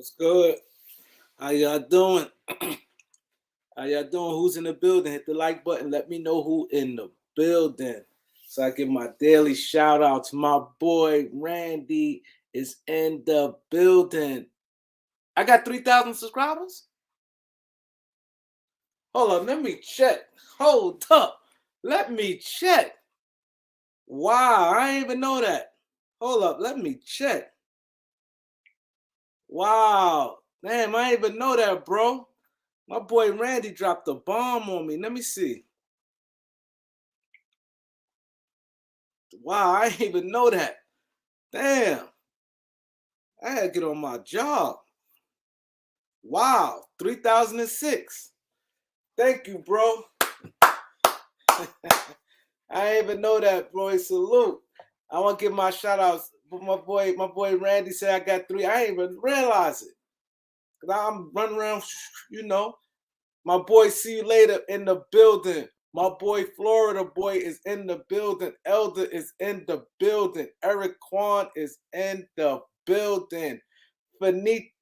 What's good? How y'all doing? How y'all doing? Who's in the building? Hit the like button. Let me know who in the building. So I give my daily shout out to my boy Randy is in the building. I got 3,000 subscribers. Hold on, let me check. Hold up. Let me check. Wow, I didn't even know that. Hold up, let me check. Wow. Damn, I didn't even know that, bro. My boy Randy dropped a bomb on me. Let me see. Wow, I didn't even know that. Damn. I had to get on my job. Wow, 3006. Thank you, bro. I didn't even know that, bro. Salute. I want to give my shout outs. But my boy Randy said I got 3. I didn't even realize it. Cause I'm running around, you know. My boy, see you later in the building. My boy Florida boy is in the building. Elder is in the building. Eric Kwan is in the building.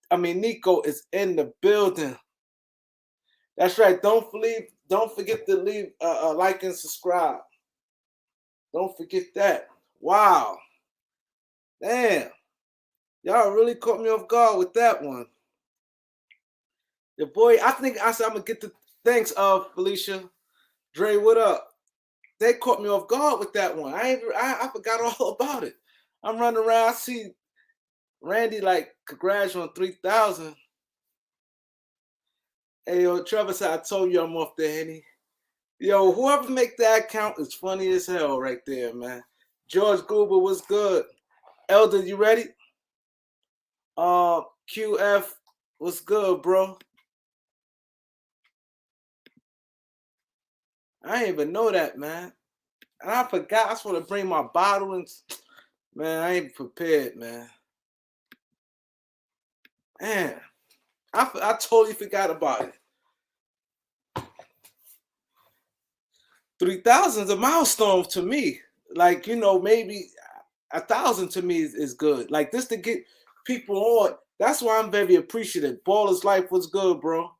Nico is in the building. That's right. Don't forget to leave a like and subscribe. Don't forget that. Wow. Damn. Y'all really caught me off guard with that one. The boy, I think I said I'm gonna get the thanks of Felicia. Dre, what up? They caught me off guard with that one. I forgot all about it. I'm running around. I see Randy like congrats on 3,000. Hey yo, Trevor said I told you I'm off the Henny. Yo, whoever make that account is funny as hell right there, man. George Goober was good. Elder, you ready? QF was good, bro. I didn't even know that, man. And I forgot. I was supposed to bring my bottle and man, I ain't prepared, man. Man, I totally forgot about it. 3,000 is a milestone to me. Like, you know, maybe 1,000 to me is good. Like this to get people on. That's why I'm very appreciative. Baller's Life was good, bro.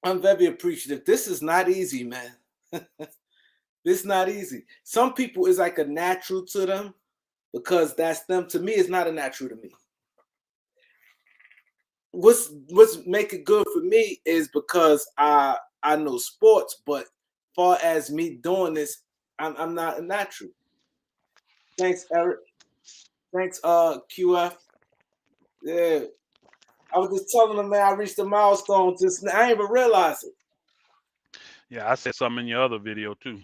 I'm very appreciative. This is not easy, man. This is not easy. Some people is like a natural to them because that's them. To me, it's not a natural to me. What's make it good for me is because I know sports, but far as me doing this, I'm not a natural. Thanks, Eric. Thanks, QF. Yeah. I was just telling them, man, I reached a milestone just I didn't even realize it. Yeah, I said something in your other video too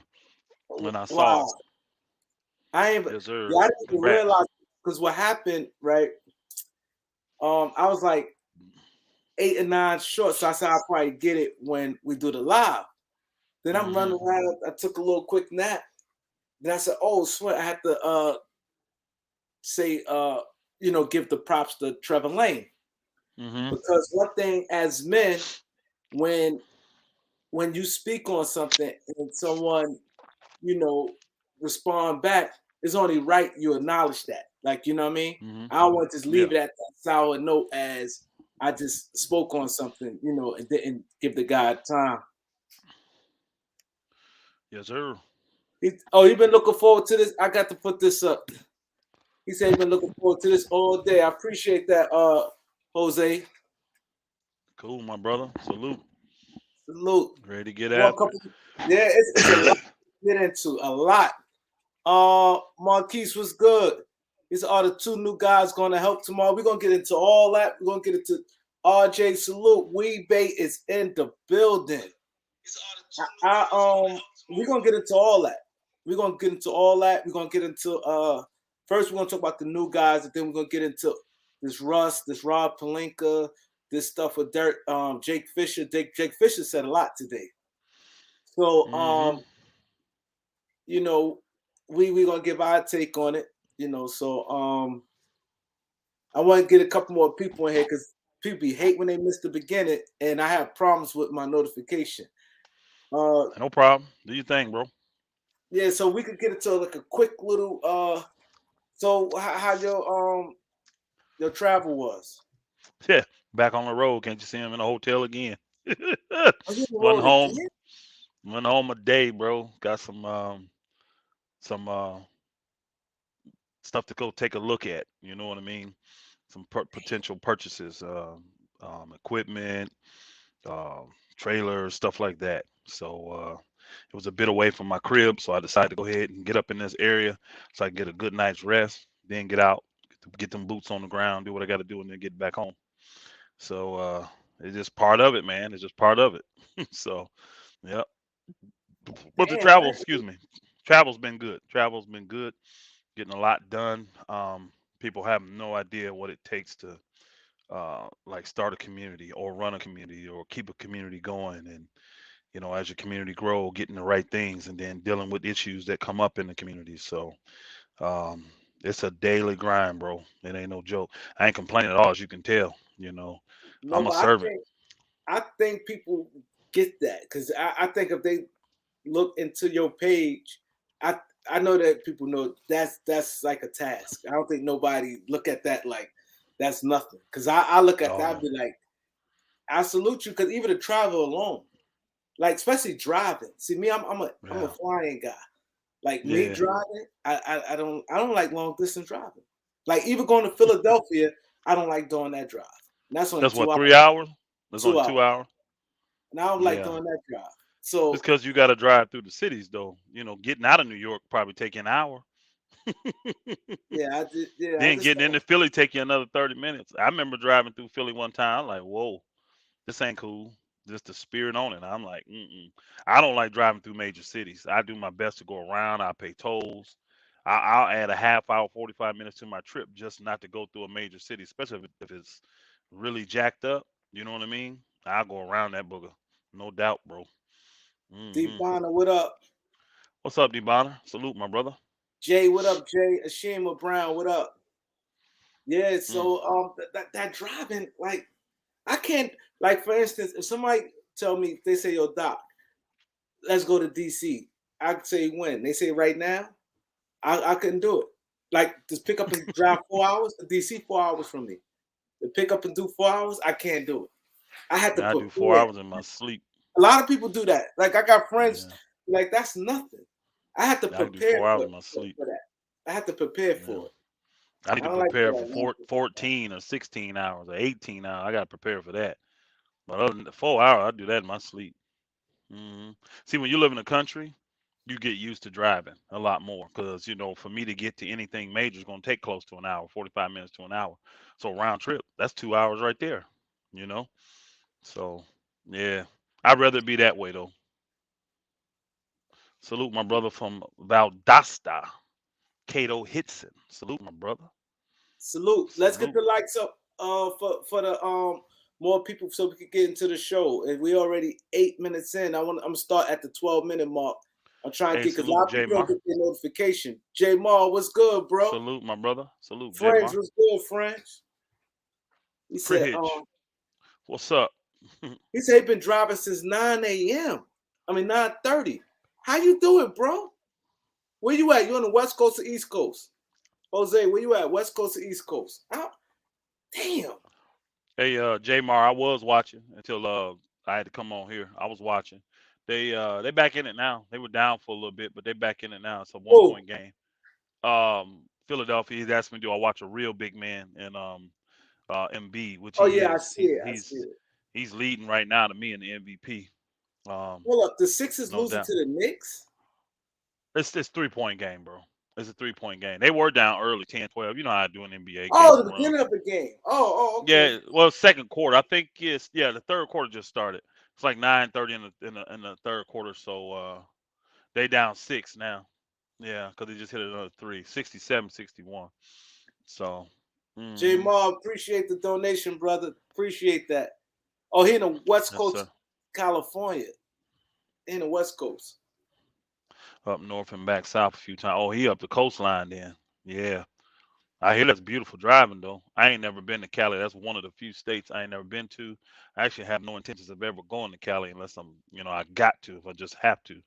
when I saw Wow. it. I ain't Yes, sir. yeah, I didn't even Congrats. realize because what happened, right? I was like 8 or 9 short, so I said I'll probably get it when we do the live. Then I'm running around. I took a little quick nap. Then I said, "Oh, sweat!" I had to say, you know, give the props to Trevor Lane because one thing as men, when you speak on something and someone, you know, respond back, it's only right you acknowledge that. Like, you know what I mean? I don't want to just Yeah. leave it at that sour note as I just spoke on something, you know, and didn't give the guy time. Yes, sir. You've been looking forward to this? I got to put this up. He said he's been looking forward to this all day. I appreciate that, Jose. Cool, my brother. Salute. Salute. Ready to get One after couple. Yeah, it's a lot to get into. A lot. Marquise was good. These are the 2 new guys going to help tomorrow. We're going to get into all that. We're going to get into RJ Salute. We Bait is in the building. We're going to get into all that. We're going to get into all that. We're going to get into first we're going to talk about the new guys, and then we're going to get into this Russ, this Rob Pelinka, this stuff with Dirk, Jake Fisher. Jake Fisher said a lot today. So you know, we gonna give our take on it, you know. So I want to get a couple more people in here because people hate when they miss the beginning, and I have problems with my notification. No problem. Do you think, bro? Yeah, so we could get into like a quick little so how your your travel was? Yeah, back on the road. Can't you see him in a hotel again? Are you on the Went road home. again? Went home a day, bro. Got some stuff to go take a look at. You know what I mean? Some potential purchases, equipment, uh, trailers, stuff like that. So it was a bit away from my crib, so I decided to go ahead and get up in this area so I can get a good night's rest, then get out, get them boots on the ground, do what I got to do, and then get back home. So it's just part of it, man. It's just part of it. So yeah. But the Damn, travel, man. excuse me, travel's been good. Travel's been good. Getting a lot done. People have no idea what it takes to like start a community or run a community or keep a community going, and as your community grow, getting the right things, and then dealing with issues that come up in the community. So um, it's a daily grind, bro. It ain't no joke. I ain't complaining at all, as you can tell. No, I'm a but servant. I think people get that because I think if they look into your page, I I know that people know that's like a task. I don't think nobody look at that like that's nothing. Cause I look at Oh that, I'd no. be like, I salute you because even to travel alone, like especially driving. See me, I'm a Yeah. flying guy. Like me Yeah. driving, I don't like long distance driving. Like even going to Philadelphia, I don't like doing that drive. And that's only That's two what, hours. 3 hours? That's only Two hours. 2 hours. And I don't like Yeah. doing that drive. It's So because you got to drive through the cities, though. Getting out of New York probably take you an hour. I Then just getting don't. into Philly take you another 30 minutes. I remember driving through Philly one time. I'm like, whoa, this ain't cool. Just the spirit on it. I'm like, mm-mm. I don't like driving through major cities. I do my best to go around. I pay tolls. I'll add a half hour, 45 minutes to my trip just not to go through a major city, especially if it's really jacked up. You know what I mean? I'll go around that booger. No doubt, bro. D Hmm. Bonner, what up? What's up, D Bonner? Salute, my brother. Jay, what up? Jay, Ashima Brown, what up? Yeah, Mm. so that driving, like I can't, like for instance, if somebody tell me they say, yo, Doc, let's go to DC, I'd say when. They say right now, I couldn't do it. Like just pick up and drive 4 hours to DC, 4 hours from me. To pick up and do 4 hours, I can't do it. I had to I do 4 prepare. hours in my sleep. A lot of people do that. Like I got friends, Yeah, like that's nothing. I had to I can do prepare 4 hours for, in my sleep. for that. I had to prepare Yeah, for it. I need I to don't like to prepare like for long distance stuff. 14 or 16 hours or 18 hours. I got to prepare for that. But other than the 4 hour, I do that in my sleep. Hmm. See, when you live in the country, you get used to driving a lot more because for me to get to anything major is going to take close to an hour, 45 minutes to an hour. So round trip, that's 2 hours right there. You know. So yeah, I'd rather it be that way though. Salute my brother from Valdosta, Cato Hitson. Salute my brother. Salute. Let's get Salute. the likes up for the more people so we can get into the show. And we already 8 minutes in. I'm gonna start at the 12-minute mark. I'm trying to Hey, get because a lot salute of J people don't Mar. get their notification. J Mar, what's good, bro? Salute my brother. Salute J Friends, Mar. what's good, friends? He said, Preach. What's up? he been driving since 9 a.m. I mean 9:30. How you doing, bro? Where you at? You on the West Coast or East Coast? Jose, where you at? West Coast or East Coast? Damn. Hey, J Mar, I was watching until I had to come on here. I was watching. They back in it now. They were down for a little bit, but they back in it now. It's a one Oh, point game. Philadelphia. He's asked me, do I watch a real big man in MB, which oh he yeah, I is. see He's it. I see he's it. he's leading right now to me in the MVP. Um, Hold up, the Sixers no losing doubt. to the Knicks? It's 3 point game, bro. It's a 3 point game. They were down early, 10-12. You know how I do in NBA. Oh, Games the run. beginning of the game. Okay. Yeah, well, second quarter. I think the third quarter just started. It's like 9:30 in the third quarter. So they down six now. Yeah, because they just hit another three. 67-61. So, J hmm, Mar, appreciate the donation, brother. Appreciate that. Oh, he in the West yes, Coast, sir. California. He in the West Coast. Up north and back south a few times. Oh, he up the coastline then. Yeah. I hear that's beautiful driving though. I ain't never been to Cali. That's one of the few states I ain't never been to. I actually have no intentions of ever going to Cali unless I got to. If I just have to,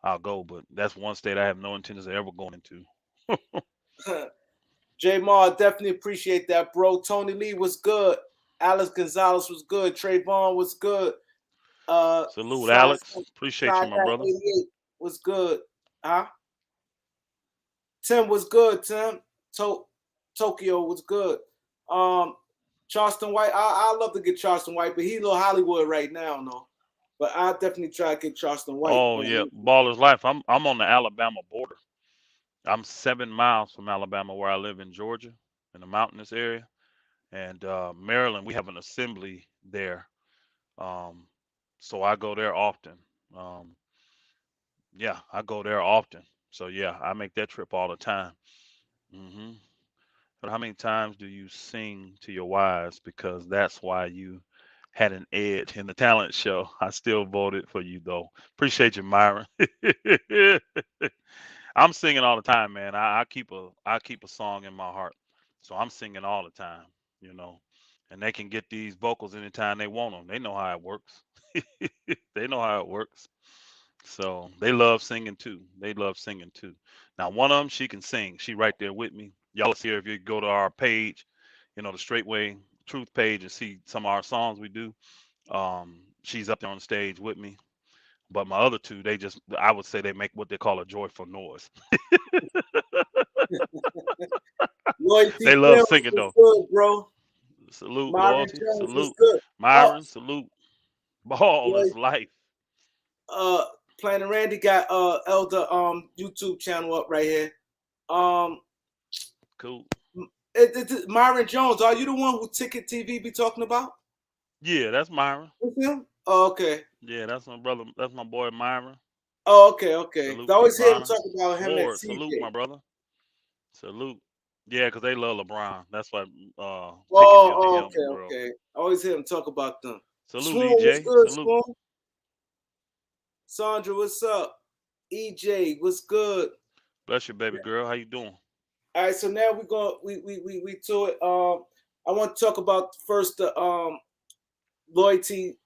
I'll go. But that's one state I have no intentions of ever going into. J Mar, definitely appreciate that, bro. Tony Lee was good. Alex Gonzalez was good. Trayvon was good. Salute, Alex. Appreciate you, Side my brother. 88 was good. Huh? Tim was good. Tim. Tokyo was good. Um, Charleston White. I love to get Charleston White, but he a little Hollywood right now, no. But I definitely try to get Charleston White. Oh yeah, baller's life. I'm on the Alabama border. I'm 7 miles from Alabama, where I live in Georgia, in the mountainous area, and Maryland. We have an assembly there, um, so I go there often. Um, yeah, I go there often. So yeah, I make that trip all the time. hmm But how many times do you sing to your wives? Because that's why you had an edge in the talent show. I still voted for you though. Appreciate you, Myron. I'm singing all the time, man. I keep a song in my heart, so I'm singing all the time. You know, and they can get these vocals anytime they want them. They know how it works. They know how it works. So they love singing too. They love singing too. Now one of them, she can sing. She right there with me. Y'all see her if you go to our page, the Straightway Truth page, and see some of our songs we do. She's up there on the stage with me. But my other two, I would say they make what they call a joyful noise. Loyalty They love Films singing was though. good, bro. Salute, Myron loyalty, Jones was salute, good. Oh, Myron, salute. Ball is Loy- life. uh, Planet Randy got Elder YouTube channel up right here. Um, Cool. Myron Jones, are you the one who Ticket TV be talking about? Yeah, that's Myron. With him? Oh, okay. Yeah, that's my brother. That's my boy Myron. Oh, okay, okay. I Salute, always Big hear him Bronner. talk about him and Ford, salute, CJ. my brother. Salute. Yeah, because they love LeBron. That's why Ticket give to Oh, him, okay, bro. okay. I always hear him talk about them. Salute, Swoon, what's EJ. good, Salute. Swoon? Sandra, what's up? EJ, what's good? Bless you, baby girl. How you doing? All right, so now we're going we to it. I want to talk about first the loyalty.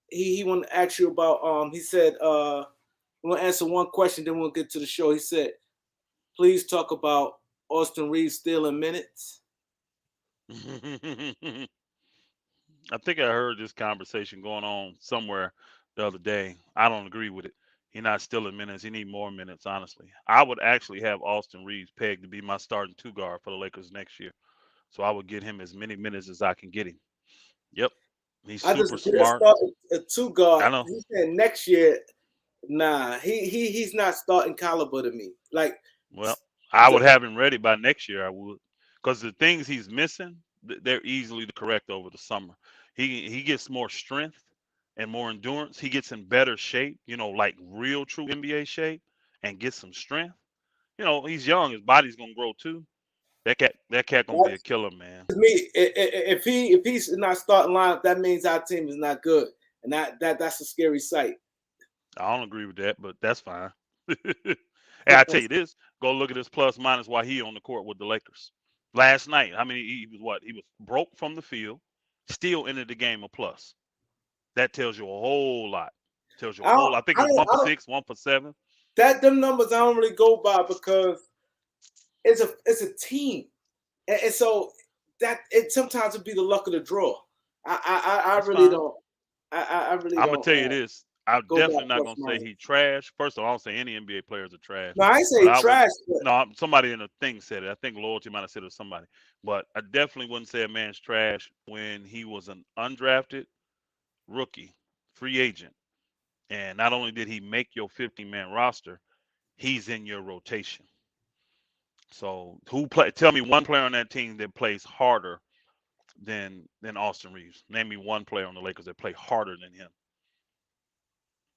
He want to ask you about he said we'll answer one question, then we'll get to the show. He said, please talk about Austin Reeves stealing minutes. I think I heard this conversation going on somewhere the other day. I don't agree with it. He's not stealing minutes. He need more minutes, honestly. I would actually have Austin Reeves pegged to be my starting two guard for the Lakers next year. So I would get him as many minutes as I can get him. Yep. He's I super disagree. I smart. started a two guard. I know. He said next year, nah, he's not starting caliber to me. Like Well, I the, would have him ready by next year. I would, because the things he's missing, they're easily to correct over the summer. He gets more strength and more endurance. He gets in better shape. Like real true NBA shape, and gets some strength. He's young. His body's gonna grow too. That cat gonna be a that's killer, man. me. If he's not starting lineup, that means our team is not good, and that's a scary sight. I don't agree with that, but that's fine. Hey, I tell you this: go look at his plus minus while he on the court with the Lakers. Last night, I mean, he was what? He was broke from the field, still ended the game a plus. That tells you a whole lot. Tells you a I whole don't, lot. I think I it was don't, one I for don't six, 1 for 7. them numbers I don't really go by because it's a team, and so that it sometimes it be the luck of the draw. I That's really fine. don't. I really I'm gonna don't tell you this. I'm go by definitely not plus gonna say minus. he trash. First of all, I don't say any NBA players are trash, No, I ain't but say I would. trash, but No, somebody in the thing said it. I think loyalty might have said it to somebody, but I definitely wouldn't say a man's trash when he was an undrafted rookie, free agent, and not only did he make your 15-man roster, he's in your rotation. So who play? Tell me one player on that team that plays harder than Austin Reeves. Name me one player on the Lakers that play harder than him.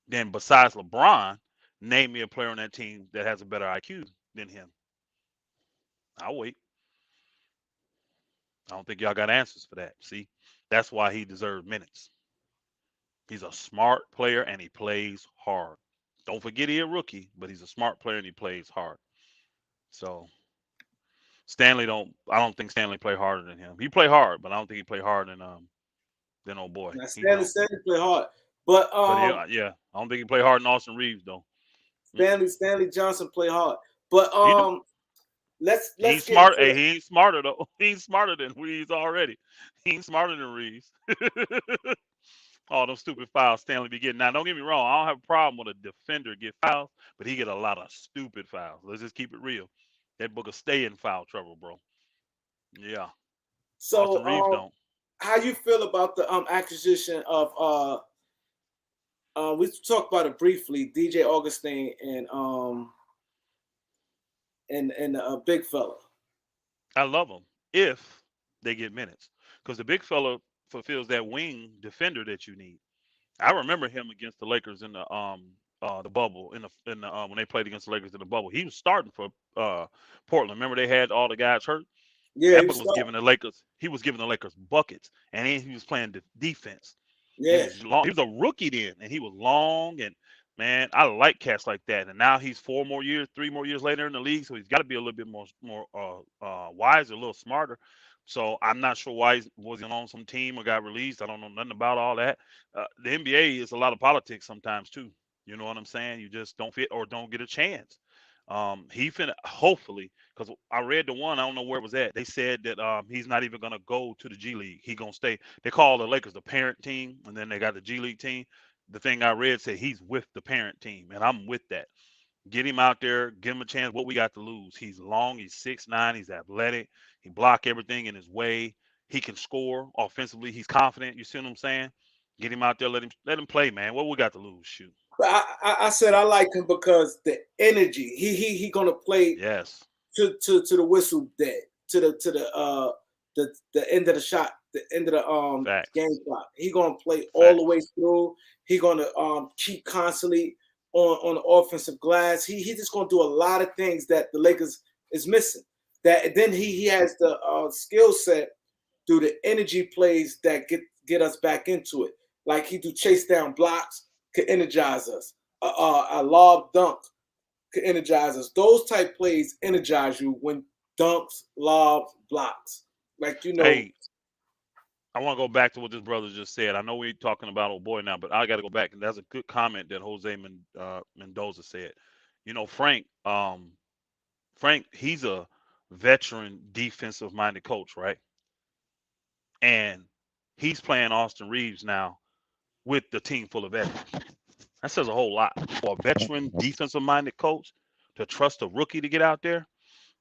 Then besides LeBron, name me a player on that team that has a better IQ than him. I'll wait. I don't think y'all got answers for that. See, that's why he deserves minutes. He's a smart player and he plays hard. Don't forget he's a rookie, but he's a smart player and he plays hard. So Stanley don't. I don't think Stanley play harder than him. He play hard, but I don't think he play harder than old boy. now He don't. Stanley play hard. But But yeah, I don't think he play harder than Austin Reeves though. Mm-mm. Stanley Johnson play hard. But He do. let's He's get into smart. Hey, it. he ain't smarter though. He ain't smarter than Reeves already. He ain't smarter than Reeves. All them stupid fouls Stanley be getting. Now, don't get me wrong. I don't have a problem with a defender get fouls, but he get a lot of stupid fouls. Let's just keep it real. That booker stay in foul trouble, bro. Yeah. Austin So, Reeves don't. how you feel about the acquisition of we talked about it briefly, DJ Augustine and big fella. I love them if they get minutes, because the big fella fulfills that wing defender that you need. I remember him against the Lakers in the bubble in the when they played against the Lakers in the bubble. He was starting for Portland. Remember they had all the guys hurt, and Yeah, he that was book was stuck. giving the Lakers. He was giving the Lakers buckets, and he was playing defense. He Yeah, was long. He was a rookie then, and he was long. And man, I like cats like that. And now he's 4 more years, 3 more years later in the league, so he's got to be a little bit more wiser, a little smarter. So I'm not sure why was he on some team or got released. I don't know nothing about all that. The NBA is a lot of politics sometimes too. You know what I'm saying? You just don't fit or don't get a chance. He finna hopefully, because I read the one, I don't know where it was at. They said that he's not even gonna go to the G League. He gonna stay. They call the Lakers the parent team, and then they got the G League team. The thing I read said he's with the parent team, and I'm with that. Get him out there, give him a chance. What we got to lose? He's long, he's 6'9", he's athletic, he block everything in his way. He can score offensively. He's confident. You see what I'm saying? Get him out there, let him play, man. What we got to lose? Shoot. but I said Yeah. I like him because the energy. He gonna play Yes. to the whistle dead the end of the shot, the end of the Facts. game clock. He gonna play all the way Facts. through. He gonna keep constantly on the offensive glass. He just gonna do a lot of things that the Lakers is missing. That then he has the skill set through the energy plays that get us back into it. Like he do chase down blocks, could energize us. A lob dunk could energize us. Those type plays energize you when dunks, lobs, blocks. Like Hey, I want to go back to what this brother just said. I know we're talking about old boy now, but I got to go back, and that's a good comment that Jose Mendoza said. You know, Frank, he's a veteran defensive minded coach, right? And he's playing Austin Reeves now with the team full of veterans. That says a whole lot for a veteran defensive minded coach to trust a rookie to get out there.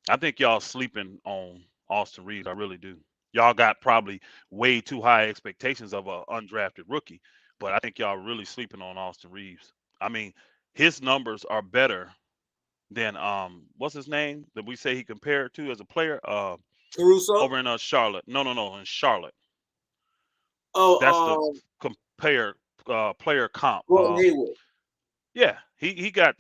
I think y'all sleeping on Austin Reeves. I really do. Y'all got probably way too high expectations of a undrafted rookie, but I think y'all really sleeping on Austin Reeves. I mean, his numbers are better than what's his name that we say he compared to as a player Caruso. over in Charlotte. No, in Charlotte. That's the Oh, compare player comp. Gordon Hayward. Yeah, he got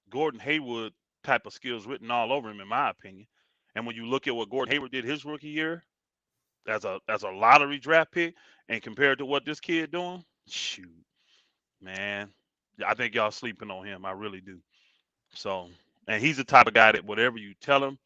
Gordon Hayward type of skills written all over him, in my opinion. And when you look at what Gordon Hayward did his rookie year as a lottery draft pick, and compared to what this kid doing, shoot, man, I think y'all sleeping on him. I really do. So, and he's the type of guy that whatever you tell him,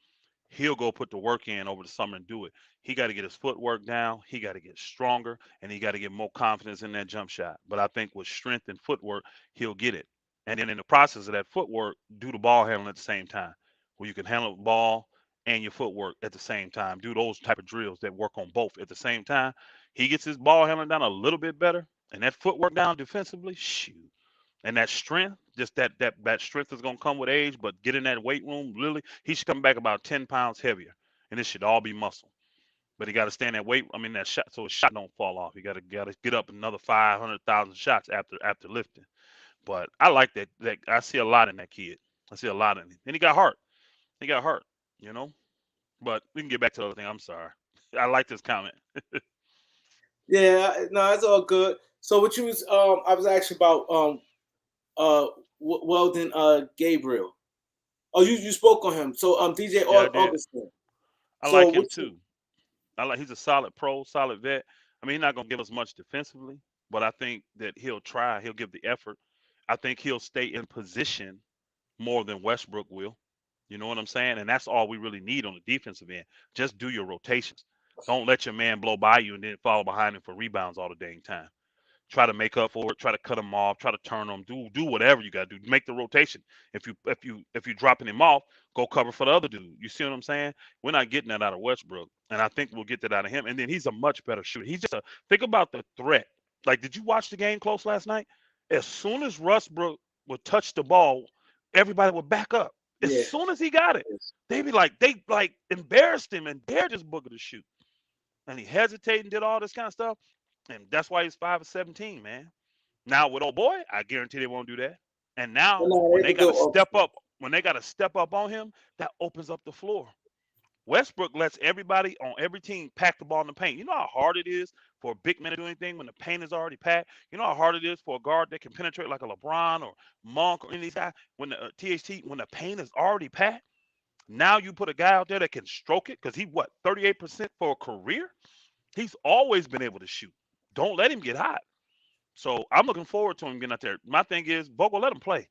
he'll go put the work in over the summer and do it. He got to get his footwork down. He got to get stronger, and he got to get more confidence in that jump shot. But I think with strength and footwork, he'll get it. And then in the process of that footwork, do the ball handling at the same time, where you can handle the ball and your footwork at the same time. Do those type of drills that work on both at the same time. He gets his ball handling down a little bit better, and that footwork down defensively. Shoot, and that strength, just that strength is gonna come with age. But get in that weight room, really, he should come back about 10 pounds heavier, and it should all be muscle. But he got to stand that weight. I mean that shot, so his shot don't fall off. He got to get up another 500,000 shots after lifting. But I like that. That I see a lot in that kid. I see a lot in him, and he got hurt. He got hurt. You know. But we can get back to the other thing. I'm sorry. I like this comment. Yeah, no, it's all good. So what you was I was asking about uh Weldon Gabriel. Oh, you spoke on him. So DJ Yeah, I did. Augustine. I So like him what you too. He's a solid pro, solid vet. I mean, he's not gonna give us much defensively, but I think that he'll try. He'll give the effort. I think he'll stay in position more than Westbrook will. You know what I'm saying? And that's all we really need on the defensive end. Just do your rotations. Don't let your man blow by you and then follow behind him for rebounds all the dang time. try to make up for it, try to cut him off, try to turn him, do whatever you got to do. Make the rotation. If you dropping him off, go cover for the other dude. You see what I'm saying? We're not getting that out of Westbrook, and I think we'll get that out of him. And then he's a much better shooter. He's just a think about the threat. Like, did you watch the game close last night? As soon as Westbrook would touch the ball, everybody would back up. As Yeah. soon as he got it, they like embarrassed him and dared this booger to shoot. And he hesitated and did all this kind of stuff. And that's why he's 5 of 17, man. Now with old boy, I guarantee they won't do that. And now No, when they they can got to do step up, when they got to step up on him, that opens up the floor. Westbrook lets everybody on every team pack the ball in the paint. You know how hard it is for a big man to do anything when the paint is already packed? You know how hard it is for a guard that can penetrate like a LeBron or Monk or any of these guys when the THT, when the paint is already packed? Now you put a guy out there that can stroke it because he, 38% for a career? He's always been able to shoot. Don't let him get hot. So I'm looking forward to him getting out there. My thing is, Vogel, let him play.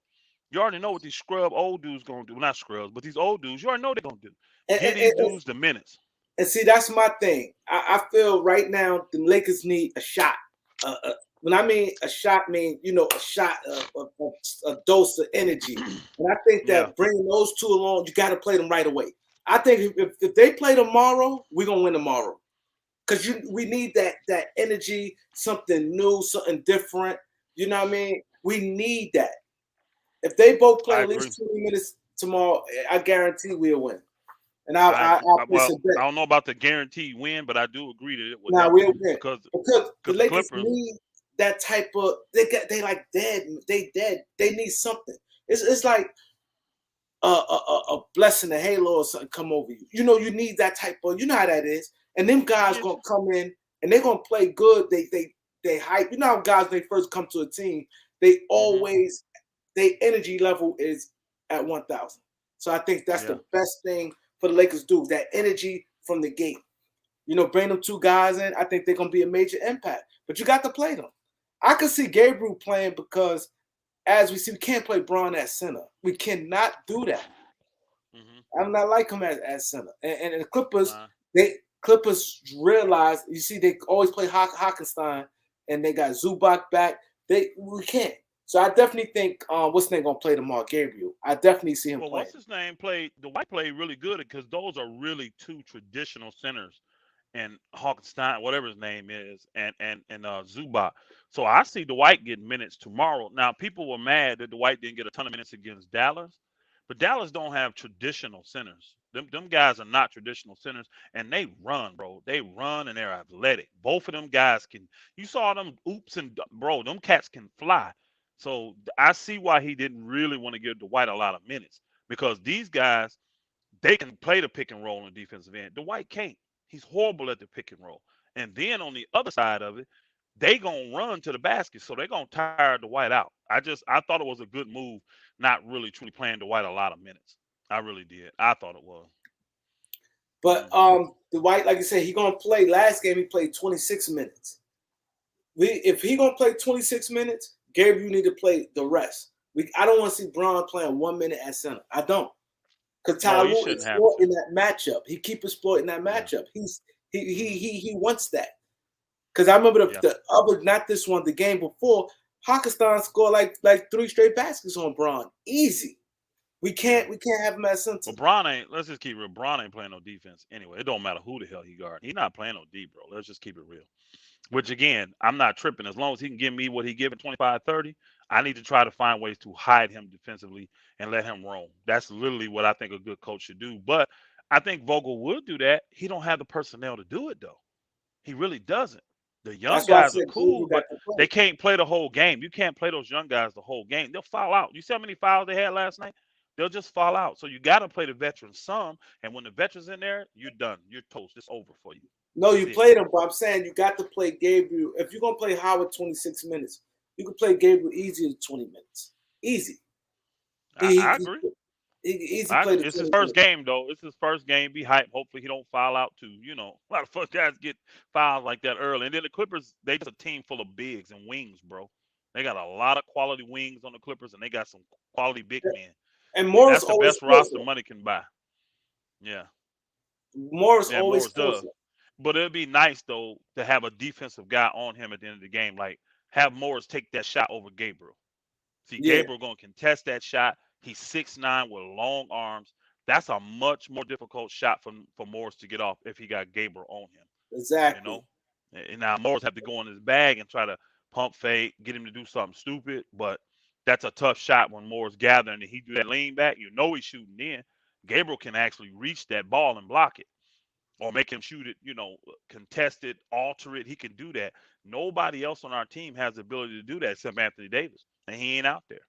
You already know what these scrub old dudes gonna do. Well, not scrubs, but these old dudes, you already know what they're gonna do. And, Give and, these and, dudes the minutes. and see, that's my thing. I feel right now the Lakers need a shot. When I mean a shot, a shot, a dose of energy. And I think that bringing those two along, you got to play them right away. I think if they play tomorrow, we're gonna win tomorrow. Because we need that energy, something new, something different. You know what I mean? We need that. If they both play at least 20 minutes tomorrow, I guarantee we'll win. And I'll place a bet. I don't know about the guaranteed win, but I do agree that it would. Nah, we'll win because the Lakers need that type of. They like dead. They dead. They need something. It's like a blessing, a halo or something come over you. You know, you need that type of. You know how that is. And them guys gonna come in and they're gonna play good. They hype. You know how guys when they first come to a team, they always their energy level is at 1,000. So I think that's the best thing for the Lakers to do. That energy from the gate. You know, bring them two guys in. I think they're gonna be a major impact. But you got to play them. I can see Gabriel playing because, as we see, we can't play Braun at center. We cannot do that. I'm not like him at center. And the Clippers, Clippers realize, you see, they always play Hockenstein, and they got Zubac back. We can't. So I definitely think what's his name gonna play tomorrow, Gabriel. I definitely see him playing. What's his name played? The White played really good because those are really two traditional centers, and Hockenstein, whatever his name is, and Zubac. So I see Dwight getting minutes tomorrow. Now people were mad that Dwight didn't get a ton of minutes against Dallas, but Dallas don't have traditional centers. Them guys are not traditional centers, and they run, bro. They run and they're athletic. Both of them guys can. You saw them oops and bro. Them cats can fly. So I see why he didn't really want to give Dwight a lot of minutes because these guys they can play the pick and roll on the defensive end. Dwight can't. He's horrible at the pick and roll. And then on the other side of it, they gonna run to the basket, so they're gonna tire Dwight out. I thought it was a good move, not really truly playing Dwight a lot of minutes. I really did. I thought it was. But Dwight, like you said, he gonna play. Last game he played 26 minutes. If he gonna play 26 minutes, Gabriel need to play the rest. I don't want to see Braun playing 1 minute at center. I don't. Because Ty Lue is exploiting that matchup. He keep exploiting that matchup. He wants that. Because I remember the other, not this one, the game before, Hockenstein scored like 3 straight baskets on Braun. Easy. We can't have him at center. But Braun ain't. Let's just keep it real. Braun ain't playing no defense anyway. It don't matter who the hell he guard. He's not playing no D, bro. Let's just keep it real. Which again, I'm not tripping. As long as he can give me what he give at 25, 30, I need to try to find ways to hide him defensively and let him roam. That's literally what I think a good coach should do. But I think Vogel would do that. He don't have the personnel to do it though. He really doesn't. The young guys are cool, but they can't play the whole game. You can't play those young guys the whole game. They'll foul out. You see how many fouls they had last night? They'll just fall out. So you got to play the veterans some. And when the veterans in there, you're done. You're toast. It's over for you. No, you played him, but I'm saying you got to play Gabriel. If you're going to play Howard 26 minutes, you can play Gabriel easier than 20 minutes. Easy. I agree. It's his first game, though. It's his first game. Be hyped. Hopefully he don't foul out too. You know, a lot of fuck guys get fouls like that early. And then the Clippers, they just a team full of bigs and wings, bro. They got a lot of quality wings on the Clippers, and they got some quality big men. And Morris that's the best roster money can buy. Yeah. Morris always does. But it'd be nice though to have a defensive guy on him at the end of the game. Like have Morris take that shot over Gabriel. See, Yeah, Gabriel going to contest that shot. He's 6'9" with long arms. That's a much more difficult shot for Morris to get off if he got Gabriel on him. You exactly. know, and now Morris have to go in his bag and try to pump fake, get him to do something stupid. But that's a tough shot when Morris gathering and he do that lean back. You know he's shooting in. Gabriel can actually reach that ball and block it, or make him shoot it. Contest it, alter it. He can do that. Nobody else on our team has the ability to do that except Anthony Davis, and he ain't out there.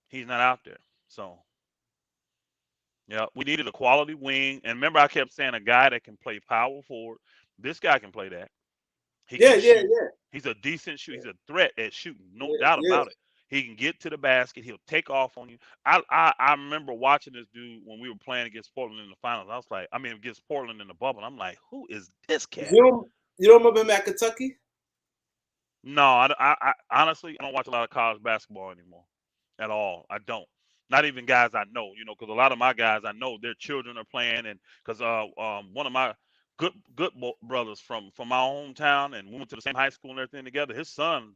He's not out there. So yeah, we needed a quality wing. And remember, I kept saying a guy that can play power forward. This guy can play that. He Yeah, can yeah, shoot. yeah, He's a decent shoot. He's a threat at shooting, no yeah, doubt yeah. about it. He can get to the basket. He'll take off on you. I remember watching this dude when we were playing against Portland in the finals. I was like, I mean, against Portland in the bubble. I'm like, who is this cat? You don't remember him at Kentucky? No, I honestly I don't watch a lot of college basketball anymore at all. I don't. Not even guys I know, because a lot of my guys I know their children are playing, and because one of my brothers from my hometown, and we went to the same high school and everything together. His son,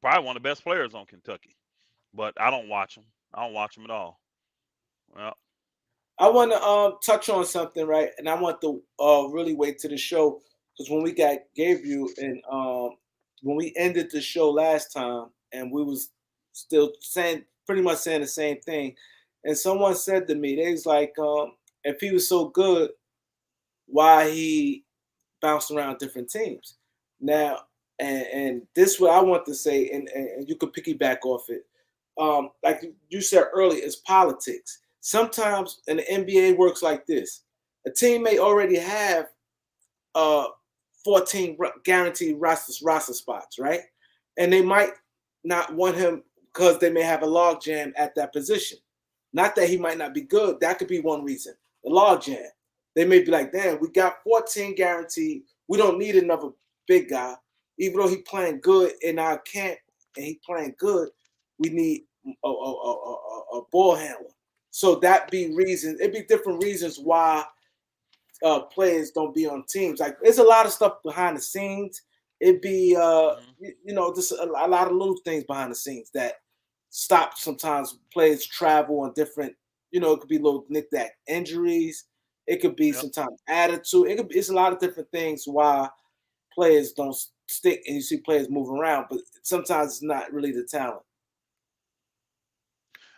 probably one of the best players on Kentucky, but I don't watch him. I don't watch him at all. Well, I want to touch on something, right? And I want to really wait to the show because when we got Gabriel and when we ended the show last time, and we was still saying pretty much saying the same thing, and someone said to me, they was like, if he was so good, why he bounced around different teams? Now, and this what I want to say, and you could piggyback off it. Like you said earlier, it's politics. Sometimes in the NBA works like this: a team may already have uh 14 guaranteed roster spots, right? And they might not want him because they may have a log jam at that position. Not that he might not be good. That could be one reason. The log jam. They may be like, damn, we got 14 guaranteed. We don't need another big guy. Even though he playing good in our camp and he playing good, we need a ball handler. So that be reasons. It'd be different reasons why players don't be on teams. Like there's a lot of stuff behind the scenes. It'd be hmm just a lot of little things behind the scenes that stop sometimes players travel on different. It could be little knick-knack injuries. It could be yep. sometimes attitude. It's a lot of different things why players don't stick, and you see players move around. But sometimes it's not really the talent.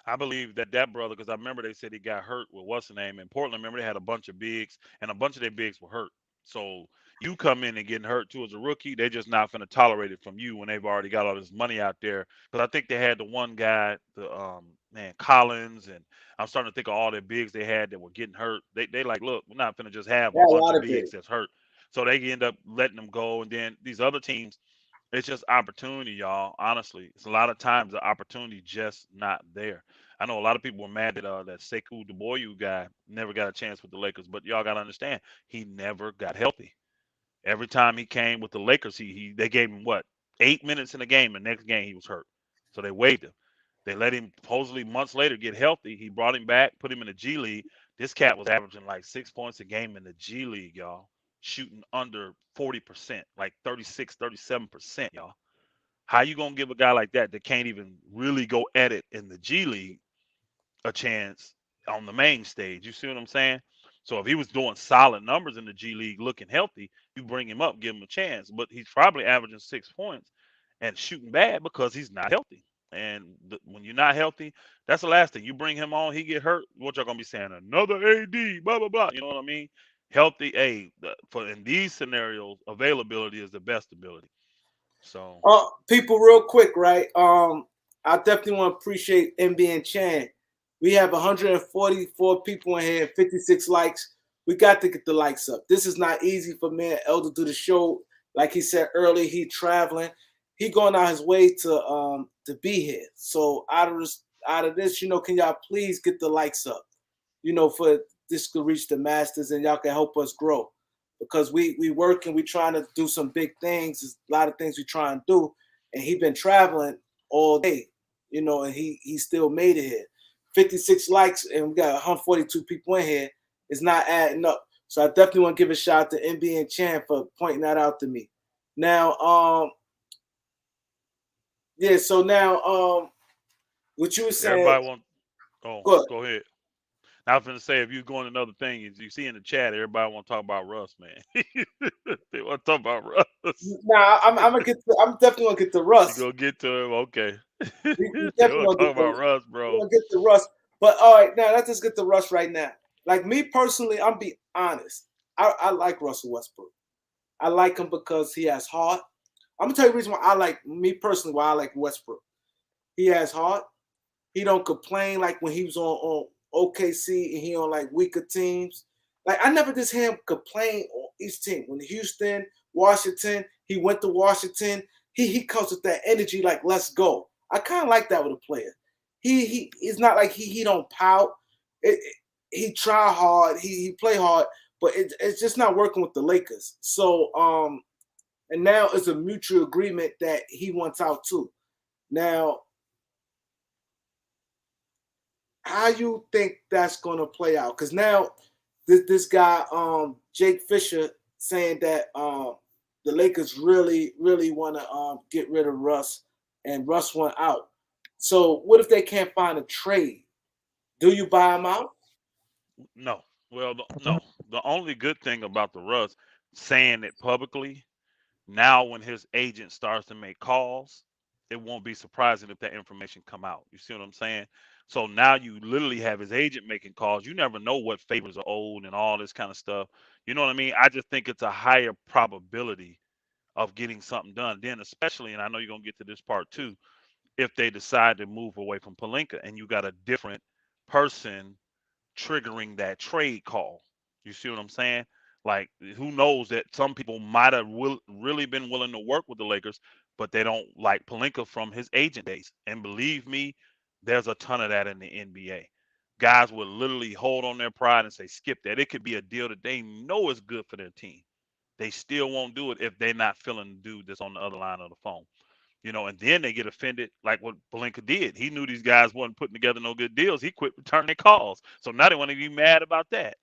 I believe that brother, because I remember they said he got hurt with what's the name in Portland. Remember they had a bunch of bigs, and a bunch of their bigs were hurt. So you come in and getting hurt too as a rookie, they're just not going to tolerate it from you when they've already got all this money out there. Because I think they had the one guy, the man Collins, and I'm starting to think of all their bigs they had that were getting hurt. They like, look, we're not going to just have a Yeah, a bunch lot of of it. bigs that's hurt. So they end up letting them go, and then these other teams, it's just opportunity, y'all. Honestly, it's a lot of times the opportunity just not there. I know a lot of people were mad that that Sekou Dubois guy never got a chance with the Lakers, but y'all got to understand he never got healthy. Every time he came with the Lakers, he they gave him what 8 minutes in the game. The next game he was hurt, so they waived him. They let him supposedly months later get healthy. He brought him back, put him in the G League. This cat was averaging like 6 points a game in the G League, y'all, shooting under 40%, like 36, 37%, y'all. How you gonna give a guy like that can't even really go at it in the G League a chance on the main stage? You see what I'm saying? So if he was doing solid numbers in the G League, looking healthy, you bring him up, give him a chance. But he's probably averaging 6 points and shooting bad because he's not healthy. And when you're not healthy, that's the last thing. You bring him on, he get hurt. What y'all gonna be saying? Another AD, blah blah blah. You know what I mean? Healthy, for in these scenarios, availability is the best ability. So People, real quick, right? I definitely want to appreciate MB and Chan. We have 144 people in here, 56 likes. We got to get the likes up. This is not easy for me and El to do the show. Like he said earlier, he traveling. He going out his way to be here. So out of this, can y'all please get the likes up? For this to reach the masters and y'all can help us grow because we working, we trying to do some big things. There's a lot of things we try and do, and he been traveling all day, and he still made it here. 56 likes and we got 142 people in here. It's not adding up. So I definitely want to give a shout out to MB and Chan for pointing that out to me. Now, Yeah. So now, what you were saying? Everybody want. Oh, Good. go ahead. I was gonna say if you're going another thing, you see in the chat, everybody want to talk about Russ, man. They want to talk about Russ. Now I'm gonna get. I'm definitely gonna get the You Russ. gonna get to him, okay? We They definitely want to gonna talk get about the. Russ, We're bro. gonna get the Russ. But all right, now let's just get the Russ right now. Like me personally, I'm be honest. I like Russell Westbrook. I like him because he has heart. I'm gonna tell you the reason why I like me personally. Why I like Westbrook. He has heart. He don't complain like when he was on OKC and he on like weaker teams. Like I never just hear him complain on each team. When Houston, Washington, he went to Washington. He comes with that energy like let's go. I kind of like that with a player. He's not like he don't pout. He try hard. He play hard, but it's just not working with the Lakers. So and now it's a mutual agreement that he wants out too. Now how you think that's gonna play out? Because now this guy Jake Fisher saying that the Lakers really want to get rid of Russ and Russ went out. So what if they can't find a trade? Do you buy him out? No. Well, no. The only good thing about the Russ saying it publicly now, when his agent starts to make calls, it won't be surprising if that information come out. You see what I'm saying? So now you literally have his agent making calls. You never know what favors are owed and all this kind of stuff. You know what I mean? I just think it's a higher probability of getting something done. Then, especially, and I know you're gonna get to this part too, if they decide to move away from Palinka and you got a different person triggering that trade call. You see what I'm saying? Like, who knows that some people might have really been willing to work with the Lakers, but they don't like Palinka from his agent days. And believe me, there's a ton of that in the NBA. Guys will literally hold on their pride and say, skip that. It could be a deal that they know is good for their team. They still won't do it if they're not feeling the dude that's on the other line of the phone. And then they get offended, like what Palinka did. He knew these guys wasn't putting together no good deals. He quit returning their calls. So now they want to be mad about that.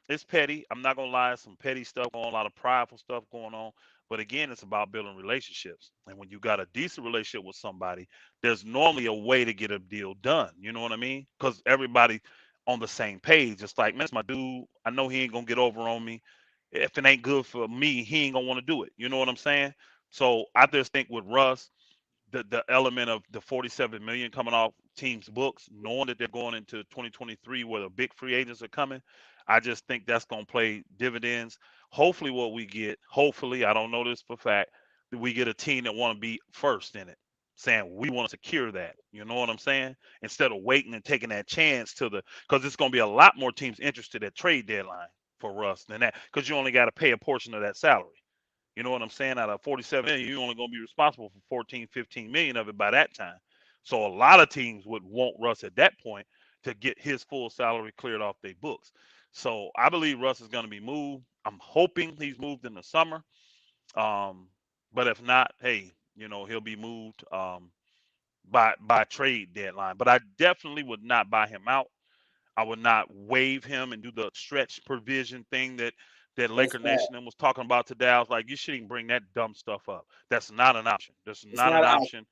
It's petty. I'm not gonna lie, some petty stuff going on, a lot of prideful stuff going on. But again, it's about building relationships. And when you got a decent relationship with somebody, there's normally a way to get a deal done. You know what I mean? Because everybody on the same page. It's like, man, it's my dude. I know he ain't gonna get over on me. If it ain't good for me, he ain't gonna want to do it. You know what I'm saying? So I just think with Russ, the element of the 47 million coming off teams' books, knowing that they're going into 2023 where the big free agents are coming, I just think that's going to play dividends. Hopefully, what we get, hopefully, I don't know this for fact, that we get a team that want to be first in it, saying we want to secure that. You know what I'm saying? Instead of waiting and taking that chance because it's going to be a lot more teams interested at trade deadline for Russ than that, because you only got to pay a portion of that salary. You know what I'm saying? Out of 47 million, you're only going to be responsible for 14, 15 million of it by that time. So a lot of teams would want Russ at that point to get his full salary cleared off their books. So I believe Russ is going to be moved. I'm hoping he's moved in the summer. Um, but if not, hey, he'll be moved by trade deadline. But I definitely would not buy him out. I would not waive him and do the stretch provision thing that That's Laker bad. Nation was talking about today. I was like, you shouldn't bring that dumb stuff up. That's not an option. That's It's not not an an option. option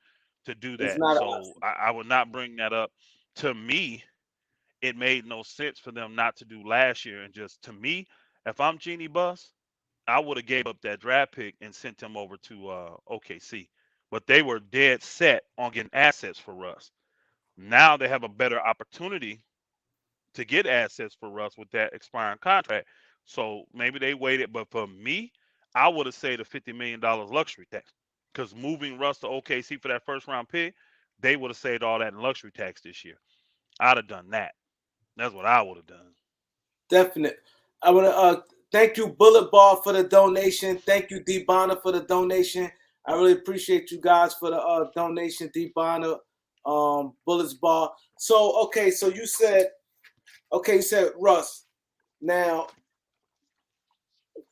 to do It's that. not an So option. I would not bring that up. To me, it made no sense for them not to do last year. And just to me, if I'm Jeannie Buss, I would have gave up that draft pick and sent him over to OKC. But they were dead set on getting assets for Russ. Now they have a better opportunity to get assets for Russ with that expiring contract. So maybe they waited. But for me, I would have saved the $50 million luxury tax, because moving Russ to OKC for that first round pick, they would have saved all that in luxury tax this year. I'd have done that. That's what I would have done. Definite. I want to thank you, Bullet Ball, for the donation. Thank you, D Bonner, for the donation. I really appreciate you guys for the donation, D Bonner, Bullets Ball. So okay, so you said Russ. Now,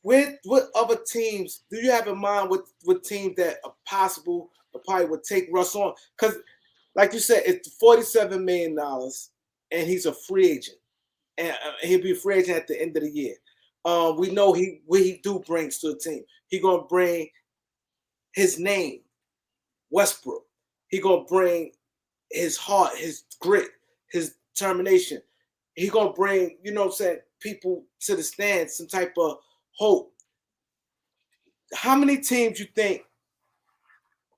with what other teams do you have in mind? With teams that are possible or probably would take Russ on? Because, like you said, it's $47 million, and he's a free agent, and he'll be a free agent at the end of the year. We know what he do brings to the team. He gonna bring his name, Westbrook. He gonna bring his heart, his grit, his determination. He gonna bring, you know what I'm saying, people to the stand, some type of hope. How many teams you think,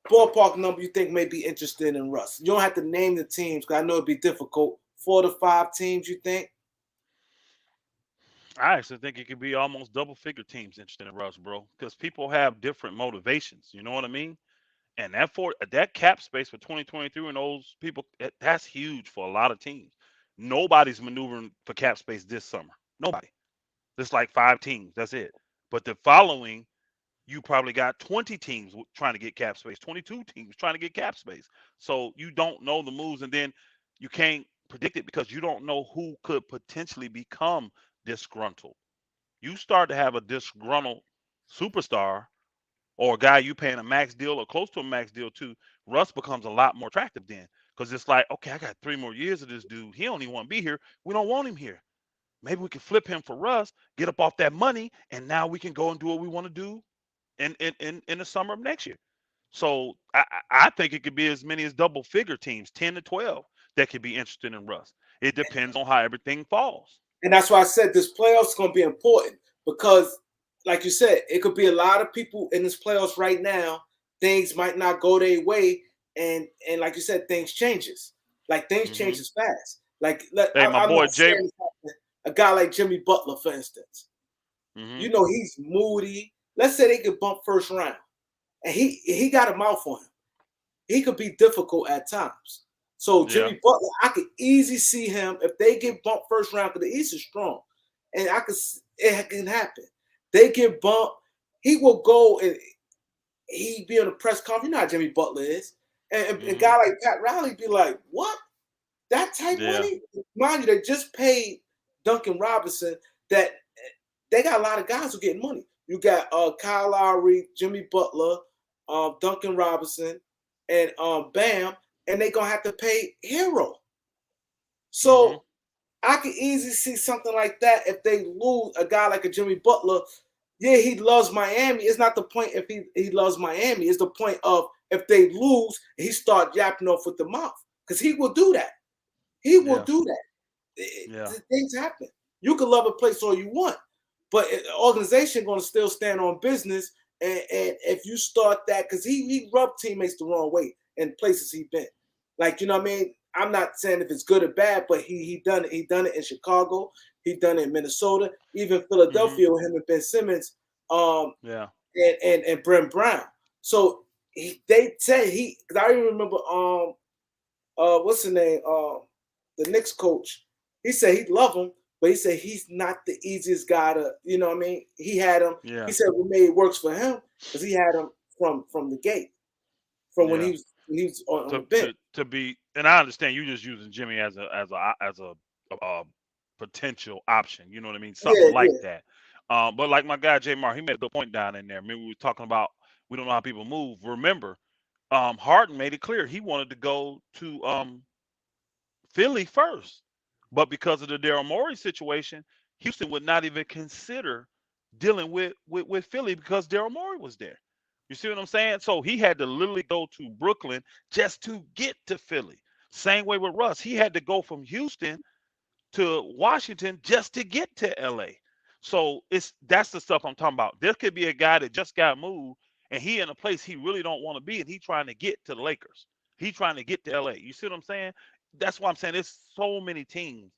ballpark number, you think may be interested in Russ? You don't have to name the teams because I know it'd be difficult. 4 to 5 teams, you think? I actually think it could be almost double figure teams interested in Russ, bro, because people have different motivations. You know what I mean? And that cap space for 2023 and those people, that's huge for a lot of teams. Nobody's maneuvering for cap space this summer. Nobody. There's like 5 teams. That's it. But the following, you probably got 20 teams trying to get cap space, 22 teams trying to get cap space. So you don't know the moves, and then you can't predict it because you don't know who could potentially become disgruntled. You start to have a disgruntled superstar or a guy you paying a max deal or close to a max deal to, Russ becomes a lot more attractive then. Because it's like, okay, I got 3 more years of this dude. He don't even want to be here. We don't want him here. Maybe we can flip him for Russ, get up off that money, and now we can go and do what we want to do in the summer of next year. So I think it could be as many as double figure teams, 10 to 12, that could be interested in Russ. It depends on how everything falls. And that's why I said this playoffs is going to be important because, like you said, it could be a lot of people in this playoffs right now. Things might not go their way, and like you said, things changes. Like things Hmm changes fast. Like Hey, my I'm boy not Jay. saying a guy like Jimmy Butler, for instance. Hmm You know he's moody. Let's say they could bump first round, and he got a mouth on him. He could be difficult at times. So Yeah. Jimmy Butler, I could easily see him if they get bumped first round because the East is strong, and it can happen. They get bumped, he will go and he be on a press conference. You know how Jimmy Butler is, and a hmm guy like Pat Riley be like, "What? That type Yeah. money?" Mind you, they just paid Duncan Robinson. That they got a lot of guys who getting money. You got Kyle Lowry, Jimmy Butler, Duncan Robinson, and Bam, and they gonna have to pay Hero. hmm So I could easily see something like that if they lose a guy like a Jimmy Butler. Yeah, he loves Miami. It's not the point if he loves Miami. It's the point of if they lose, he start yapping off with the mouth because he will do that. He will Yeah. do that. Yeah. Things happen. You can love a place all you want, but an organization going to still stand on business. And if you start that, because he rubbed teammates the wrong way in places he been, like you know what I mean. I'm not saying if it's good or bad, but he done it. He done it in Chicago. He done it in Minnesota, even hmm Philadelphia with him and Ben Simmons, Yeah. and Brent Brown. So they said he. Cause I even remember what's the name the Knicks coach. He said he'd love him, but he said he's not the easiest guy to, you know what I mean? He had him, he Yeah. said what made it works for him because he had him from the gate, from Yeah. when he was on the To bench. to be, and I understand you just using Jimmy as a potential option. You know what I mean? Something Yeah, like yeah. that. But like my guy Jay Mar, he made a good point down in there. Maybe we were talking about we don't know how people move. Remember, Harden made it clear he wanted to go to Philly first, but because of the Daryl Morey situation, Houston would not even consider dealing with Philly because Daryl Morey was there. You see what I'm saying? So he had to literally go to Brooklyn just to get to Philly. Same way with Russ. He had to go from Houston to Washington just to get to LA. So that's the stuff I'm talking about. There could be a guy that just got moved and he in a place he really don't want to be and he trying to get to the Lakers. He trying to get to LA. You see what I'm saying? That's why I'm saying there's so many teams.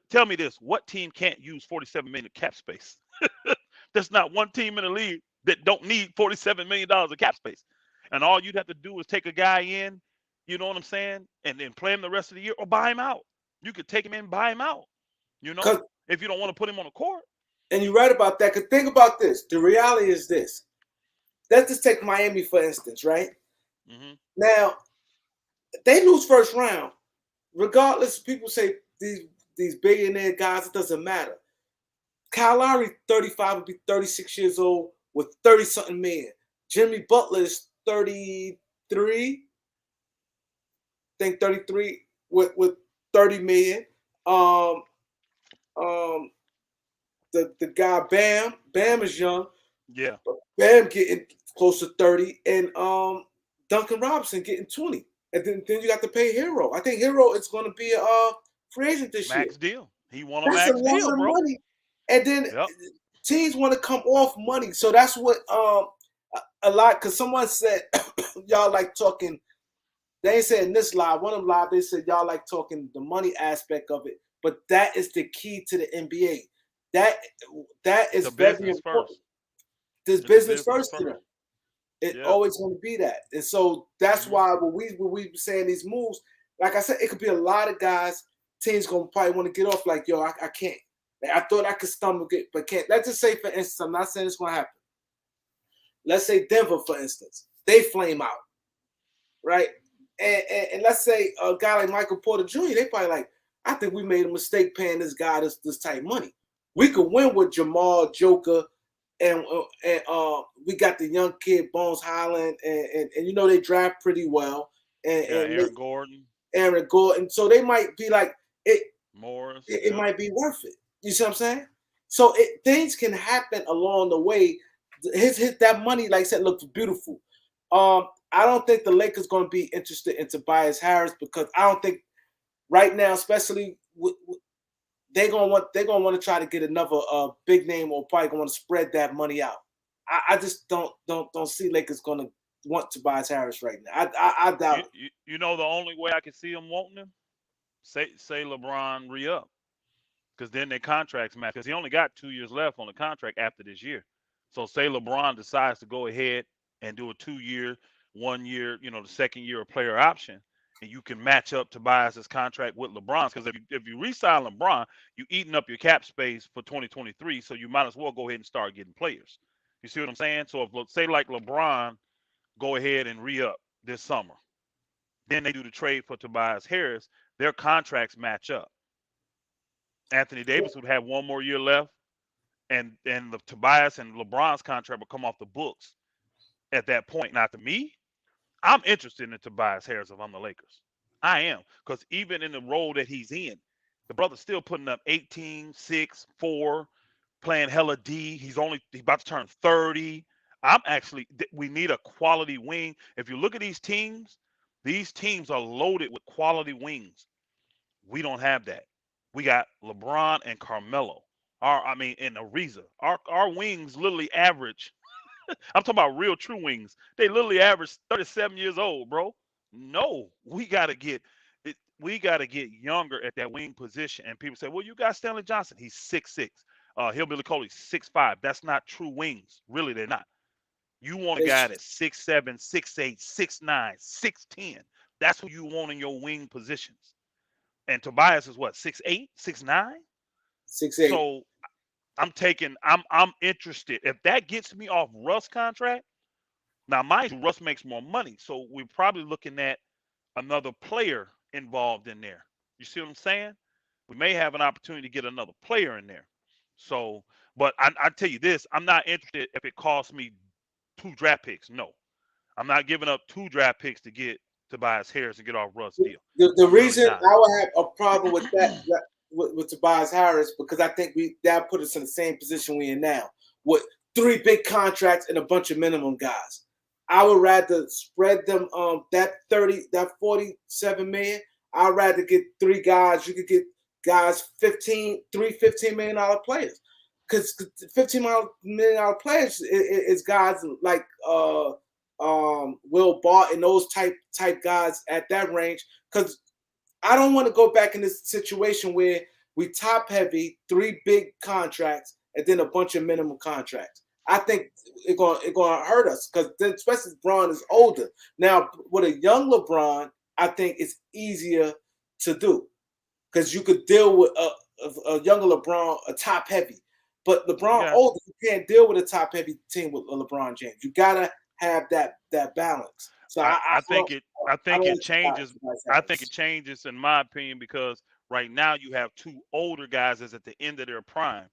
Tell me this: what team can't use 47 million cap space? There's not one team in the league that don't need 47 million dollars of cap space. And all you'd have to do is take a guy in, you know what I'm saying, and then play him the rest of the year or buy him out. You could take him in, buy him out. You know, Cause if you don't want to put him on the court. and you're right about that. Cause think about this. The reality is this. Let's just take Miami for instance, right? Hmm Now they lose first round, regardless. People say these billionaire guys, it doesn't matter. Kyle Lowry, 35, would be 36 years old with 30 something million. Jimmy Butler is 33, I think 33 with 30 million. Um, um, the guy Bam is young. Yeah. Bam getting close to 30, and Duncan Robinson getting 20. And then you got to pay Hero. I think Hero is going to be a free agent this year. Max deal. He want a That's a max lot deal, of bro. money. And then Yep. teams want to come off money. So that's what a lot, because someone said y'all like talking, they ain't saying this live. One of them live, they said y'all like talking the money aspect of it. But that is the key to the NBA. That is The very business important. first. There's It's the business business first to them. first. It's Yeah. always going to be that. And so that's Mhm. why when we saying these moves, like I said, it could be a lot of guys, teams going to probably want to get off like, yo, I can't. Like, I thought I could stomach it, but can't. Let's just say, for instance, I'm not saying it's going to happen. Let's say Denver, for instance, they flame out, right? And let's say a guy like Michael Porter Jr., they probably like, I think we made a mistake paying this guy this type money. We could win with Jamal, Joker, and we got the young kid Bones Highland, and you know they draft pretty well, and, Yeah, and Aaron Gordon, Aaron Gordon. So they might be like it. Morris. It Yep. might be worth it. You see what I'm saying? So things can happen along the way. His that money, like I said, looks beautiful. I don't think the Lakers going to be interested in Tobias Harris because I don't think right now, especially they're gonna want to try to get another big name or probably gonna want to spread that money out. I just don't see Lakers gonna want Tobias Harris right now. I doubt it. You know the only way I can see him wanting him? Say LeBron re-up. Because then their contracts match. Because he only got 2 years left on the contract after this year. So say LeBron decides to go ahead and do a 2 year, 1 year, the second year of player option, and you can match up Tobias's contract with LeBron's. Because if you re-sign LeBron, you eating up your cap space for 2023. So you might as well go ahead and start getting players. You see what I'm saying? So if say like LeBron go ahead and re-up this summer, then they do the trade for Tobias Harris, their contracts match up. Anthony Davis would have 1 more year left, and the Tobias and LeBron's contract will come off the books at that point. Now, to me, I'm interested in Tobias Harris if I'm the Lakers. I am, because even in the role that he's in, the brother's still putting up 18, 6, 4, playing hella D. He's about to turn 30. We need a quality wing. If you look at these teams are loaded with quality wings. We don't have that. We got LeBron and Carmelo. And Ariza. Our wings literally average. I'm talking about real true wings. They literally average 37 years old, bro. No, we gotta get younger at that wing position. And people say, well, you got Stanley Johnson. He's 6'6". Hillbilly Coley's 6'5". That's not true wings. Really, they're not. You want a guy that's 6'7", 6'8", 6'9", 6'10". That's who you want in your wing positions. And Tobias is what, 6'8", 6'9"? 6'8". So I'm interested. If that gets me off Russ contract, now mind you, Russ makes more money. So we're probably looking at another player involved in there. You see what I'm saying? We may have an opportunity to get another player in there. So, but I tell you this, I'm not interested if it costs me 2 draft picks. No. I'm not giving up 2 draft picks to get Tobias Harris and get off Russ deal. The I'm really reason not. I would have a problem with that with Tobias Harris, because I think that put us in the same position we're in now with 3 big contracts and a bunch of minimum guys. I would rather spread them that 47 million. I'd rather get 3 guys. You could get guys 3 $15 million players. Because $15 million players is guys like Will Barton, those type guys at that range. Because I don't want to go back in this situation where we top heavy, 3 big contracts, and then a bunch of minimum contracts. I think it's gonna hurt us, because then especially LeBron is older. Now with a young LeBron, I think it's easier to do, because you could deal with a younger LeBron, a top heavy. But LeBron older, you can't deal with a top heavy team with LeBron James. You gotta have that balance. So I think it changes. I think it Harris. changes in my opinion, because right now you have 2 older guys that's at the end of their prime,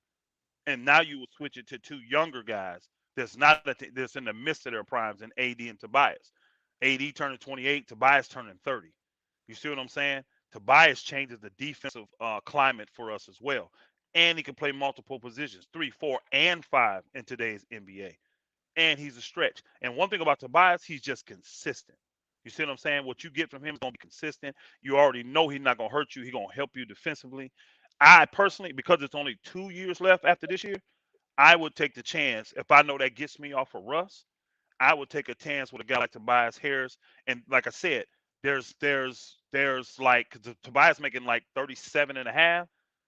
and now you will switch it to 2 younger guys that's in the midst of their primes, in AD and Tobias. AD turning 28, Tobias turning 30. You see what I'm saying? Tobias changes the defensive climate for us as well, and he can play multiple positions, 3, 4, and 5 in today's NBA. And he's a stretch. And one thing about Tobias, he's just consistent. You see what I'm saying? What you get from him is going to be consistent. You already know he's not going to hurt you. He's going to help you defensively. I personally, because it's only 2 years left after this year, I would take the chance. If I know that gets me off of Russ, I would take a chance with a guy like Tobias Harris. And like I said, there's like, 'cause Tobias making like 37 and a half.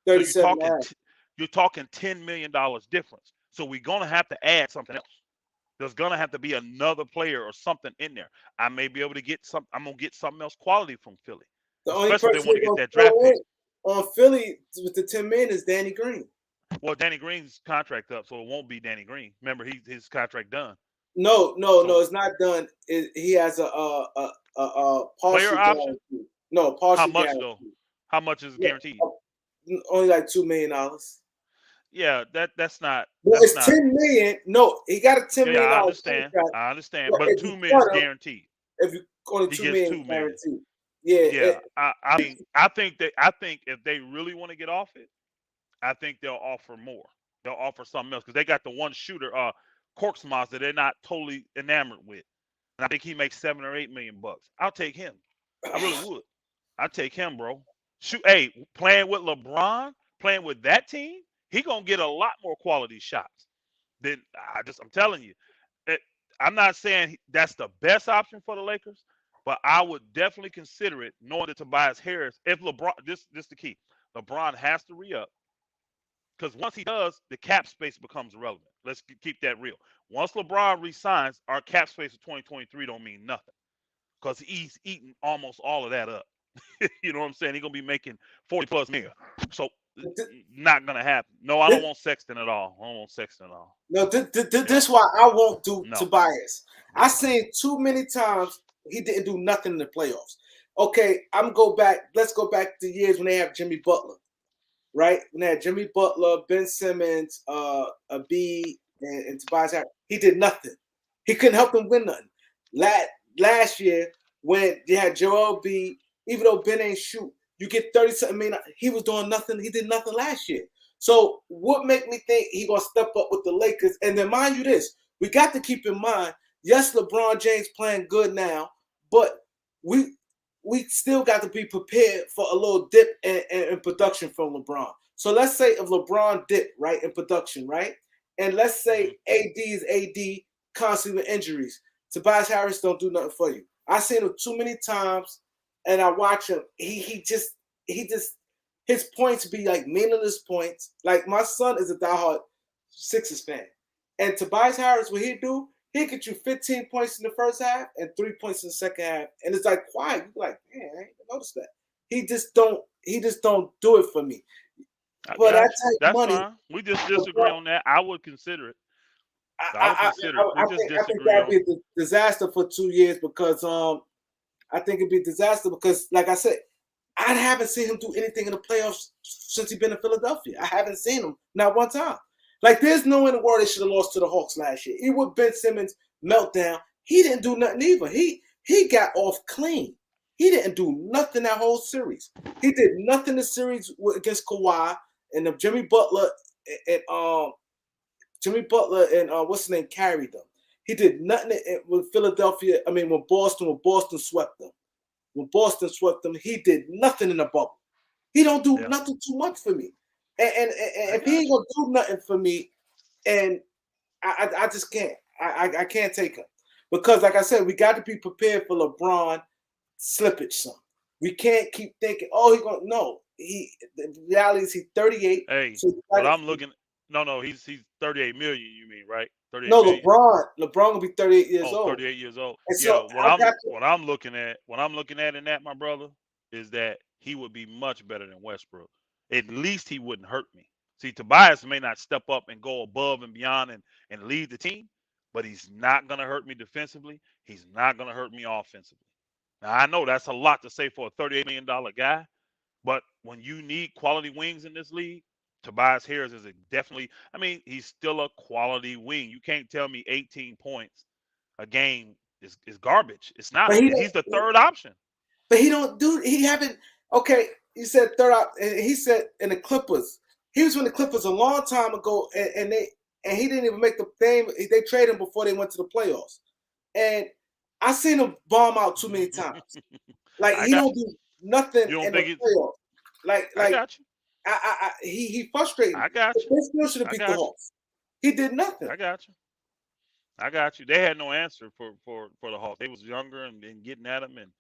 So 37 and a half. you're talking $10 million difference. So we're gonna have to add something else. There's gonna have to be another player or something in there. I may be able to get some. I'm gonna get something else quality from Philly, The only especially if person they want to they're get gonna that throw draft pick. in on Philly with the 10 million is Danny Green. Well, Danny Green's contract up, so it won't be Danny Green. Remember, his contract done. No, So it's not done. He has a player partial option. guarantee. No, How partial much guarantee. though? How much is Yeah, guaranteed? only like $2 million. Yeah, that's not. Well, That's it's not. 10 million. No, he got a $10 Yeah, million I understand. contract. I understand. But But if you 2 million is cut him, guaranteed. if you only He 2 gets million 2 million. guaranteed. Yeah. Yeah, I think if they really want to get off it, I think they'll offer more. They'll offer something else because they got the one shooter, Corksmas, that they're not totally enamored with, and I think he makes $7 or $8 million. I'll take him. I really would. I'd take him, bro. Shoot, hey, playing with LeBron, playing with that team, he gonna get a lot more quality shots. Then I'm telling you, it, I'm not saying that's the best option for the Lakers, but I would definitely consider it, knowing that Tobias Harris, if LeBron, this the key, LeBron has to re-up because once he does, the cap space becomes irrelevant. Let's keep that real. Once LeBron resigns, our cap space for 2023 don't mean nothing because he's eating almost all of that up. You know what I'm saying? He's gonna be making 40 plus million. So not gonna happen. No, I don't want Sexton at all. I don't want Sexton at all. No, this why I won't do No. Tobias. I seen too many times he didn't do nothing in the playoffs. Okay, let's go back to years when they have Jimmy Butler, right? When they had Jimmy Butler, Ben Simmons, a B, and Tobias Harris. He did nothing. He couldn't help them win nothing. Last year, when they had Joel B, even though Ben ain't shoot, you get 30-something million. He was doing nothing. He did nothing last year. So what make me think he gonna step up with the Lakers? And then mind you this, we got to keep in mind, yes, LeBron James playing good now, but we still got to be prepared for a little dip in production from LeBron. So let's say if LeBron dipped, right, in production, right? And let's say AD is AD constantly with injuries. Tobias Harris don't do nothing for you. I've seen him too many times, and I watch him. He just his points be like meaningless points. Like my son is a diehard Sixers fan, and Tobias Harris, what he do? He get you 15 points in the first half and 3 points in the second half, and it's like quiet. You're like, man, I ain't noticed that. He just don't do it for me. But that type That's money, fine. We just disagree on that. I would consider it. I would consider it. We just I think disagree that'd on be a disaster for 2 years because I think it'd be a disaster because, like I said, I haven't seen him do anything in the playoffs since he's been in Philadelphia. I haven't seen him not one time. Like, there's no in the world they should have lost to the Hawks last year. Even with Ben Simmons' meltdown, he didn't do nothing either. He got off clean. He didn't do nothing that whole series. He did nothing in the series against Kawhi and Jimmy Butler and what's his name carried them. He did nothing with Philadelphia. I mean, when Boston swept them. When Boston swept them, he did nothing in the bubble. He don't do nothing too much for me. And if he ain't gonna do nothing for me, and I just can't. I can't take him. Because like I said, we got to be prepared for LeBron slippage son. We can't keep thinking, oh, he's gonna no. The reality is he's 38. Hey, so what I'm looking no, he's 38 million, you mean, right? 38 no, million. LeBron will be 38 years old. 38 years old. And so what I'm looking at in that, my brother, is that he would be much better than Westbrook. At least he wouldn't hurt me. See, Tobias may not step up and go above and beyond and lead the team, but he's not gonna hurt me defensively. He's not gonna hurt me offensively. Now I know that's a lot to say for a $38 million guy, but when you need quality wings in this league, Tobias Harris is definitely. I mean, he's still a quality wing. You can't tell me 18 points a game is garbage. It's not. He's the third option. But he don't do. He haven't. Okay, he said third out. And he said in the Clippers, he was with the Clippers a long time ago, and he didn't even make the game. They traded him before they went to the playoffs, and I seen him bomb out too many times. Like I he got don't you. do nothing You don't in the think it? playoffs. Like I like got you. he frustrated me. I got But you. they still should have I beat the got you. Hawks. He did nothing. I got you. I got you. They had no answer for the Hawks. They was younger and getting at them. And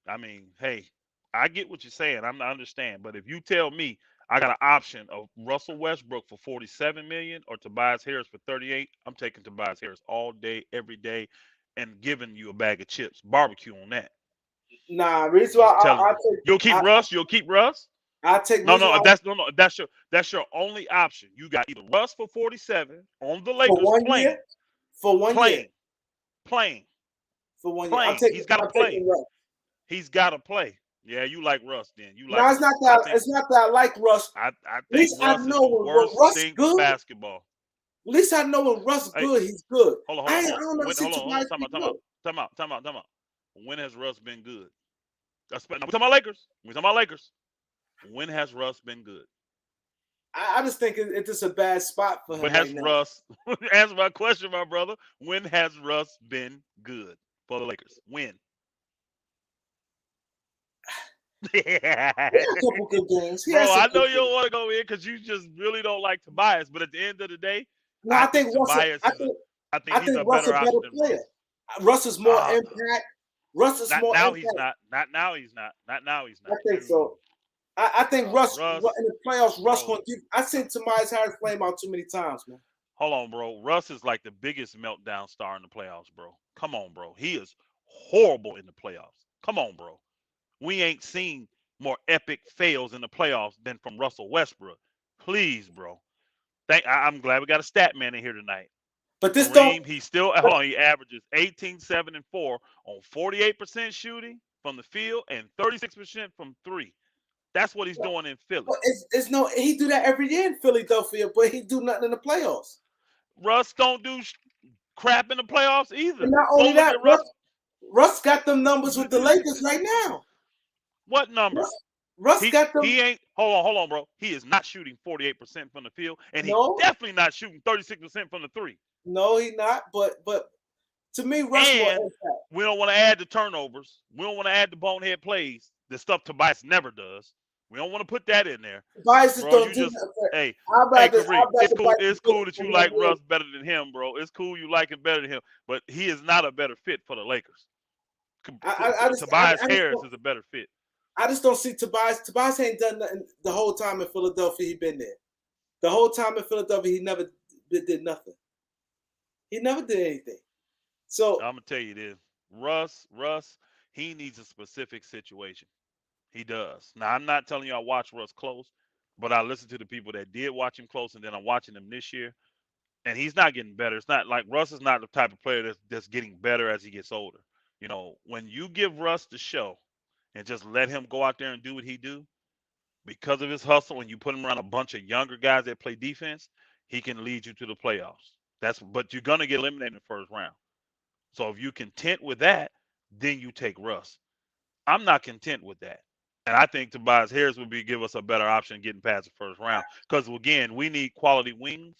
I mean, hey, I get what you're saying. I understand. But if you tell me I got an option of Russell Westbrook for 47 million or Tobias Harris for 38, I'm taking Tobias Harris all day, every day, and giving you a bag of chips, barbecue on that. Nah, reason why Just telling you. You'll keep I Russ. You'll keep Russ. I take No, reason no. why If that's your only option. You got either Russ for 47 on the for Lakers 1 year, playing, for 1 year, playing, playing, for 1 year. playing. He's got to I'm play. taking Russ. He's got to play. Yeah, you like Russ then. You No, like Russ. I think it's not that I like Russ. I At think least I Russ is know the when worst Russ thing for good. basketball. At least I know when Russ Hey, good, he's good. I hold on. don't never see Hold on. Tobias be good. Time out. When has Russ been good? No, we talking about Lakers. We talking about Lakers. When has Russ been good? I just think it's just a bad spot for When him right has now. Russ? Answer my question, my brother. When has Russ been good for the Lakers? When? He had a couple good games. He had Bro, some I good know you don't games. want to go in because you just really don't like Tobias. But at the end of the day, No, I I think think Russ. Tobias is. I think I he's think a Russ a better better option than player. Russ. Russ is more Uh, impact. Russ is not more now. He's impact. not. Not now. He's not. Not now. He's I not. think so. I think Russ Russ, in the playoffs. Russ bro. gonna give. I seen Tobias Harris flame out too many times, man. Hold on, bro. Russ is like the biggest meltdown star in the playoffs, bro. Come on, bro. He is horrible in the playoffs. Come on, bro. We ain't seen more epic fails in the playoffs than from Russell Westbrook. Please, bro. I'm glad we got a stat man in here tonight. But this don't. Kareem, hold on, he averages 18, 7, and 4 on 48% shooting from the field and 36% from three. That's what he's doing in Philly. But it's no. He do that every year in Philadelphia, but he do nothing in the playoffs. Russ don't do crap in the playoffs either. And not Go only look that, at Russ. Russ got them numbers with the Lakers right now. What numbers? Russ He got them. he ain't hold on, bro. He is not shooting 48% from the field, and he's No, definitely not shooting 36% from the three. no, he not. But to me, Russ more And impact. we don't want to add the turnovers. We don't want to add the bonehead plays, the stuff Tobias never does. We don't want to put that in there. Tobias just Bro, don't you do just that. hey, I'd hey rather Kareem, it's cool. Tobias It's do cool it that for you like 1 year. Russ better than him, bro. It's cool you like him better than him, but he is not a better fit for the Lakers. Tobias Harris is a better fit. I just don't see Tobias. Tobias ain't done nothing the whole time in Philadelphia. He been there. The whole time in Philadelphia, he never did nothing. He never did anything. So I'm gonna tell you this. Russ, he needs a specific situation. He does. Now I'm not telling you I watch Russ close, but I listen to the people that did watch him close, and then I'm watching him this year, and he's not getting better. It's not like Russ is not the type of player that's getting better as he gets older. You know, when you give Russ the show and just let him go out there and do what he do, because of his hustle, and you put him around a bunch of younger guys that play defense, he can lead you to the playoffs. But you're gonna get eliminated in the first round. So if you're content with that, then you take Russ. I'm not content with that. And I think Tobias Harris would give us a better option getting past the first round. Because again, we need quality wings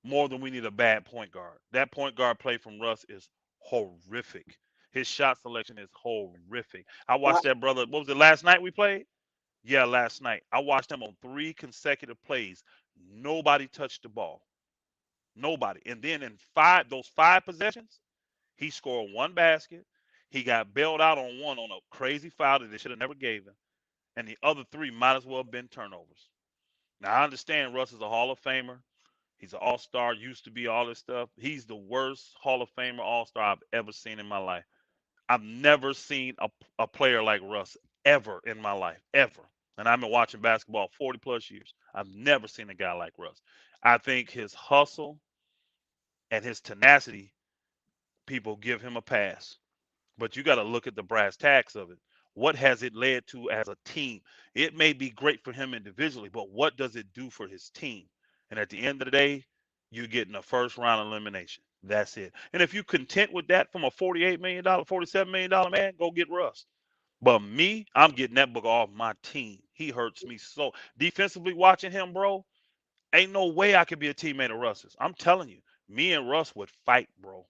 more than we need a bad point guard. That point guard play from Russ is horrific. His shot selection is horrific. I watched that brother. What was it last night we played? Yeah, last night. I watched him on 3 consecutive plays. Nobody touched the ball. Nobody. And then in those 5 possessions, he scored one basket. He got bailed out on one on a crazy foul that they should have never gave him. And the other 3 might as well have been turnovers. Now I understand Russ is a Hall of Famer. He's an all-star, used to be all this stuff. He's the worst Hall of Famer all-star I've ever seen in my life. I've never seen a player like Russ ever in my life, ever. And I've been watching basketball 40 plus years. I've never seen a guy like Russ. I think his hustle and his tenacity, people give him a pass. But you got to look at the brass tacks of it. What has it led to as a team? It may be great for him individually, but what does it do for his team? And at the end of the day, you're getting a first round elimination. That's it. And if you're content with that from a $48 million, $47 million man, go get Russ. But me, I'm getting that book off my team. He hurts me so. Defensively watching him, bro, ain't no way I could be a teammate of Russ's. I'm telling you, me and Russ would fight, bro.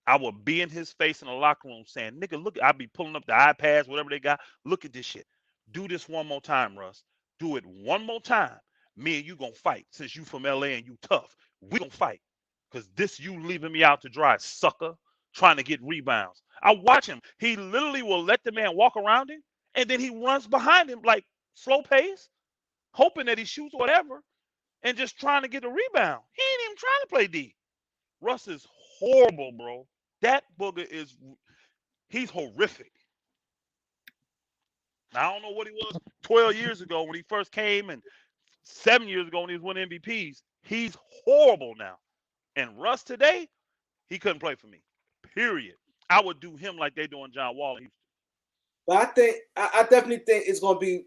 I would be in his face in the locker room saying, "Nigga, look." I'd be pulling up the iPads, whatever they got. Look at this shit. Do this one more time, Russ. Do it one more time. Me and you gonna fight. Since you from LA and you tough, we gonna fight. Cause this you leaving me out to dry, sucker. Trying to get rebounds. I watch him. He literally will let the man walk around him, and then he runs behind him like slow pace, hoping that he shoots whatever, and just trying to get a rebound. He ain't even trying to play D. Russ is horrible, bro. That booger is, he's horrific. Now, I don't know what he was 12 years ago when he first came and 7 years ago when he was winning MVPs. He's horrible now. And Russ today, he couldn't play for me. Period. I would do him like they doing John Wall. But I definitely think it's going to be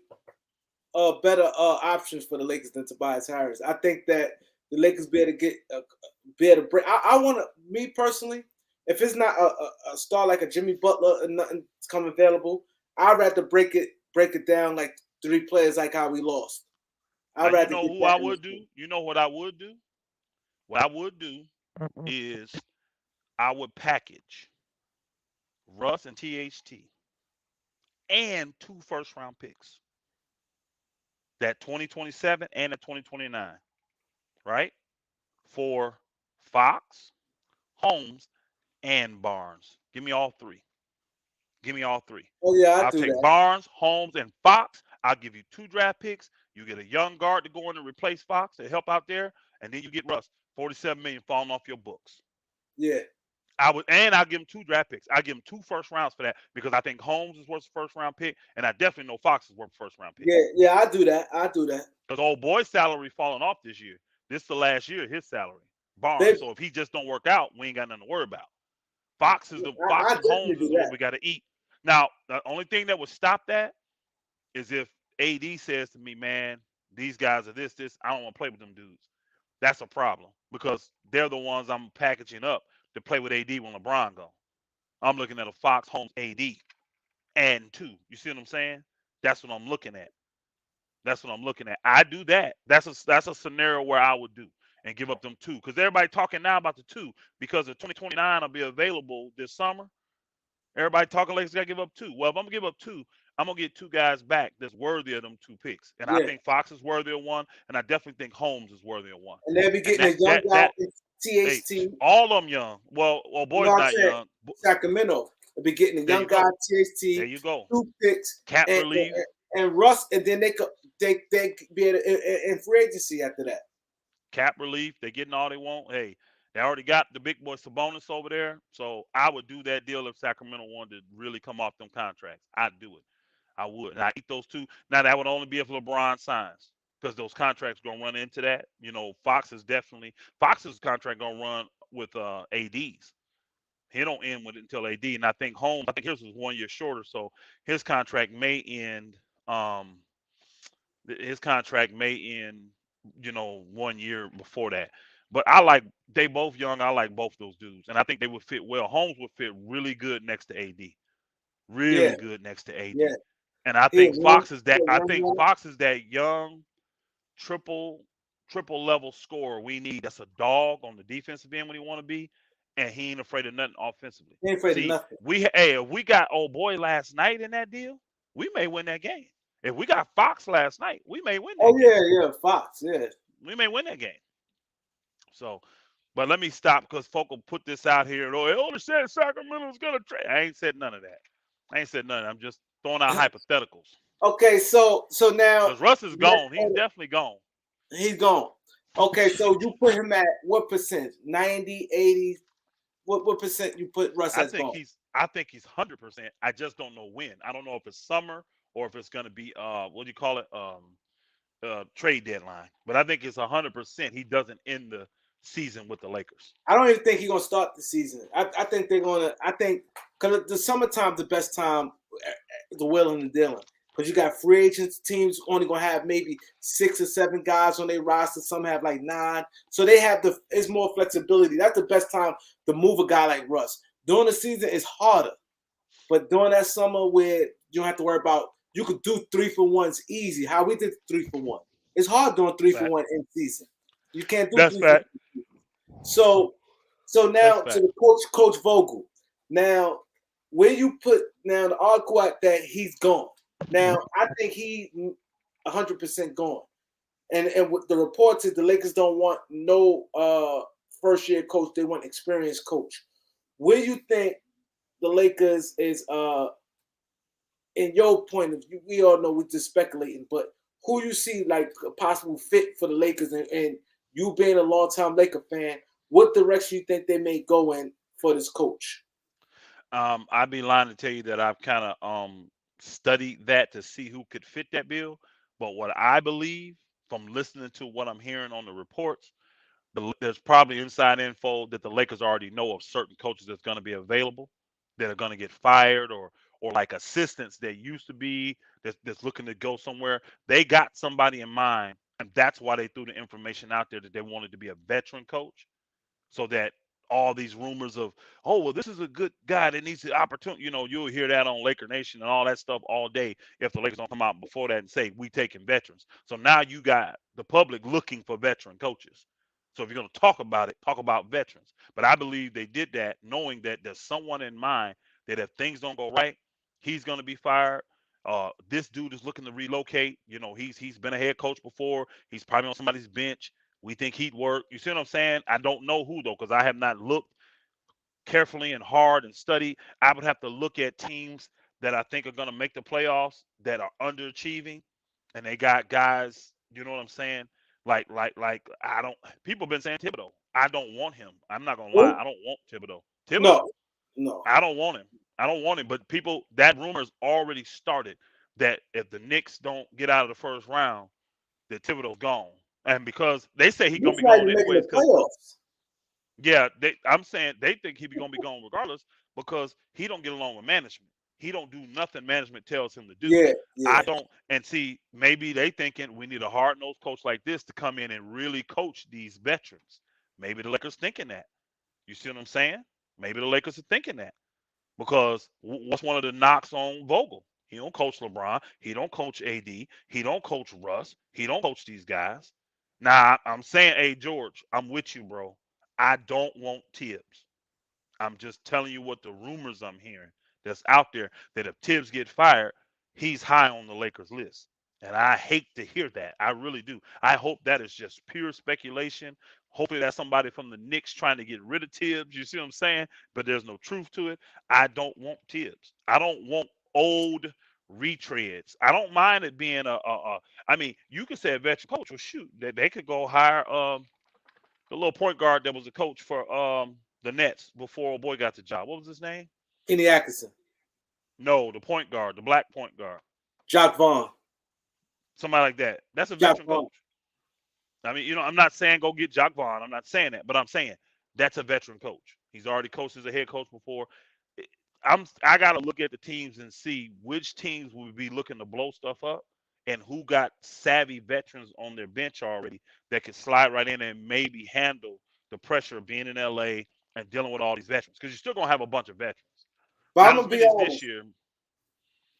better options for the Lakers than Tobias Harris. I think that the Lakers be able to get be able to break. I want to, me personally, if it's not a star like a Jimmy Butler and nothing's come available, I'd rather break it down like 3 players like how we lost. I'd rather. You know who I would do? You know what I would do? What I would do is I would package Russ and THT and 2 first-round picks. That 2027 and the 2029, right? For Fox, Holmes, and Barnes. Give me all 3. Give me all 3. Oh yeah, I'll take Barnes, Holmes, and Fox. I'll give you 2 draft picks. You get a young guard to go in and replace Fox to help out there, and then you get Russ. $47 million falling off your books. Yeah. I'll give him 2 draft picks. I give him 2 first rounds for that because I think Holmes is worth a first round pick, and I definitely know Fox is worth a first round pick. Yeah, I do that. Because old boy's salary falling off this year. This is the last year of his salary. Barnes. So if he just don't work out, we ain't got nothing to worry about. Fox and Holmes is what we got to eat. Now, the only thing that would stop that is if AD says to me, "Man, these guys are this. I don't want to play with them dudes." That's a problem because they're the ones I'm packaging up to play with AD when LeBron go. I'm looking at a Fox, Holmes, AD, and 2. You see what I'm saying? That's what I'm looking at. I do that. That's a scenario where I would do and give up them 2 because everybody talking now about the 2 because the 2029 will be available this summer. Everybody talking like they got to give up 2. Well, if I'm gonna give up 2, I'm gonna get 2 guys back that's worthy of them 2 picks. And I think Fox is worthy of 1, and I definitely think Holmes is worthy of 1. And they'll be getting a young guy in THT. Hey, all of them young. Well, boy's not young. Sacramento. They'll be getting a young guy THT. There you go. 2 picks. Cap relief. And Russ, and then they be in free agency after that. Cap relief. They're getting all they want. Hey, they already got the big boy Sabonis over there. So I would do that deal if Sacramento wanted to really come off them contracts. I'd do it. I would. And I eat those 2. Now, that would only be if LeBron signs because those contracts going to run into that. You know, Fox's contract going to run with AD's. He don't end with it until AD. And I think his was 1 year shorter. So his contract may end. His contract may end, 1 year before that. But they both young. I like both those dudes. And I think they would fit well. Holmes would fit really good next to AD. Really good next to AD. Yeah. And I think Fox is that young triple level scorer we need. That's a dog on the defensive end when he want to be. And he ain't afraid of nothing offensively. He ain't afraid of nothing. If we got old boy last night in that deal, we may win that game. If we got Fox last night, we may win that game. Yeah, Fox, yeah. We may win that game. So, but let me stop because folk will put this out here. They only said Sacramento's going to trade. I ain't said none of that. I'm just throwing out hypotheticals. Okay, so now. Because Russ is gone. He's definitely gone. He's gone. Okay, so you put him at what percent? 90, 80? What percent you put Russ as gone? I think he's 100%. I just don't know when. I don't know if it's summer or if it's going to be what do you call it? Trade deadline. But I think it's 100%. He doesn't end the season with the Lakers. I don't even think he's gonna start the season. I think they're gonna. I think because the summertime's the best time, the willing and dealing. Because you got free agents, teams only gonna have maybe 6 or 7 guys on their roster. Some have like 9, so they have it's more flexibility. That's the best time to move a guy like Russ. During the season, it's harder, but during that summer where you don't have to worry about, you could do 3-for-1s easy. How we did 3-for-1. It's hard doing 3-for-1 in season. You can't do. That's fact. So So That's now to fact. the Coach Vogel. Now, where you put now the article out that he's gone. Now, I think he 100% gone. And with the reports is the Lakers don't want no first year coach. They want experienced coach. Where you think the Lakers is in your point of view? We all know we're just speculating, but who you see like a possible fit for the Lakers, and you being a long time Laker fan, what direction you think they may go in for this coach? I'd be lying to tell you that I've kind of studied that to see who could fit that bill. But what I believe from listening to what I'm hearing on the reports, there's probably inside info that the Lakers already know of certain coaches that's going to be available that are going to get fired, or like assistants that used to be that's looking to go somewhere. They got somebody in mind, and that's why they threw the information out there that they wanted to be a veteran coach, so that all these rumors of, oh well, this is a good guy that needs the opportunity, you'll hear that on Laker Nation and all that stuff all day if the Lakers don't come out before that and say we taking veterans. So now you got the public looking for veteran coaches. So if you're going to talk about it, talk about veterans. But I believe they did that knowing that there's someone in mind that if things don't go right, he's going to be fired. This dude is looking to relocate. He's been a head coach before. He's probably on somebody's bench. We think he'd work. You see what I'm saying? I don't know who though, because I have not looked carefully and hard and studied. I would have to look at teams that I think are going to make the playoffs that are underachieving, and they got guys. You know what I'm saying? Like I don't. People have been saying Thibodeau. I don't want him. I'm not gonna lie. Who? I don't want Thibodeau. No, Thibodeau. no. I don't want him. I don't want him. But people, that rumor's already started that if the Knicks don't get out of the first round, that Thibodeau's gone. And because they say he's gonna He's be not gone even making the anyways, because playoffs. yeah, I'm saying they think he's gonna be gone regardless because he don't get along with management. He don't do nothing management tells him to do. Yeah, I yeah. don't, and see, maybe they thinking we need a hard nosed coach like this to come in and really coach these veterans. Maybe the Lakers thinking that. You see what I'm saying? Maybe the Lakers are thinking that. Because what's one of the knocks on Vogel? He don't coach LeBron. He don't coach AD. He don't coach Russ. He don't coach these guys. Now I'm saying, hey George, I'm with you, bro. I don't want Tibbs. I'm just telling you what the rumors I'm hearing that's out there, that if Tibbs get fired, he's high on the Lakers list. And I hate to hear that. I really do. I hope that is just pure speculation. Hopefully that's somebody from the Knicks trying to get rid of Tibbs. You see what I'm saying? But there's no truth to it. I don't want Tibbs. I don't want old retreads. I don't mind it being I mean, you could say a veteran coach. Well, shoot, they could go hire the little point guard that was a coach for the Nets before old boy got the job. What was his name? Kenny Atkinson, No, the point guard, the black point guard, Jock Vaughn, somebody like that. That's a Jock veteran Vaughn. coach. I mean, I'm not saying go get Jock Vaughn. I'm not saying that, but I'm saying that's a veteran coach. He's already coached as a head coach before. I gotta look at the teams and see which teams will be looking to blow stuff up and who got savvy veterans on their bench already that could slide right in and maybe handle the pressure of being in LA and dealing with all these veterans. Because you're still gonna have a bunch of veterans. But I'm Not as gonna be many as this honest. year.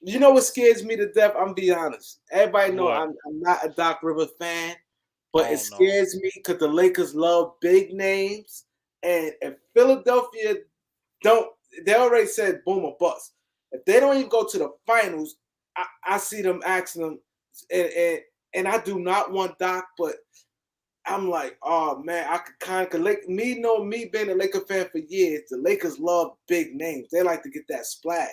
You know what scares me to death? I'm gonna be honest. Everybody know What? I'm not a Doc Rivers fan, but it Oh no. scares me because the Lakers love big names, and if Philadelphia don't, they already said boom or bust. If they don't even go to the finals, I see them asking them, and, and and I do not want Doc, but I'm like, oh man, I could kind of like me being a Laker fan for years. The Lakers love big names. They like to get that splash,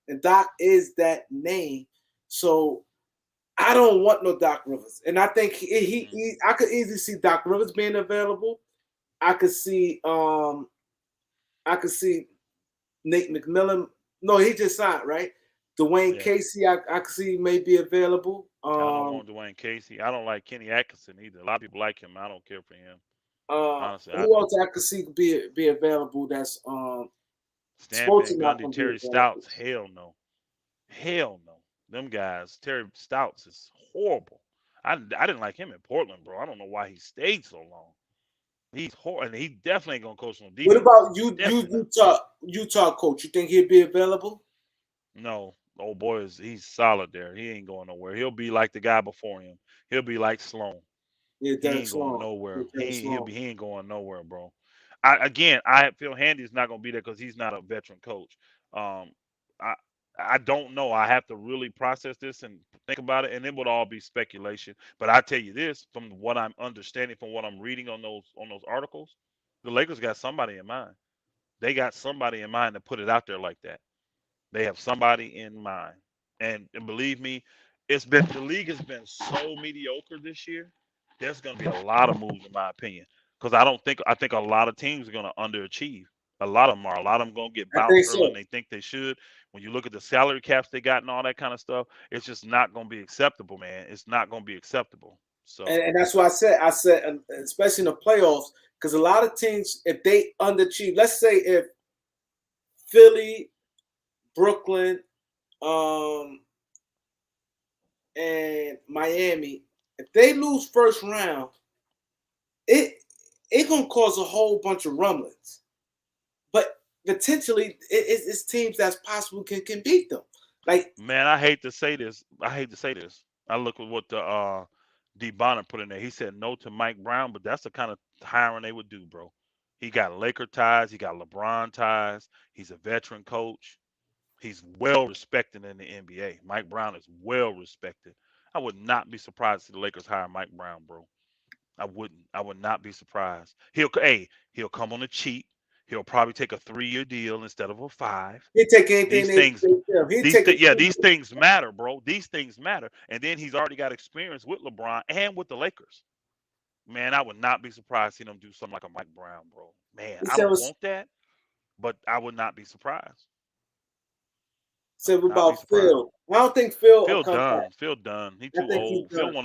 and Doc is that name. So I don't want no Doc Rivers, and I think Mm. I could easily see Doc Rivers being available. I could see I could see Nate McMillan. No, he just signed, right? Dwayne Yeah. Casey, I could see may be available. I don't want Dwayne Casey. I don't like Kenny Atkinson either. A lot of people like him. I don't care for him. Honestly, I Who don't. else I could see be available? That's Stan supposed to Van not Gundy, gonna be Terry available. Stouts, hell no. Hell no. Them guys, Terry Stouts is horrible. I didn't like him in Portland, bro. I don't know why he stayed so long. He's horrible, and he definitely ain't gonna coach no What defense. about Definitely not. Utah coach? You think he'd be available? No, old boy he's solid there. He ain't going nowhere. He'll be like the guy before him. He'll be like Sloan. Yeah, He Derek ain't going Sloan. Yeah, nowhere. Derek Sloan. He ain't going nowhere, bro. I feel Handy is not going to be there because he's not a veteran coach. Um, I I don't know. I have to really process this and think about it, and it would all be speculation. But I tell you this, from what I'm understanding, from what I'm reading on those articles, the Lakers got somebody in mind. They got somebody in mind to put it out there like that. They have somebody in mind. And believe me, the league has been so mediocre this year. There's going to be a lot of moves, in my opinion, because I think a lot of teams are going to underachieve. A lot of them are. A lot of them going to get I bounced think earlier than so. they think they should. When you look at the salary caps they got and all that kind of stuff, it's just not going to be acceptable, man. It's not going to be acceptable. So, And that's why I said, especially in the playoffs, because a lot of teams, if they underachieve, let's say if Philly, Brooklyn, um, and Miami, if they lose first round, it it gonna cause a whole bunch of rumblings. But potentially, it's teams that's possible can beat them. Like man, I hate to say this. I hate to say this. I look at what the D Bonner put in there. He said no to Mike Brown, but that's the kind of hiring they would do, bro. He got Laker ties. He got LeBron ties. He's a veteran coach. He's well respected in the NBA. Mike Brown is well respected. I would not be surprised if the Lakers hire Mike Brown, bro. I wouldn't. I would not be surprised. He'll come on the cheap. He'll probably take a 3-year deal instead of a 5. he take anything These things they tell him. He take a yeah, these things matter, bro. These things matter. And then he's already got experience with LeBron and with the Lakers. Man, I would not be surprised to see them do something like a Mike Brown, bro. Man, he I said don't was want that, but I would not be surprised. I said would not be about surprised. Phil. I don't think Phil will Phil come back. done. Phil done. He I too think he's old. done.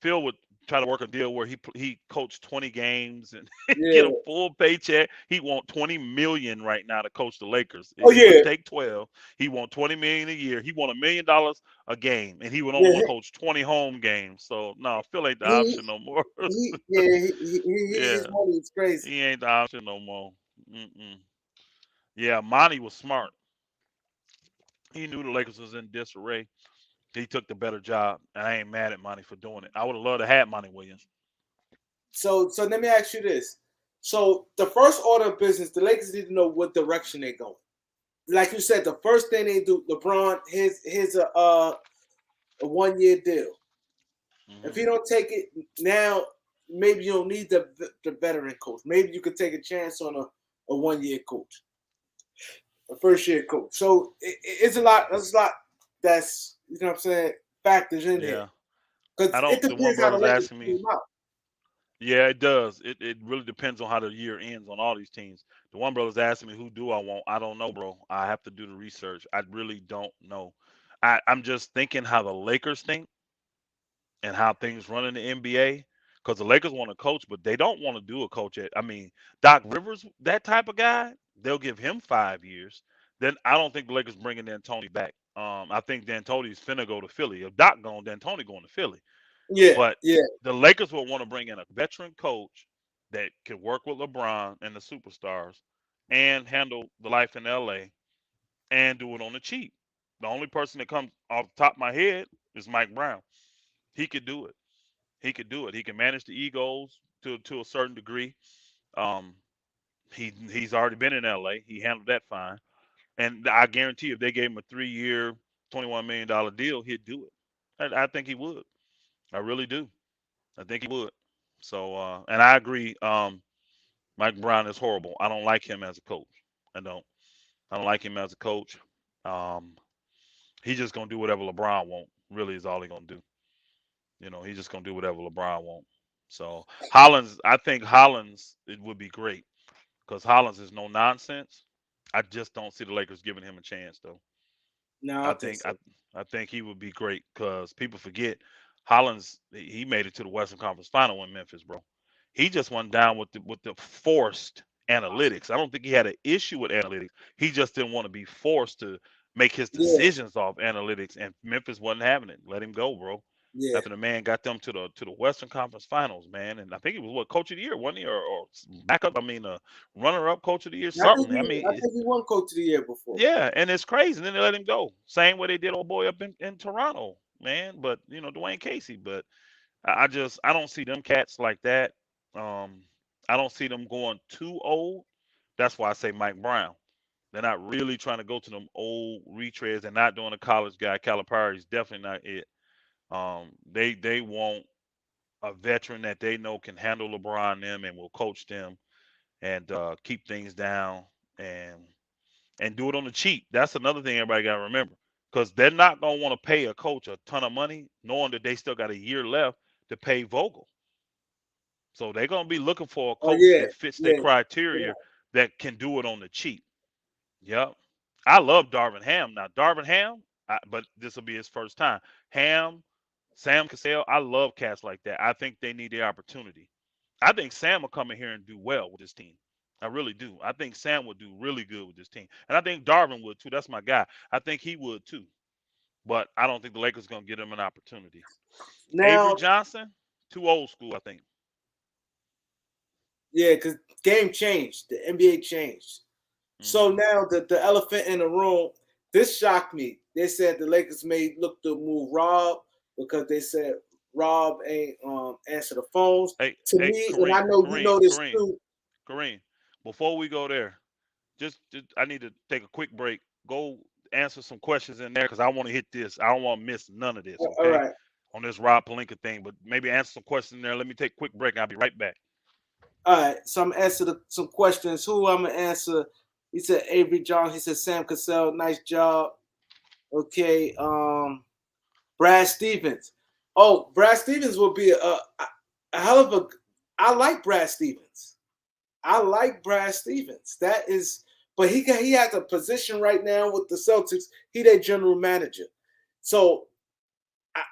Phil would try to work a deal where he coached 20 games and get a Yeah. full paycheck. He want 20 million right now to coach the Lakers. Oh He yeah. wouldn't take 12. He want 20 million a year. He want $1 million a game, and he would only want Yeah. to coach 20 home games. So no, Phil ain't the He option no more. his Yeah, money is crazy. he ain't the option no more. Mm-mm. Yeah, Monty was smart. He knew the Lakers was in disarray. He took the better job, and I ain't mad at Monty for doing it. I would have loved to have Monty Williams. So let me ask you this. So the first order of business, the Lakers need to know what direction they go. Like you said, the first thing they do, LeBron, here's a 1 year deal. If Hmm. he don't take it now, maybe you don't need the veteran coach. Maybe you could take a chance on a 1 year coach, a first year coach. So it's a lot. There's a lot that's you know what I'm saying factors in here Yeah, I because it don't. The one depends how the brother's Lakers asking me. team out. Yeah, it does. It really depends on how the year ends on all these teams. The one brother's asking me who do I want. I don't know, bro. I have to do the research. I really don't know. I'm just thinking how the Lakers think and how things run in the NBA. Because the Lakers want to coach, but they don't want to do a coach at. I mean, Doc Rivers, that type of guy, they'll give him 5 years. Then I don't think the Lakers bringing D'Antoni back. I think D'Antoni's finna go to Philly. If Doc gone, D'Antoni going to Philly. Yeah, But yeah, the Lakers will want to bring in a veteran coach that can work with LeBron and the superstars and handle the life in LA and do it on the cheap. The only person that comes off the top of my head is Mike Brown. He could do it. He could do it. He can manage the egos to a certain degree. Um, he's already been in LA. He handled that fine. And I guarantee if they gave him a 3-year, $21 million deal, he'd do it. I think he would. I really do. I think he would. So, and I agree. Mike Brown is horrible. I don't like him as a coach. I don't. I don't like him as a coach. Um, he's just gonna do whatever LeBron want. Really, is all he gonna do. He's just gonna do whatever LeBron want. So Hollins, I think Hollins it would be great because Hollins is no nonsense. I just don't see the Lakers giving him a chance though. no, I I don't think think so. I think he would be great because people forget Hollins. He made it to the Western Conference Final in Memphis, bro. He just went down with the forced analytics. I don't think he had an issue with analytics. He just didn't want to be forced to make his Yeah, decisions off analytics, and Memphis wasn't having it. Let him go, bro. yeah. After the man got them to the Western Conference Finals, man, and I think it was what Coach of the Year, wasn't he, or backup? I mean, runner-up Coach of the Year, something. I I mean, think he won coach of the year before. yeah, and it's crazy. And then they let him go. Same way they did old boy up in Toronto, man. But Dwayne Casey. But I don't see them cats like that. Um, I don't see them going too old. That's why I say Mike Brown. They're not really trying to go to them old retreads. They're not doing a college guy. Calipari is definitely not it. They want a veteran that they know can handle LeBron and them and will coach them and keep things down and do it on the cheap. That's another thing everybody got to remember because they're not gonna want to pay a coach a ton of money, knowing that they still got a year left to pay Vogel. So they're gonna be looking for a Oh coach yeah, that fits their yeah, yeah. criteria that can do it on the cheap. Yep. I love Darvin Ham. Now Darvin Ham, but this will be his first time. Ham, Sam Cassell, I love cats like that. I think they need the opportunity. I think Sam will come in here and do well with this team. I really do. I think Sam would do really good with this team. And I think Darvin would too. That's my guy. I think he would too. But I don't think the Lakers are going to get him an opportunity. Avery Now, Johnson, too old school, I think. yeah, because game changed. The NBA changed. So Hmm. now the elephant in the room, this shocked me. They said the Lakers may look to move Rob because they said Rob ain't answer the phones. Hey, To hey, me, and I Kareem, know you Kareem, know this Kareem, too. Kareem. Before we go there, just I need to take a quick break. Go answer some questions in there because I want to hit this. I don't want to miss none of this. All Okay, right. on this Rob Palinka thing, but maybe answer some questions in there. Let me take a quick break. And I'll be right back. All right, so I'm gonna answer some questions. Who I'm gonna answer? He said Avery John. He said Sam Cassell. Nice job. Okay. Brad Stevens. Oh, Brad Stevens will be a hell of a. I like Brad Stevens. I like Brad Stevens. That is, but he has a position right now with the Celtics. He their general manager. So I,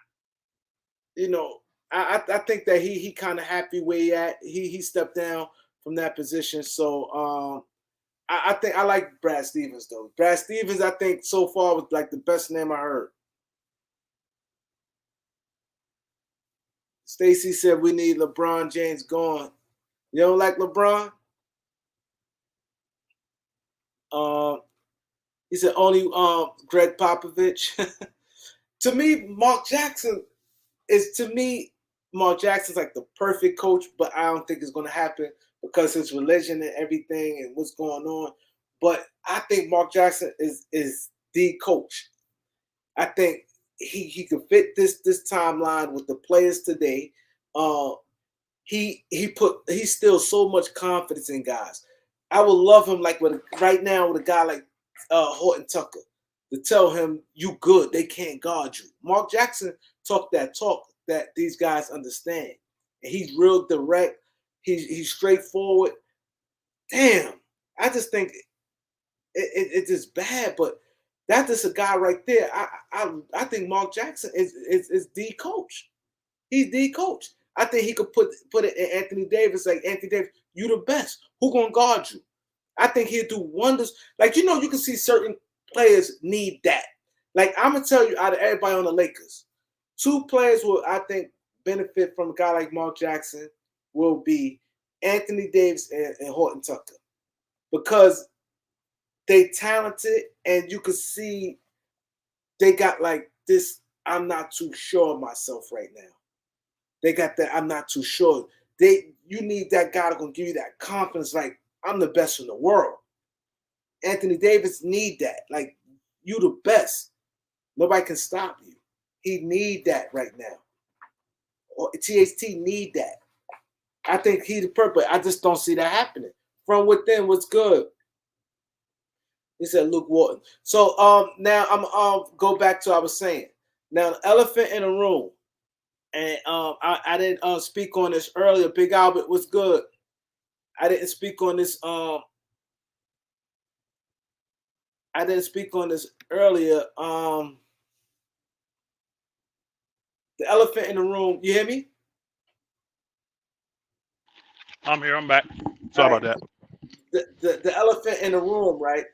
you know, I think that he kind of happy where he at. He stepped down from that position. So I think I like Brad Stevens though. Brad Stevens, I think so far was like the best name I heard. Stacy said we need LeBron James gone. You don't like LeBron? Uh, he said only Greg Popovich. To me, Mark Jackson is to me Mark Jackson's like the perfect coach, but I don't think it's going to happen because his religion and everything and what's going on. But I think Mark Jackson is the coach. I think he could fit this timeline with the players today. Uh, he still so much confidence in guys. I would love him like with right now with a guy like Horton Tucker to tell him you good. They can't guard you. Mark Jackson talk that these guys understand, and he's real direct. He's straightforward. Damn, I just think it's just bad, but that's just a guy right there. I think Mark Jackson is the coach. He's the coach. I think he could put it in Anthony Davis. Like Anthony Davis, you the best. Who gonna guard you? I think he'll do wonders. Like you can see certain players need that. Like I'm gonna tell you, out of everybody on the Lakers, two players will I think benefit from a guy like Mark Jackson will be Anthony Davis and Horton Tucker because they talented and you can see they got like this. I'm not too sure of myself right now. They got that. I'm not too sure. You need that guy to gonna give you that confidence. Like I'm the best in the world. Anthony Davis need that. Like you the best. Nobody can stop you. He need that right now. Or THT need that. I think he the purpose. I just don't see that happening. From within, what's good? He said Luke Walton. So now I'm go back to what I was saying. Now the elephant in the room. And I didn't speak on this earlier. Big Albert was good. I didn't speak on this. I didn't speak on this earlier. The elephant in the room. You hear me? I'm here. I'm back. All Sorry right. about that. The elephant in the room, right?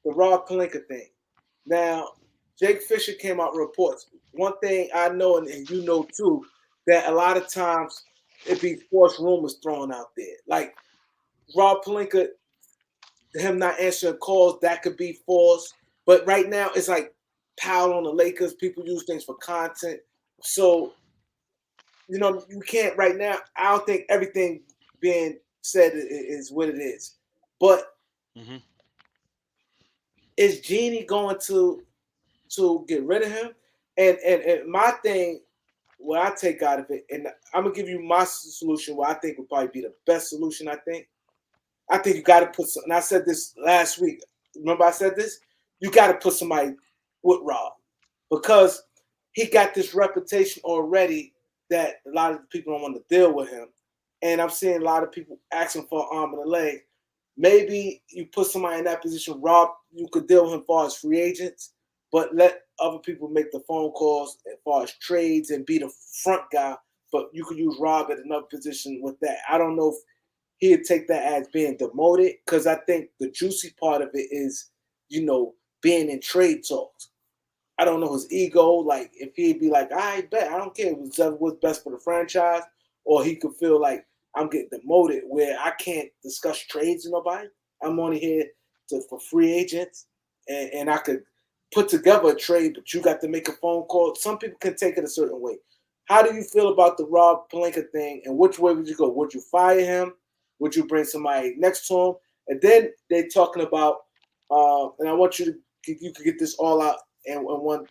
The Rob Palinka thing. Now, Jake Fisher came out with reports. One thing I know, and you know too, that a lot of times it be false rumors thrown out there. Like Rob Palinka, him not answering calls, that could be false. But right now, it's like power on the Lakers. People use things for content. So, you can't right now. I don't think everything being said is what it is. But Hmm. is Jeannie going to get rid of him? And my thing, what I take out of it, and I'm gonna give you my solution, what I think would probably be the best solution. I think you got to put some. And I said this last week. Remember, I said this. You got to put somebody with Rob because he got this reputation already that a lot of people don't want to deal with him. And I'm seeing a lot of people asking for an arm and a leg. Maybe you put somebody in that position. Rob, you could deal with him as far as free agents, but let other people make the phone calls as far as trades and be the front guy. But you could use Rob at another position with that. I don't know if he'd take that as being demoted because I think the juicy part of it is, being in trade talks. I don't know his ego, like if he'd be like, I bet, I don't care what's best for the franchise, or he could feel like I'm getting demoted where I can't discuss trades with nobody. I'm only here for free agents, and I could put together a trade, but you got to make a phone call. Some people can take it a certain way. How do you feel about the Rob Pelinka thing, and which way would you go? Would you fire him? Would you bring somebody next to him? And then they're talking about, and I want you could get this all out in one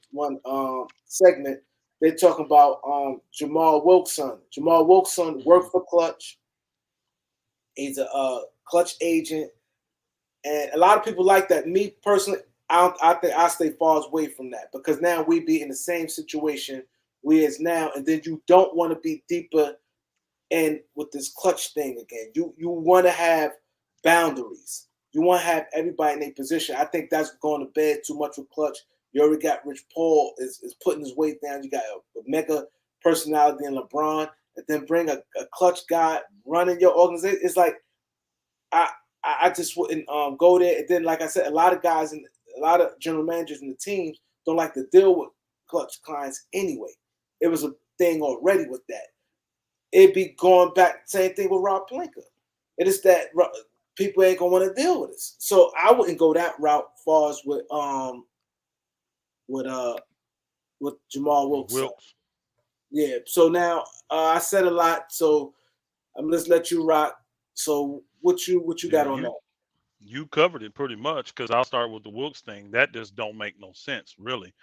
segment. They're talking about Jamal Wilkson. Jamal Wilkson Hmm. worked for Clutch. He's a Clutch agent, and a lot of people like that. Me personally, I think I stay far away from that because now we be in the same situation we is now, and then you don't want to be deeper and with this Clutch thing again. You want to have boundaries. You want to have everybody in their position. I think that's going to bed too much with Clutch. You already got Rich Paul is putting his weight down. You got a mega personality in LeBron, and then bring a Clutch guy running your organization. It's like I I just wouldn't go there. And then, like I said, a lot of guys and a lot of general managers in the teams don't like to deal with Clutch clients anyway. It was a thing already with that. It'd be going back same thing with Rob Pelinka. It is that people ain't gonna want to deal with this. So I wouldn't go that route far as with uh with Jamal With Wilkes. Wilkes. Yeah. So now I said a lot. So I'm just let you rock. So what you Yeah, got on you that? you covered it pretty much because I'll start with the Wilkes thing. That just don't make no sense, really.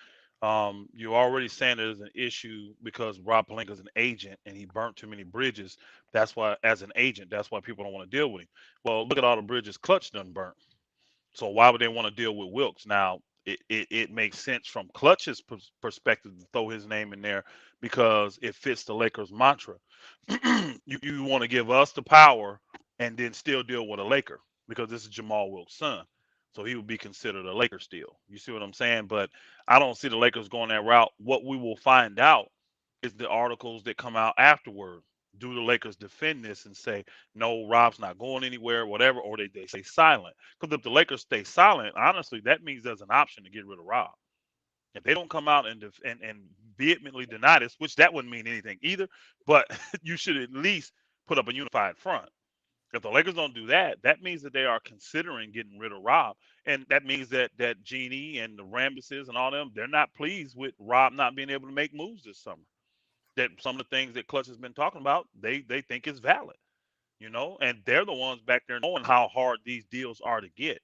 You're already saying there's an issue because Rob Pelinka's an agent and he burnt too many bridges. That's why, as an agent, that's why people don't want to deal with him. Well, look at all the bridges Clutch done burnt. So why would they want to deal with Wilkes? Now, it makes sense from Clutch's perspective to throw his name in there because it fits the Lakers' mantra. You want to give us the power and then still deal with a Laker because this is Jamal Wilkes' son. So he would be considered a Laker still. You see what I'm saying? But I don't see the Lakers going that route. What we will find out is the articles that come out afterward. Do the Lakers defend this and say, no, Rob's not going anywhere, whatever, or they stay silent? Because if the Lakers stay silent, honestly, that means there's an option to get rid of Rob. If they don't come out and vehemently deny this, which that wouldn't mean anything either, but you should at least put up a unified front. If the Lakers don't do that, that means that they are considering getting rid of Rob, and that means that Genie and the Rambuses and all them, they're not pleased with Rob not being able to make moves this summer. That some of the things that Clutch has been talking about, they think is valid, and they're the ones back there knowing how hard these deals are to get.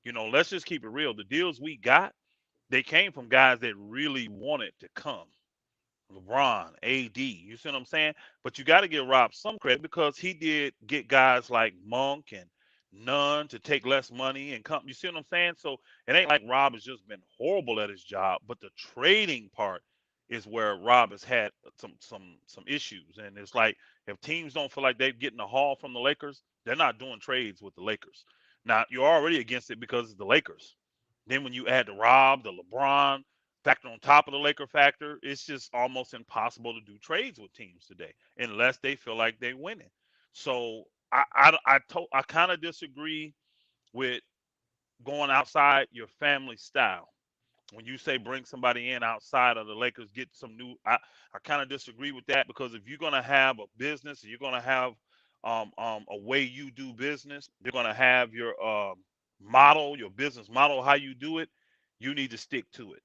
Let's just keep it real. The deals we got, they came from guys that really wanted to come. LeBron, AD. You see what I'm saying? But you got to give Rob some credit because he did get guys like Monk and Nunn to take less money and come. You see what I'm saying? So it ain't like Rob has just been horrible at his job, but the trading part is where Rob has had some issues. And it's like if teams don't feel like they're getting a haul from the Lakers, they're not doing trades with the Lakers. Now you're already against it because it's the Lakers. Then when you add the Rob, the LeBron, factor on top of the Laker factor, it's just almost impossible to do trades with teams today unless they feel like they're winning. So I kind of disagree with going outside your family style. When you say bring somebody in outside of the Lakers, get some new, I kind of disagree with that because if you're gonna have a business, you're gonna have a way you do business, you're gonna have your model, your business model, how you do it. You need to stick to it.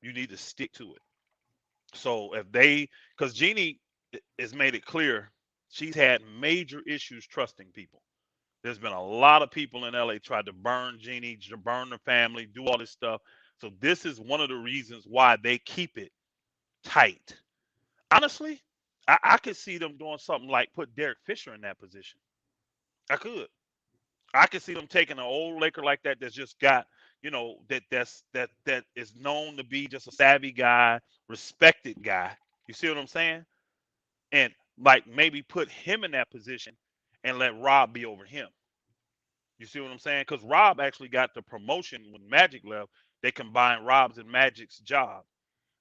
You need to stick to it. So if they, because Jeannie has made it clear, she's had major issues trusting people. There's been a lot of people in LA tried to burn Jeannie, burn the family, do all this stuff. So this is one of the reasons why they keep it tight. Honestly, I could see them doing something like put Derek Fisher in that position. I could. I could see them taking an old Laker like that that's just got, that is known to be just a savvy guy, respected guy. You see what I'm saying? And like maybe put him in that position and let Rob be over him. You see what I'm saying? Because Rob actually got the promotion when Magic left. They combined Rob's and Magic's job.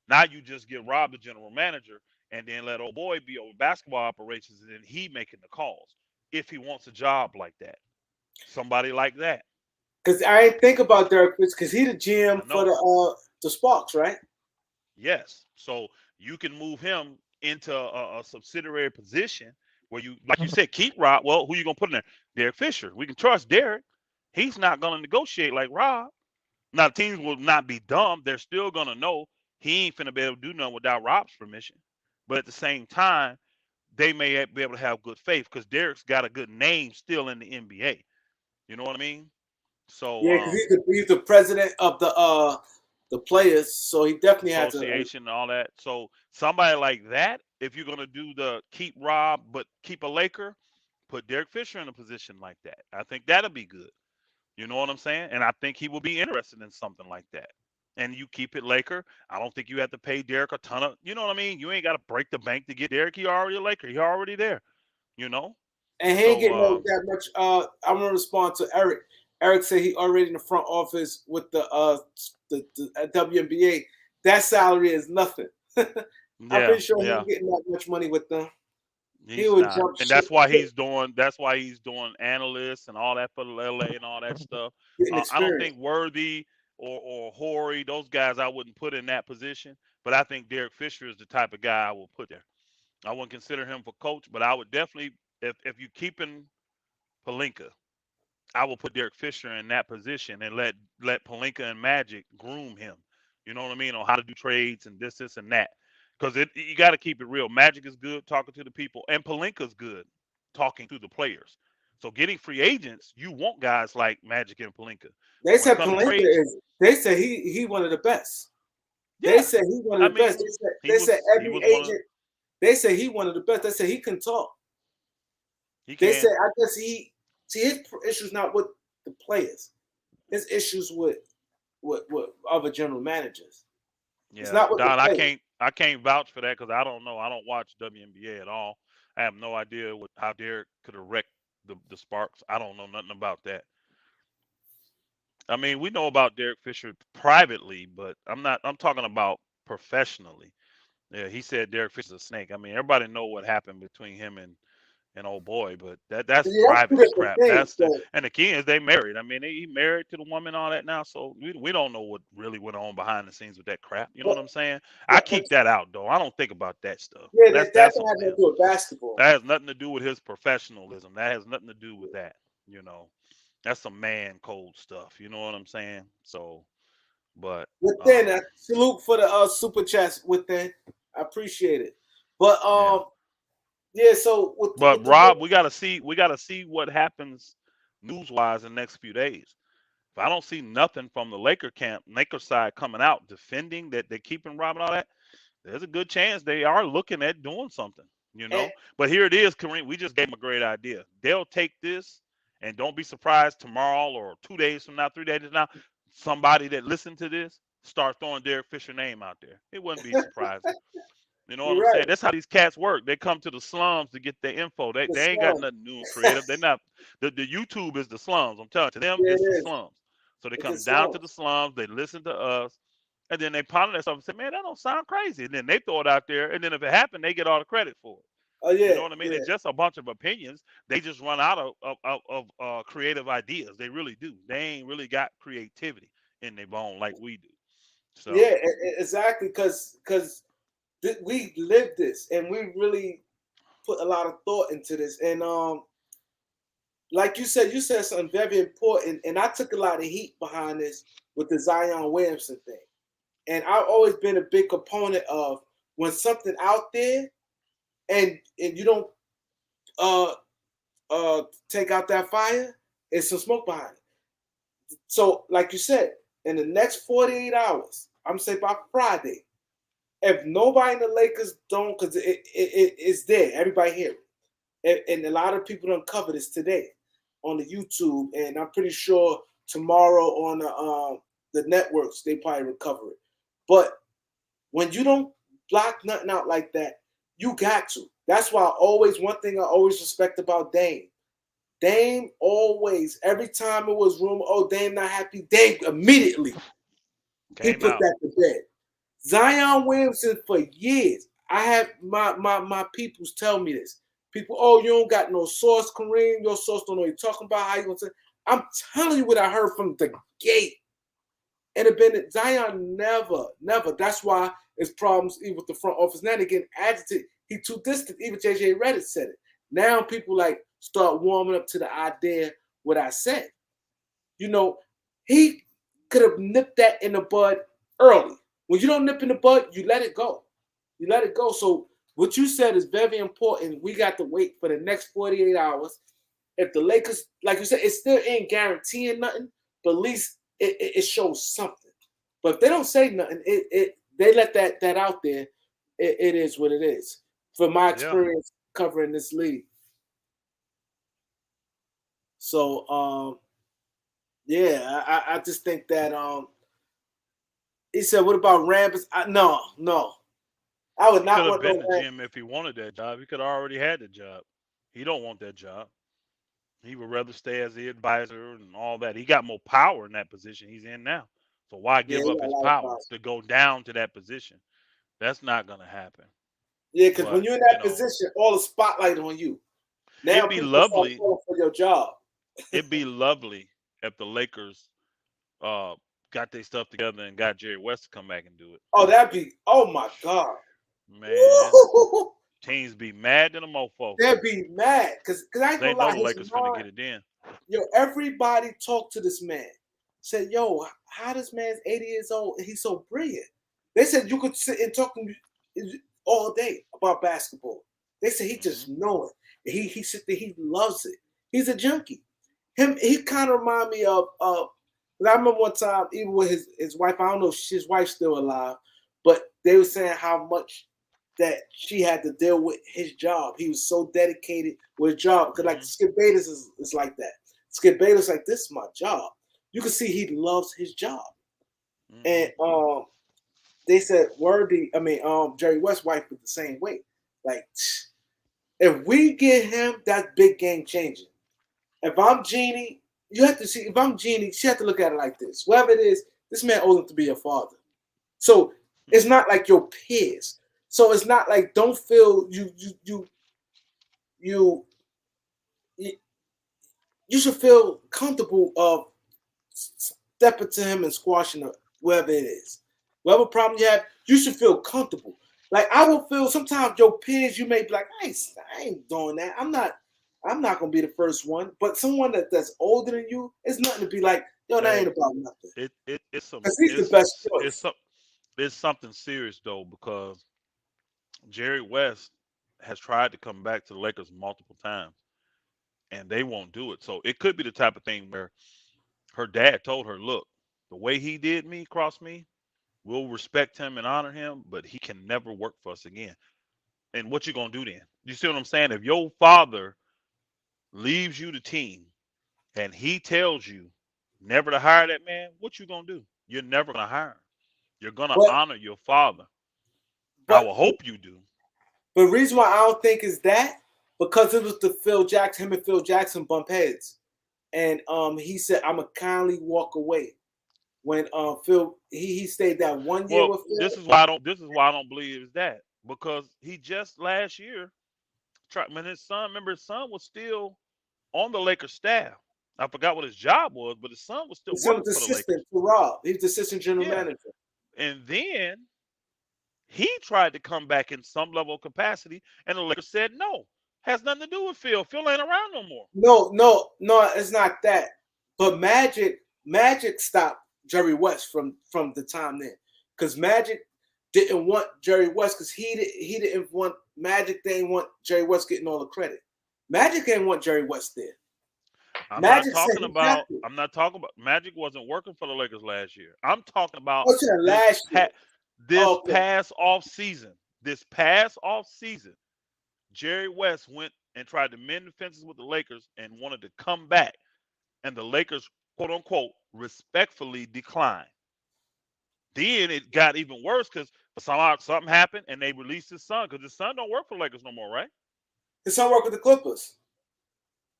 Now you just get Rob the general manager and then let old boy be over basketball operations and then he making the calls if he wants a job like that. Somebody like that. Because I didn't think about Derek Fisher because he the I GM for know. the Sparks, right? Yes. So you can move him into a subsidiary position where you, like you said, keep Rob. Well, who you gonna put in there? Derek Fisher. We can trust Derek. He's not gonna negotiate like Rob. Now teams will not be dumb. They're still gonna know he ain't finna be able to do nothing without Rob's permission. But at the same time, they may be able to have good faith because Derek's got a good name still in the NBA. You know what I mean? So Yeah, because he's the president of the players, so he definitely has a. association and all that. So somebody like that, if you're gonna do the keep Rob but keep a Laker, put Derek Fisher in a position like that. I think that'll be good. You know what I'm saying? And I think he will be interested in something like that. And you keep it Laker. I don't think you have to pay Derek a ton of. You know what I mean? You ain't got to break the bank to get Derek. He already a Laker. He already there. You know. And he ain't So getting no that much. I'm gonna respond to Eric. Eric said he already in the front office with the WNBA. That salary is nothing. I'm yeah, pretty sure he yeah. ain't getting that much money with them. He He's would not, jump and ship, that's why he's doing analysts and all that for LA and all that stuff. getting I don't experience. think Worthy or Horry, those guys I wouldn't put in that position. But I think Derek Fisher is the type of guy I will put there. I wouldn't consider him for coach, but I would definitely, if you keeping Palinka, I will put Derek Fisher in that position and let Palinka and Magic groom him. You know what I mean? On how to do trades and this, and that. Because you got to keep it real. Magic is good talking to the people, and Palinka's good talking to the players. So getting free agents, you want guys like Magic and Palinka. They When it said comes to Palinka trades, is. They said he one of the best. They yeah. said he one I of the best. mean, They said he every was one of agent. They said he one of the best. They said he can talk. he They can. said I guess he see his issues not with the players. His issues with other general managers. It's Yeah, not with the Don, players. I can't vouch for that because I don't know. I don't watch WNBA at all. I have no idea how Derek could have wrecked the Sparks. I don't know nothing about that. I mean, we know about Derek Fisher privately, but I'm talking about professionally. Yeah, he said Derek Fisher's a snake. I mean, everybody know what happened between him and old boy, but that's See, that's two private different crap. things. So And the key is they married. I mean, he married to the woman, all that now. So we don't know what really went on behind the scenes with that crap. You know but what I'm saying? I but keep that out though. I don't think about that stuff. yeah, that That's don't on have nothing him. to do with basketball. That has nothing to do with his professionalism. That has nothing to do with that. You know, that's some man cold stuff. You know what I'm saying? So, but Within salute for the super chats within. I appreciate it. But yeah. yeah, so with But the Rob, we gotta see what happens news wise in the next few days. If I don't see nothing from the Laker side coming out defending that they're keeping Rob and all that, there's a good chance they are looking at doing something, you and, know. But here it is, Kareem. We just gave them a great idea. They'll take this, and don't be surprised tomorrow or 2 days from now, 3 days from now, somebody that listened to this start throwing Derek Fisher name out there. It wouldn't be surprising. You know what you're I'm right. saying? That's how these cats work. They come to the slums to get their info. They, The they ain't got slum. nothing new and creative. They're not the YouTube is the slums. I'm telling you, to them, Yeah, it's the it is. slums. So they It's the come down to slum. the slums, they listen to us, and then they ponder themselves and say, man, that don't sound crazy. And then they throw it out there, and then if it happened, they get all the credit for it. Oh You yeah, know what I mean? yeah, It's just a bunch of opinions. They just run out of creative ideas. They really do. They ain't really got creativity in their bone like we do. yeah. So Exactly, because we lived this and we really put a lot of thought into this. And like you said something very important, and I took a lot of heat behind this with the Zion Williamson thing. And I've always been a big component of when something out there and you don't uh take out that fire, it's some smoke behind it. So, like you said, in the next 48 hours, I'm saying by Friday, if nobody in the Lakers don't, because it's there, everybody hear it. And a lot of people don't cover this today on the YouTube, and I'm pretty sure tomorrow on the networks they probably recover it. But when you don't block nothing out like that, you got to. That's why one thing I always respect about Dame. Dame always, every time it was rumor, oh, Dame not happy, Dame immediately he put that to bed. Zion Williamson for years. I have my peoples tell me this. People, oh, you don't got no source, Kareem. Your source don't know what you're talking about. How you gonna say? I'm telling you what I heard from the gate. And it been Zion never. That's why it's problems even with the front office. Now they getting agitated. He too distant. Even JJ Redick said it. Now people like start warming up to the idea what I said. You know, he could have nipped that in the bud early. When you don't nip in the bud, you let it go. You let it go. So what you said is very important. We got to wait for the next 48 hours. If the Lakers, like you said, it still ain't guaranteeing nothing, but at least it shows something. But if they don't say nothing, they let that out there. It is what it is. From my experience covering this league. So yeah, I just think that he said, what about Rambus? No. I would not want been no the GM if he wanted that job. He could have already had the job. He don't want that job. He would rather stay as the advisor and all that. He got more power in that position he's in now. So why give up his power to go down to that position? That's not going to happen. Yeah, because when you're in that position, all the spotlight on you. Now it'd be lovely for your job. It'd be lovely if the Lakers got their stuff together and got Jerry West to come back and do it. Oh, that'd be, oh my God. Man, woo! Teams be mad than a mofo. They'd be mad because I ain't gonna lie. They know the Lakers finna get it in. Yo, everybody talked to this man. Said, yo, how this man's 80 years old and he's so brilliant. They said you could sit and talk to him all day about basketball. They said he just know it. He sit there, he loves it. He's a junkie. He kind of remind me of I remember one time, even with his wife, I don't know if his wife's still alive, but they were saying how much that she had to deal with his job. He was so dedicated with his job. Because like Skip Bayless is like that. Skip Bayless like, this is my job. You can see he loves his job. And they said Jerry West's wife was the same way. Like, if we get him, that's big game changing. If I'm Jeannie, you have to see, if I'm Jeannie, she have to look at it like this. Whatever it is, this man owes him to be your father. So it's not like your peers. So it's not like, don't feel you should feel comfortable of stepping to him and squashing whatever it is. Whatever problem you have, you should feel comfortable. Like I will feel sometimes your peers, you may be like, I ain't doing that. I'm not gonna be the first one. But someone that's older than you, it's nothing to be like, yo, that ain't about nothing. It's the best choice. It's something serious though, because Jerry West has tried to come back to the Lakers multiple times, and they won't do it. So it could be the type of thing where her dad told her, look, the way he did me, cross me, we'll respect him and honor him, but he can never work for us again. And what you going to do then? You see what I'm saying? If your father leaves you the team and he tells you never to hire that man, what you going to do? You're never going to hire him. You're going to honor your father. I will hope you do. But the reason why I don't think is that, because it was him and Phil Jackson bump heads. And he said, I'm going to kindly walk away. When Phil he stayed that 1 year with Phil. This is why I don't believe it's that. Because he just last year when his son was still on the Lakers staff. I forgot what his job was, but his son was still working for the Lakers. Assistant to Rob. He was the assistant general manager. And then he tried to come back in some level of capacity, and the Lakers said no. Has nothing to do with Phil. Phil ain't around no more. No, it's not that. But Magic stopped Jerry West from the time then, because Magic didn't want Jerry West, because he didn't want Magic. They didn't want Jerry West getting all the credit. Magic ain't want Jerry West there. I'm not Magic said talking he had about. to. I'm not talking about. Magic wasn't working for the Lakers last year. I'm talking about What's that this last year? this Okay. past off season. This past off season, Jerry West went and tried to mend the fences with the Lakers and wanted to come back, and the Lakers, quote unquote, respectfully declined. Then it got even worse because somehow something happened and they released his son because his son don't work for the Lakers no more, right? His son worked with the Clippers.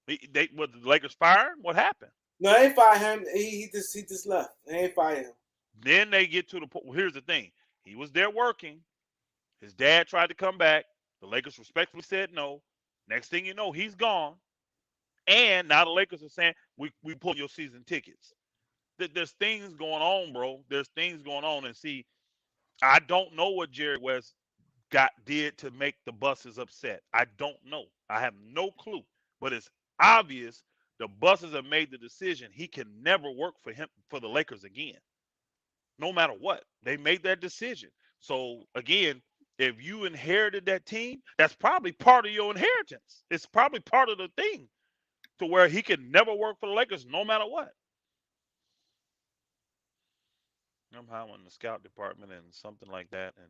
They was the Lakers fired? What happened? No, they ain't fire him. He just left. They ain't fire him. Then they get to the point. Well, here's the thing: he was there working. His dad tried to come back. The Lakers respectfully said no. Next thing you know, he's gone. And now the Lakers are saying we pull your season tickets. There's things going on, bro. There's things going on, and see, I don't know what Jerry West did to make the buses upset. I don't know. I have no clue. But it's obvious the buses have made the decision he can never work for the Lakers again. No matter what. They made that decision. So again, if you inherited that team, that's probably part of your inheritance. It's probably part of the thing to where he can never work for the Lakers no matter what. Somehow in the scout department and something like that. And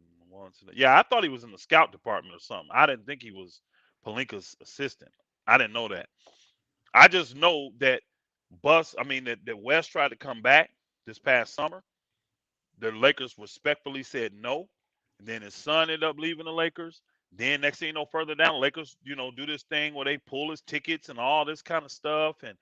yeah, I thought he was in the scout department or something. I didn't think he was Pelinka's assistant. I didn't know that. I just know that that West tried to come back this past summer. The Lakers respectfully said no. And then his son ended up leaving the Lakers. Then next thing you know, further down, Lakers, do this thing where they pull his tickets and all this kind of stuff. And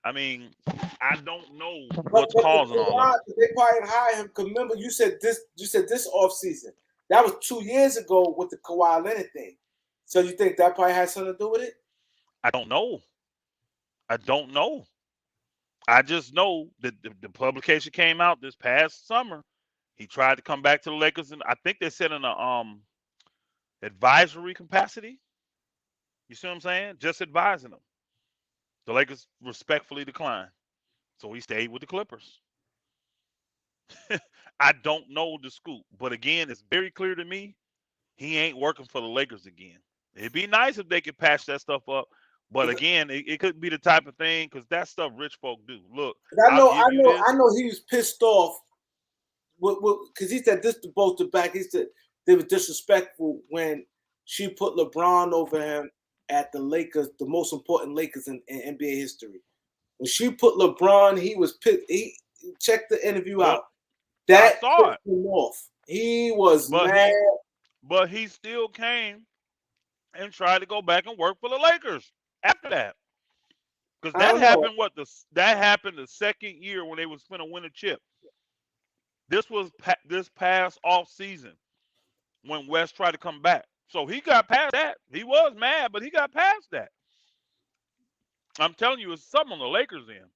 I mean, I don't know what's causing all that. They probably hire him. Cause remember, you said this off season. That was 2 years ago with the Kawhi Leonard thing. So you think that probably has something to do with it? I don't know. I just know that the publication came out this past summer. He tried to come back to the Lakers, and I think they said in a advisory capacity. You see what I'm saying? Just advising them. The Lakers respectfully declined. So he stayed with the Clippers. I don't know the scoop. But again, it's very clear to me he ain't working for the Lakers again. It'd be nice if they could patch that stuff up. But again, it could be the type of thing because that stuff rich folk do. Look, I know he was pissed off because he said this to both the back. He said they were disrespectful when she put LeBron over him at the Lakers, the most important Lakers in NBA history. When she put LeBron, he was pissed. He checked the interview out. That pissed him off. He was mad. But he still came and tried to go back and work for the Lakers after that. Because that happened that happened the second year when they was going to win a chip. This was this past off season when West tried to come back. So he got past that. He was mad, but he got past that. I'm telling you, it's something on the Lakers end.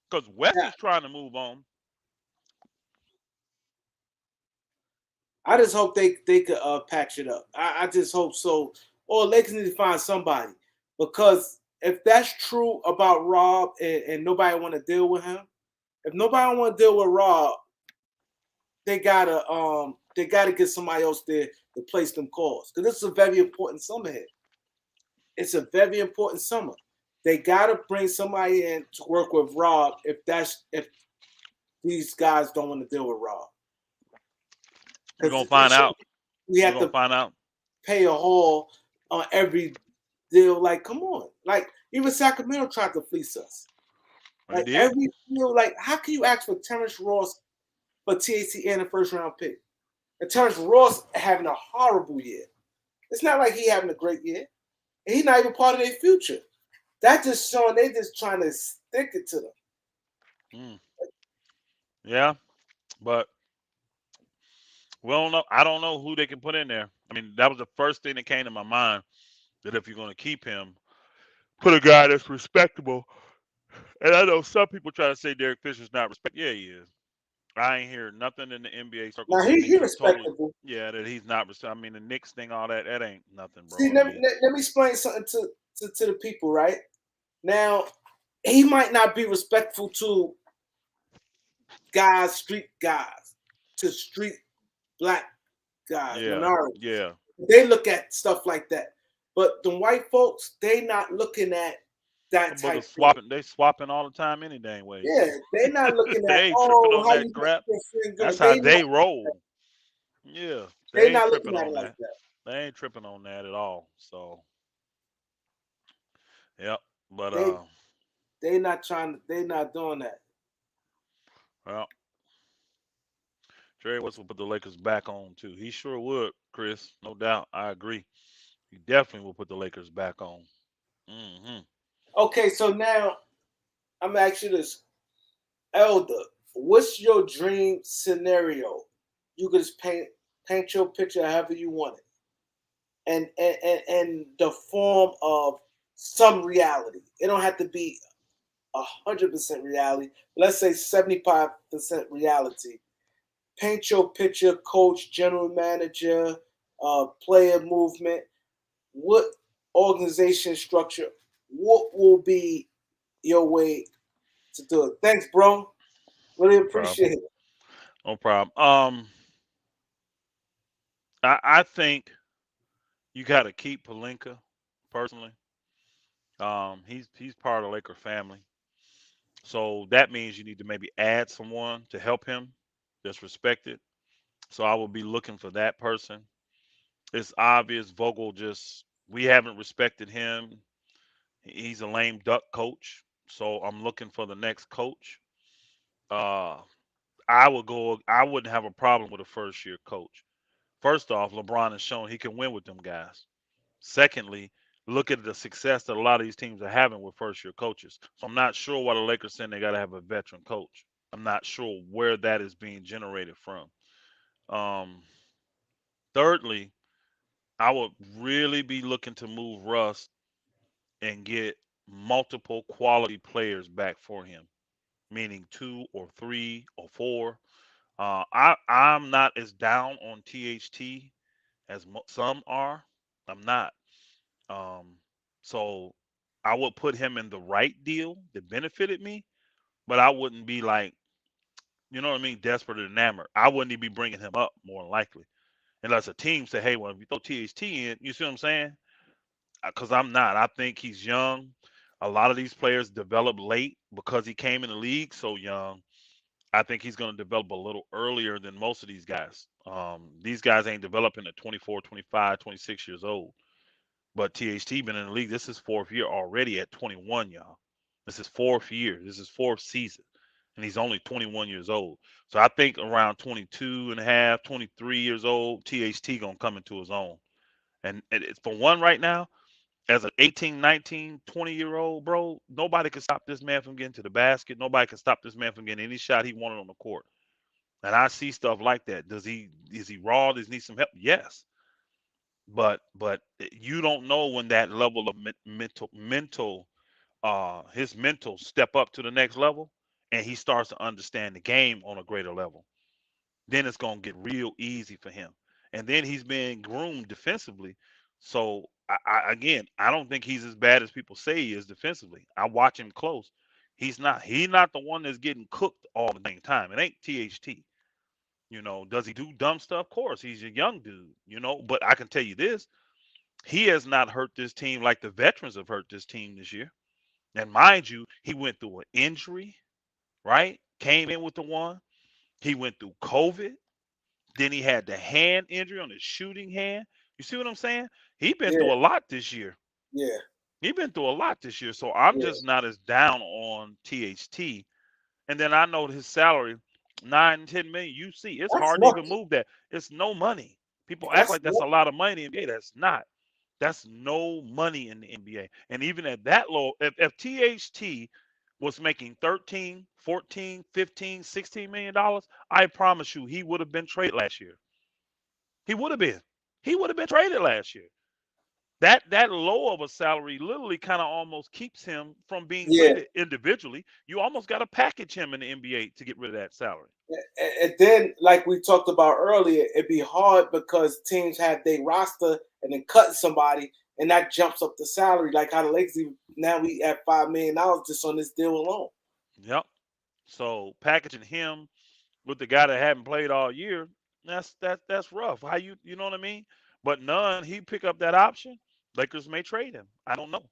Because West is trying to move on. I just hope they could patch it up. I just hope so. Or Lakers need to find somebody. Because if that's true about Rob and nobody want to deal with him, if nobody want to deal with Rob, they gotta get somebody else there to place them calls. Because this is a very important summer here. It's a very important summer. They gotta bring somebody in to work with Rob if these guys don't want to deal with Rob. We're gonna find out. We have to find out. Pay a haul on every deal. Like, come on. Like, even Sacramento tried to fleece us. Like every deal, like, how can you ask for Terrence Ross for THC and a first round pick? And Terrence Ross having a horrible year. It's not like he having a great year. And he's not even part of their future. That's just showing they just trying to stick it to them. Yeah, but I don't know who they can put in there. I mean, that was the first thing that came to my mind, that if you're going to keep him, put a guy that's respectable. And I know some people try to say Derek Fisher's not respectable. Yeah, he is. I ain't hear nothing in the NBA circle. Now he's respectable. That he's not respectable. I mean, the Knicks thing, all that ain't nothing, bro. See, let me explain something to the people, right? Now, he might not be respectful to street guys, to street black guys, minorities. Yeah. They look at stuff like that. But the white folks, they not looking at that But type thing. they swapping all the time any dang way. Yeah, So they not looking at, they ain't tripping oh, on how that you make crap. your friend That's good. how they roll. Yeah, They they ain't not looking tripping at it on like that. that. They ain't tripping on that at all. So, yep. But They they not trying. They not doing that. well, Jerry West will put the Lakers back on too. He sure would, Chris. No doubt. I agree. He definitely will put the Lakers back on. Hmm. Okay, so now I'm gonna ask you this, Elder. What's your dream scenario? You could just paint your picture however you want it, and the form of some reality. It don't have to be 100% reality. Let's say 75% reality. Paint your picture, coach, general manager, player movement. What organization structure? What will be your way to do it? Thanks, bro. Really No problem. appreciate it. No problem. I think you got to keep Palinka personally. He's part of the Laker family. So that means you need to maybe add someone to help him that's respected. So I will be looking for that person. It's obvious Vogel just we haven't respected him. He's a lame duck coach. So I'm looking for the next coach. Uh I wouldn't have a problem with a first year coach. First off, LeBron has shown he can win with them guys. Secondly, look at the success that a lot of these teams are having with first year coaches. So I'm not sure why the Lakers saying they got to have a veteran coach. I'm not sure where that is being generated from. Um, thirdly, I would really be looking to move Russ and get multiple quality players back for him, meaning two or three or four. I'm not as down on THT as some are. I'm not. Um, so I would put him in the right deal that benefited me, but I wouldn't be like, you know what I mean, desperate and enamored. I wouldn't even be bringing him up more than likely. Unless a team say, hey, well, if you throw THT in, you see what I'm saying? Because I'm not. I think he's young. A lot of these players develop late because he came in the league so young. I think he's going to develop a little earlier than most of these guys. These guys ain't developing at 24, 25, 26 years old. But THT been in the league. This is fourth year already at 21, y'all. This is fourth year. This is fourth season. And he's only 21 years old. So I think around 22 and a half, 23 years old, THT going to come into his own. And it's for one right now, as an 18, 19, 20-year-old, bro, nobody can stop this man from getting to the basket. Nobody can stop this man from getting any shot he wanted on the court. And I see stuff like that. Is he raw? Does he need some help? Yes. But you don't know when that level of mental his mental step up to the next level and he starts to understand the game on a greater level. Then it's going to get real easy for him. And then he's being groomed defensively. So again, I don't think he's as bad as people say he is defensively. I watch him close. He's not the one that's getting cooked all the dang time. It ain't THT. Does he do dumb stuff? Of course, he's a young dude, but I can tell you this, he has not hurt this team like the veterans have hurt this team this year. And mind you, he went through an injury, right? Came in with the one. He went through COVID. Then he had the hand injury on his shooting hand. You see what I'm saying? He been Yeah, through a lot this year. yeah, He been through a lot this year. So I'm yeah. just not as down on THT. And then I know his salary, 9, 10 million. You see, it's That's hard to even nothing. move that. It's no money. People act That's like that's a nothing. lot of money in the NBA. That's not. That's no money in the NBA. And even at that low, if THT was making 13, 14, 15, $16 million, I promise you he would have been traded last year. He would have been. He would have been traded last year. That low of a salary literally kind of almost keeps him from being Yeah. traded individually. You almost got to package him in the NBA to get rid of that salary. And then, like we talked about earlier, it'd be hard because teams have their roster and then cutting somebody, and that jumps up the salary. Like how the Lakers now we at $5 million just on this deal alone. Yep. So packaging him with the guy that hadn't played all year, that's rough. How you know what I mean? But none, he pick up that option. Lakers may trade him. I don't know.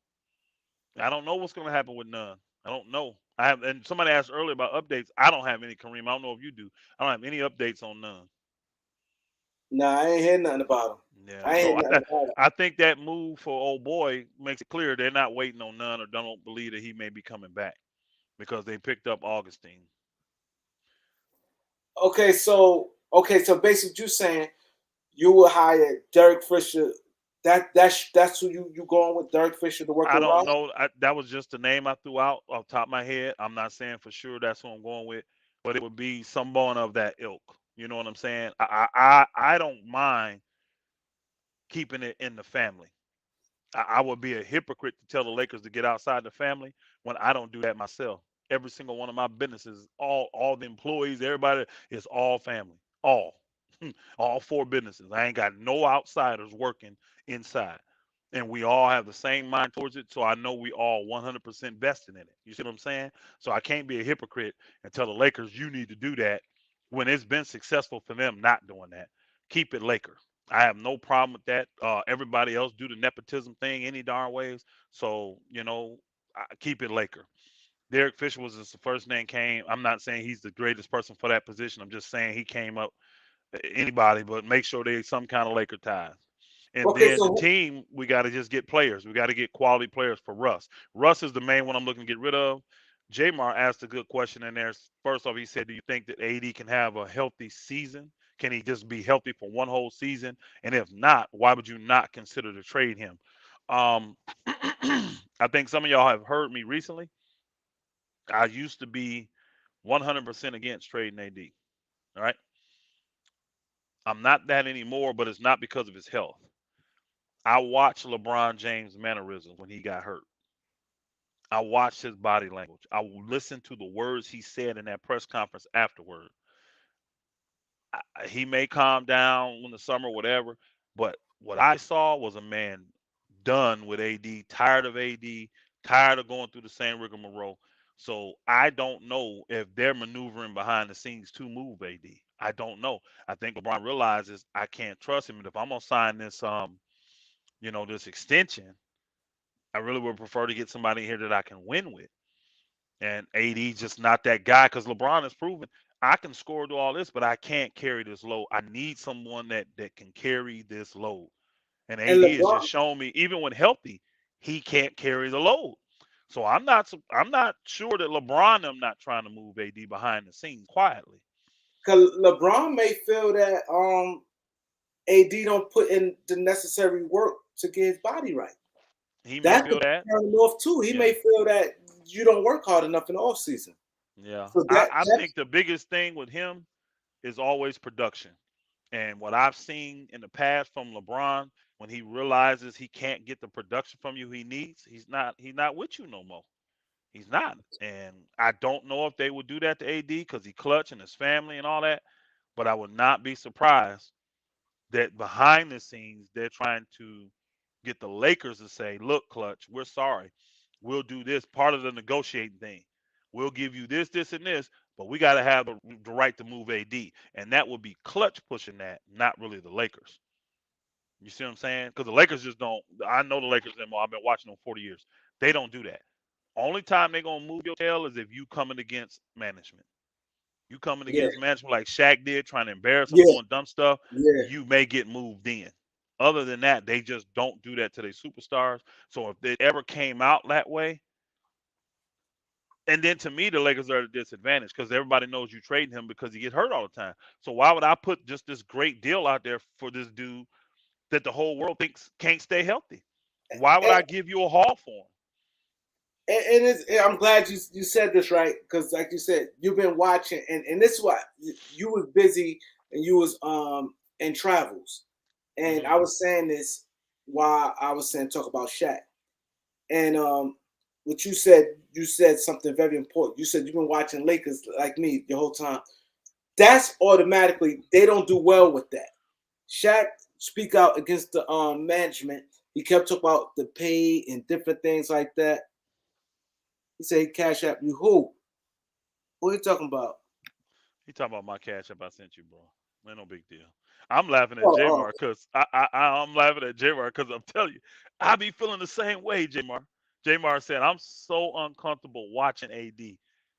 I don't know what's going to happen with Nunn. I don't know. I have, and somebody asked earlier about updates. I don't have any, Kareem. I don't know if you do. I don't have any updates on Nunn. Nah, I ain't heard nothing about him. Yeah, I ain't so heard nothing about him. I think that move for old boy makes it clear they're not waiting on Nunn or don't believe that he may be coming back because they picked up Augustine. Okay, so basically you saying you will hire Derek Fisher. That's who you going with, Derek Fisher, to work I with don't Ross? know. That was just the name I threw out off the top of my head. I'm not saying for sure that's who I'm going with, but it would be someone of that ilk. You know what I'm saying? I don't mind keeping it in the family. I would be a hypocrite to tell the Lakers to get outside the family when I don't do that myself. Every single one of my businesses, all the employees, everybody is all family. All. All four businesses. I ain't got no outsiders working inside. And we all have the same mind towards it. So I know we all 100% vested in it. You see what I'm saying? So I can't be a hypocrite and tell the Lakers you need to do that when it's been successful for them not doing that. Keep it Laker. I have no problem with that. Everybody else do the nepotism thing any darn ways. So, keep it Laker. Derek Fisher was just the first name came. I'm not saying he's the greatest person for that position. I'm just saying he came up anybody, but make sure they some kind of Laker ties. And Okay, then the so team, we got to just get players. We got to get quality players for Russ. Russ is the main one I'm looking to get rid of. Jamar asked a good question in there. First off, he said, "Do you think that AD can have a healthy season? Can he just be healthy for one whole season? And if not, why would you not consider to trade him?" Um, I think some of y'all have heard me recently. I used to be 100% against trading AD. All right, I'm not that anymore, but it's not because of his health. I watched LeBron James' mannerisms when he got hurt. I watched his body language. I listened to the words he said in that press conference afterward. He may calm down in the summer, whatever, but what I saw was a man done with AD, tired of AD, tired of going through the same rigmarole. So I don't know if they're maneuvering behind the scenes to move AD. I don't know. I think LeBron realizes I can't trust him, and if I'm gonna sign this, this extension, I really would prefer to get somebody here that I can win with. And AD just not that guy because LeBron has proven I can score do all this, but I can't carry this load. I need someone that can carry this load. And and AD has just LeBron, shown me, even when healthy, he can't carry the load. So I'm not sure that LeBron and them not trying to move AD behind the scenes quietly. cause LeBron may feel that AD don't put in the necessary work to get his body right. He may That's feel the that. turn him off too. He Yeah. may feel that you don't work hard enough in the off season. Yeah. So I think the biggest thing with him is always production. And what I've seen in the past from LeBron, when he realizes he can't get the production from you he needs, he's not with you no more. He's not. And I don't know if they would do that to AD because he clutch and his family and all that. But I would not be surprised that behind the scenes they're trying to get the Lakers to say, "Look, Clutch, we're sorry. We'll do this part of the negotiating thing. We'll give you this, this, and this, but we got to have the right to move AD." And that would be Clutch pushing that, not really the Lakers. You see what I'm saying? Because the Lakers just don't. I know the Lakers them. I've been watching them 40 years. They don't do that. Only time they're gonna move your tail is if you coming against management. You coming yeah, against management like Shaq did, trying to embarrass them, yeah, doing dumb stuff, yeah. you may get moved in. Other than that, they just don't do that to their superstars. So if they ever came out that way, and then to me, the Lakers are at a disadvantage because everybody knows you trading him because he gets hurt all the time. So why would I put just this great deal out there for this dude that the whole world thinks can't stay healthy? Why would And, I give you a haul for him? I'm glad you said this right because, like you said, you've been watching, and this is what you was busy and you was in travels, and Hmm. I was saying this while I was saying talk about Shaq, and what you said something very important. You said you've been watching Lakers like me the whole time. That's automatically they don't do well with that. Shaq speak out against the management. He kept talking about the pay and different things like that. He said he cash app you who? What are you talking about? He talking about my cash app I sent you, bro. Ain't no big deal. I'm laughing at Oh, J oh, Mar because I'm laughing at J Mar because I'm telling you, I be feeling the same way, J Mar. J Mar said I'm so uncomfortable watching AD.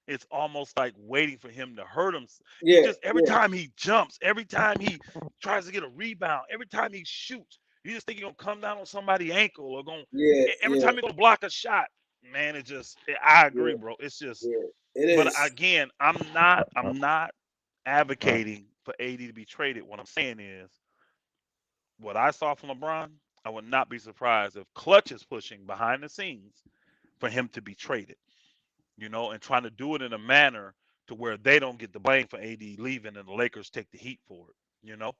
It's almost like waiting for him to hurt him. He yeah, just every yeah, time he jumps, every time he tries to get a rebound, every time he shoots, you just think he's gonna come down on somebody's ankle or going yeah, every yeah, time he's gonna block a shot. Man, it just I agree, yeah, bro. It's just yeah. It but is. again, I'm not advocating for AD to be traded. What I'm saying is, what I saw from LeBron, I would not be surprised if Clutch is pushing behind the scenes for him to be traded, and trying to do it in a manner to where they don't get the blame for AD leaving and the Lakers take the heat for it.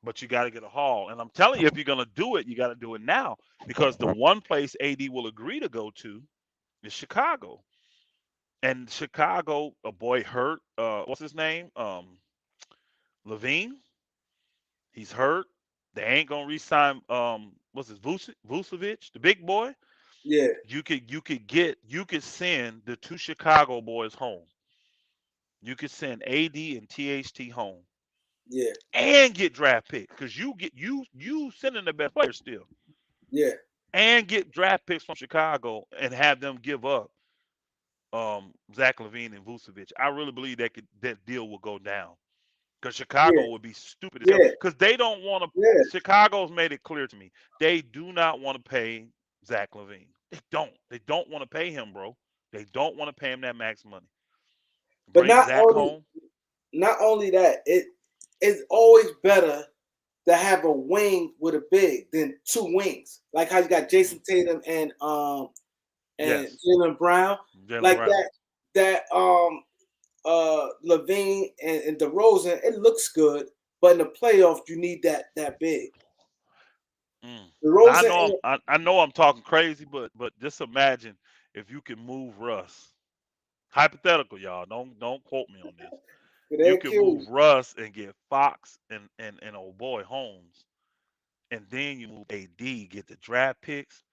But you got to get a haul. And I'm telling you, if you're going to do it, you got to do it now because the one place AD will agree to go to is Chicago. And Chicago, a boy hurt. What's his name? Levine. He's hurt. They ain't gonna re-sign. What's his Vucevic, the big boy. Yeah, You could send the two Chicago boys home. You could send AD and THT home yeah, and get draft picks because you sending the best players still yeah, and get draft picks from Chicago and have them give up Zach Levine and Vucevic. I really believe that deal will go down. Because yeah, Chicago would be stupid as hell. yeah, Because they don't want to. yeah. Chicago's made it clear to me they do not want to pay Zach Levine. They don't. They don't want to pay him, bro. They don't want to pay him that max money. But Bring Zach home. not only that, it's always better to have a wing with a big than two wings. Like how you got Hmm. Jason Tatum and Yes, Jalen Brown. Jalen Like Brown. that Levine and DeRozan, it looks good, but in the playoffs you need that big. Mm. Now I DeRozan know and I know I'm talking crazy, but just imagine if you can move Russ. Hypothetical, y'all. Don't quote me on this. You they'll can kill move you. Russ and get Fox and old boy Holmes, and then you move AD, get the draft picks,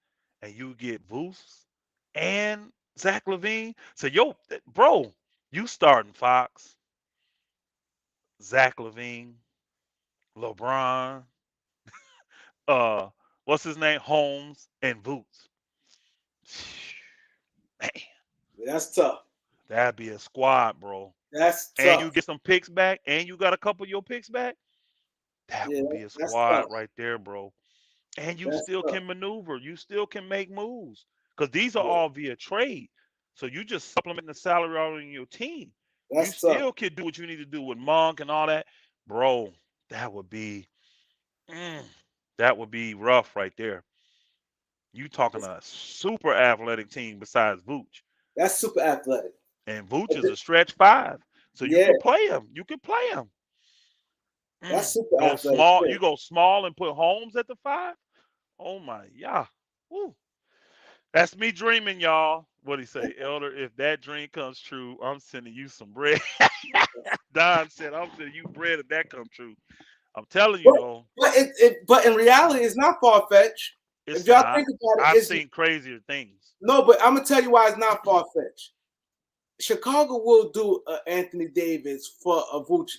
and you get Boost and Zach Levine. So bro, you starting Fox, Zach Levine, LeBron, uh, what's his name, Holmes, and Boots. Man, That's tough. that'd be a squad, bro. That's And you tough. get some picks back, and you got a couple of your picks back. That Yeah, would be a that's squad tough. right there, bro. And you That's still tough. can maneuver. You still can make moves because these are Yeah, all via trade. So you just supplement the salary on your team. You that's tough. still can do what you need to do with Monk and all that, bro. That would be mm, that would be rough right there. You talking a super athletic team besides Vooch, That's super athletic. and Vooch But is a stretch five, so you yeah, could play him. You could play him. that's super Go athletic. small. Yeah. You go small and put Holmes at the five. Oh my, yeah. Woo. That's me dreaming, y'all. What he say, Elder? If that dream comes true, I'm sending you some bread. Don said, "I'm sending you bread if that comes true." I'm telling you But though, but in reality, it's not far fetched. If it's y'all not. think about it, I've it's seen crazier things. no. But I'm gonna tell you why it's not far fetched. Chicago will do Anthony Davis for a Vucic.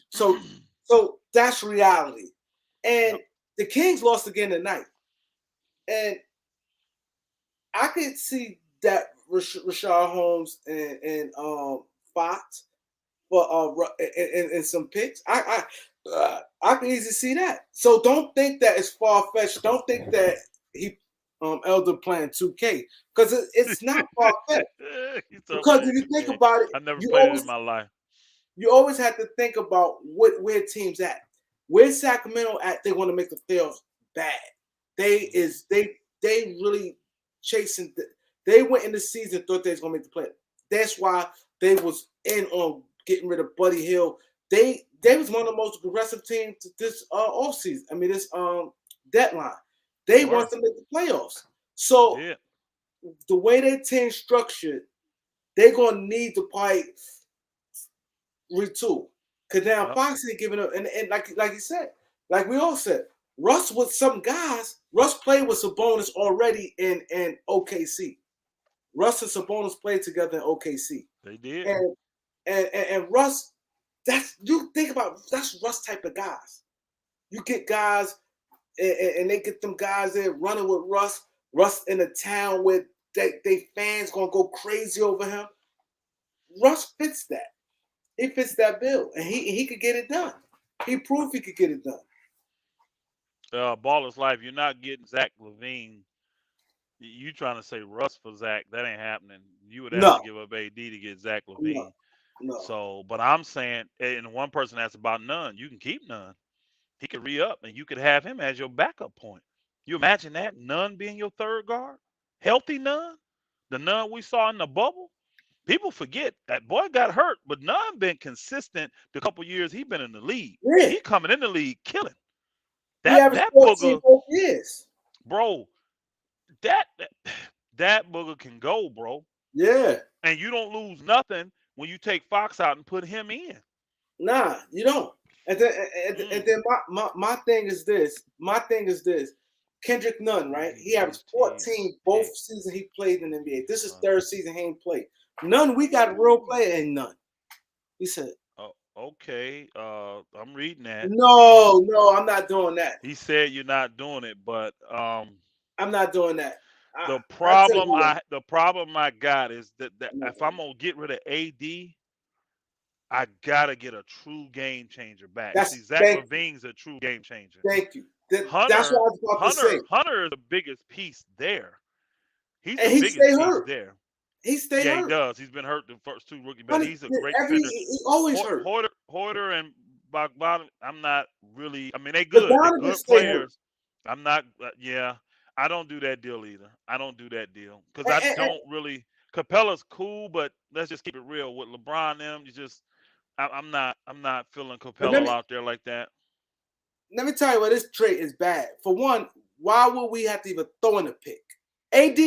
So that's reality. And Yep. the Kings lost again tonight. And I could see that Rashard Holmes and Fox for and some picks. I can easily see that. So don't think that it's far fetched. Don't think that he Elder playing 2K because it's not far fetched. He's so Because playing if you think 2K. about it, I never you played it in always my life. you always have to think about where teams at. Where Sacramento at? They want to make the playoffs bad. They Mhm. is they really chasing. They went in the season thought they was gonna make the play. That's why they was in on getting rid of Buddy Hill. They was one of the most aggressive teams this offseason. I mean this deadline. They They were. want to make the playoffs. They So did. the way their team structured, they're gonna need to probably retool. Cause now Yep. Fox ain't giving up, and like you said, like we all said, Russ with some guys. Russ played with Sabonis already in OKC. Russ and Sabonis played together in OKC, They did. and Russ. you think about that's Russ type of guys. You get guys and they get them guys there running with Russ. Russ in a town where they fans gonna go crazy over him. Russ fits that. He fits that bill, and he could get it done. He proved he could get it done. Baller's Life, you're not getting Zach LaVine. You trying to say Russ for Zach? That ain't happening. You would have to No, give up AD to get Zach no, LaVine. no. So, but I'm saying, and one person asked about Nunn. You can keep Nunn. He could re up, and you could have him as your backup point. You imagine that Nunn being your third guard, healthy Nunn, the Nunn we saw in the bubble. People forget that boy got hurt, but Nunn been consistent the couple years he been in the league. Yeah, He coming in the league killing. he averaged That 14 booger, both years. bro, that that booger can go, bro. Yeah, And you don't lose nothing when you take Fox out and put him in. nah, you don't. And then and Mm. then my thing is this. My thing is this. Kendrick Nunn, right? He averaged 14 both Pick seasons he played in the NBA. This is third Hunter. season he ain't played. Nunn, we got a real player in Nunn. He said, Oh, okay. I'm reading that. no, I'm not doing that. He said you're not doing it, but I'm not doing that. the I tell problem you what, I got is that I'm not if doing I'm gonna get rid of AD, I gotta get a true game changer back. that's See, Zach thank you, LaVine's a true game changer. thank you. That's what I was about to say. Hunter is the biggest piece there. He's the And he biggest stay piece hurt. there. He stay Yeah, he hurt. does. He's been hurt the first two rookie, but Honey, he's a great every defender. he always hurt. Hoarder and Bogdan, I'm not really. I mean, they But good. They Donovan good stay hurt. players. I'm not. Yeah, I don't do that deal either. I don't do that deal because And, I and, and don't really. Capella's cool, but let's just keep it real with LeBron. Them, you just. I'm not. I'm not feeling but Capella out there like that. let me tell you why this trade is bad. For one, why would we have to even throw in a pick? AD,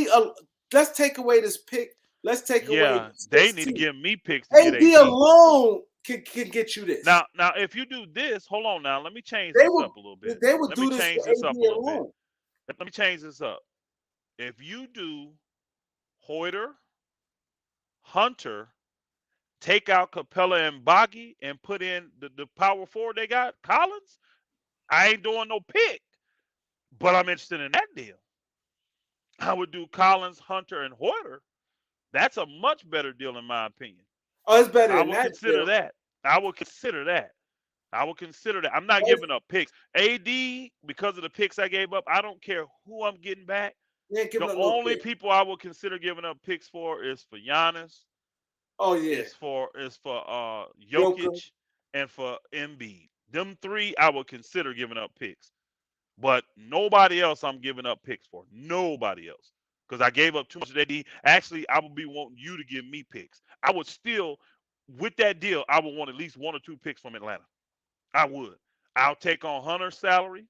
let's take away this pick. Let's take away Yeah, the they need to 16. give me picks to get AD AD. alone can get you this. Now, if you do this, hold on. Now, let me change They this would up a little bit. they would Let me do this change for this up a AD little bit. alone. Let me change this up. If you do Hoyter, Hunter, take out Capella and Boggy, and put in the power forward they got, Collins, I ain't doing no pick, but I'm interested in that deal. I would do Collins, Hunter, and Hoyter. That's a much better deal in my opinion. Oh, it's better I than would that consider deal. that. I would consider that. I would consider that. I'm not But giving up picks. AD, because of the picks I gave up, I don't care who I'm getting back. you ain't giving The up no only pick. people I would consider giving up picks for is for Giannis, Oh yeah, is for Joker. Jokic, and for Embiid. Them three I would consider giving up picks. But nobody else I'm giving up picks for. Nobody else. Because I gave up too much of that D. Actually, I would be wanting you to give me picks. I would still, with that deal, I would want at least one or two picks from Atlanta. I would. I'll take on Hunter's salary.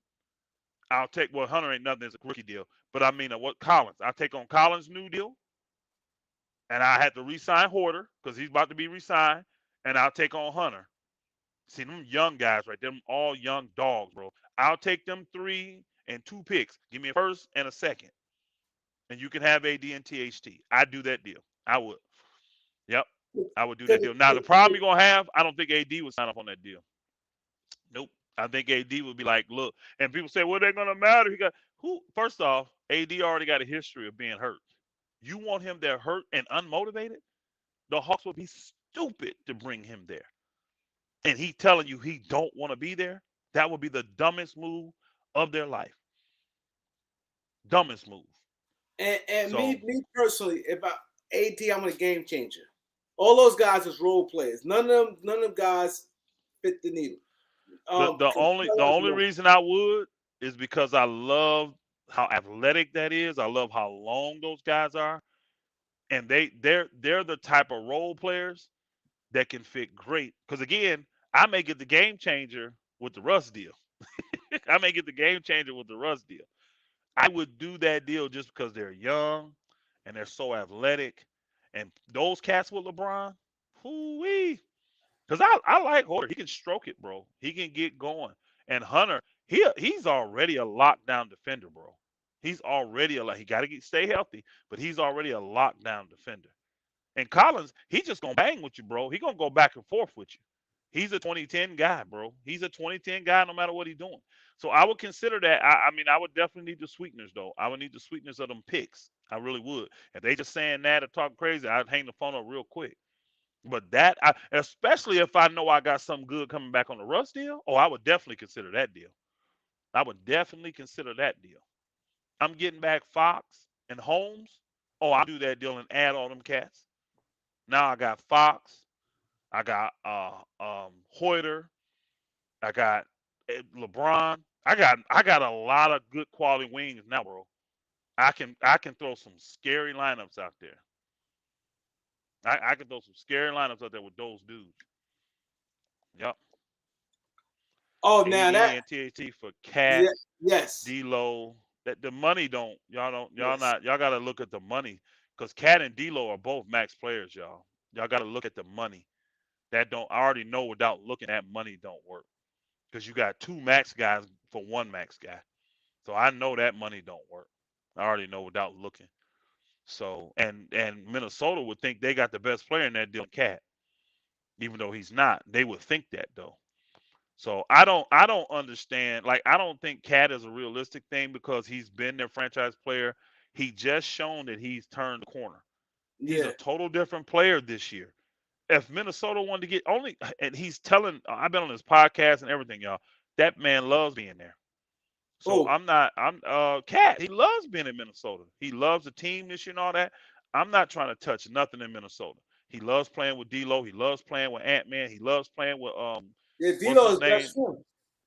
Well, Hunter ain't nothing as a rookie deal. But I mean, what Collins? I'll take on Collins' new deal. And I had to re-sign Hoarder because he's about to be re-signed. And I'll take on Hunter. See, them young guys, right? Them all young dogs, bro. I'll take them 3 and 2 picks. Give me a first and a second. And you can have AD and THT. I'd do that deal. I would. Yep. I would do that deal. Now, the problem you're going to have, I don't think AD would sign up on that deal. Nope. I think AD would be like, look, and people say, well, they're going to matter. He got who? First off, AD already got a history of being hurt. You want him there hurt and unmotivated? The Hawks would be stupid to bring him there. And he telling you he don't want to be there, that would be the dumbest move of their life. Dumbest move. And So me personally, if I AD, I'm a game changer. All those guys is role players. None of them guys fit the needle. the only reason I would is because I love how athletic that is. I love how long those guys are, and they're the type of role players that can fit great. Because again, I may get the game changer with the Russ deal. I may get the game changer with the Russ deal. I would do that deal just because they're young and they're so athletic. And those cats with LeBron, whoo-wee. Because I like Horter. He can stroke it, bro. He can get going. And Hunter, he's already a lockdown defender, bro. He's already he got to stay healthy, but he's already a lockdown defender. And Collins, he just gonna bang with you, bro. He gonna go back and forth with you. He's a 2010 guy, bro. He's a 2010 guy no matter what he's doing. So I would consider that. I mean, I would definitely need the sweeteners, though. I would need the sweeteners of them picks. I really would. If they just saying that or talking crazy, I'd hang the phone up real quick. But especially if I know I got something good coming back on the Russ deal, I would definitely consider that deal. I would definitely consider that deal. I'm getting back Fox and Holmes. Oh, I'll do that deal and add all them cats. Now I got Fox. I got Hoyter. I got LeBron. I got a lot of good quality wings now, bro. I can throw some scary lineups out there. I can throw some scary lineups out there with those dudes. Yep. Oh, now AD that and THT for yeah, Cat, yes, D'Lo. That the money don't y'all yes, not y'all got to look at the money because Cat and D'Lo are both max players, y'all. Y'all got to look at the money. That don't I already know without looking at money don't work because you got two max guys for one max guy. So I know that money don't work. I already know without looking. So and Minnesota would think they got the best player in that deal, Cat, even though he's not. They would think that though. So I don't understand. Like I don't think Cat is a realistic thing because he's been their franchise player. He just shown that he's turned the corner. He's a yeah. total different player this year. If Minnesota wanted to get only, and he's telling, I've been on his podcast and everything, y'all. That man loves being there. So Oh, I'm not. Cat. He loves being in Minnesota. He loves the team this year and all that. I'm not trying to touch nothing in Minnesota. He loves playing with D'Lo. He loves playing with Ant Man. He loves playing with yeah. what's D'Lo his is name? best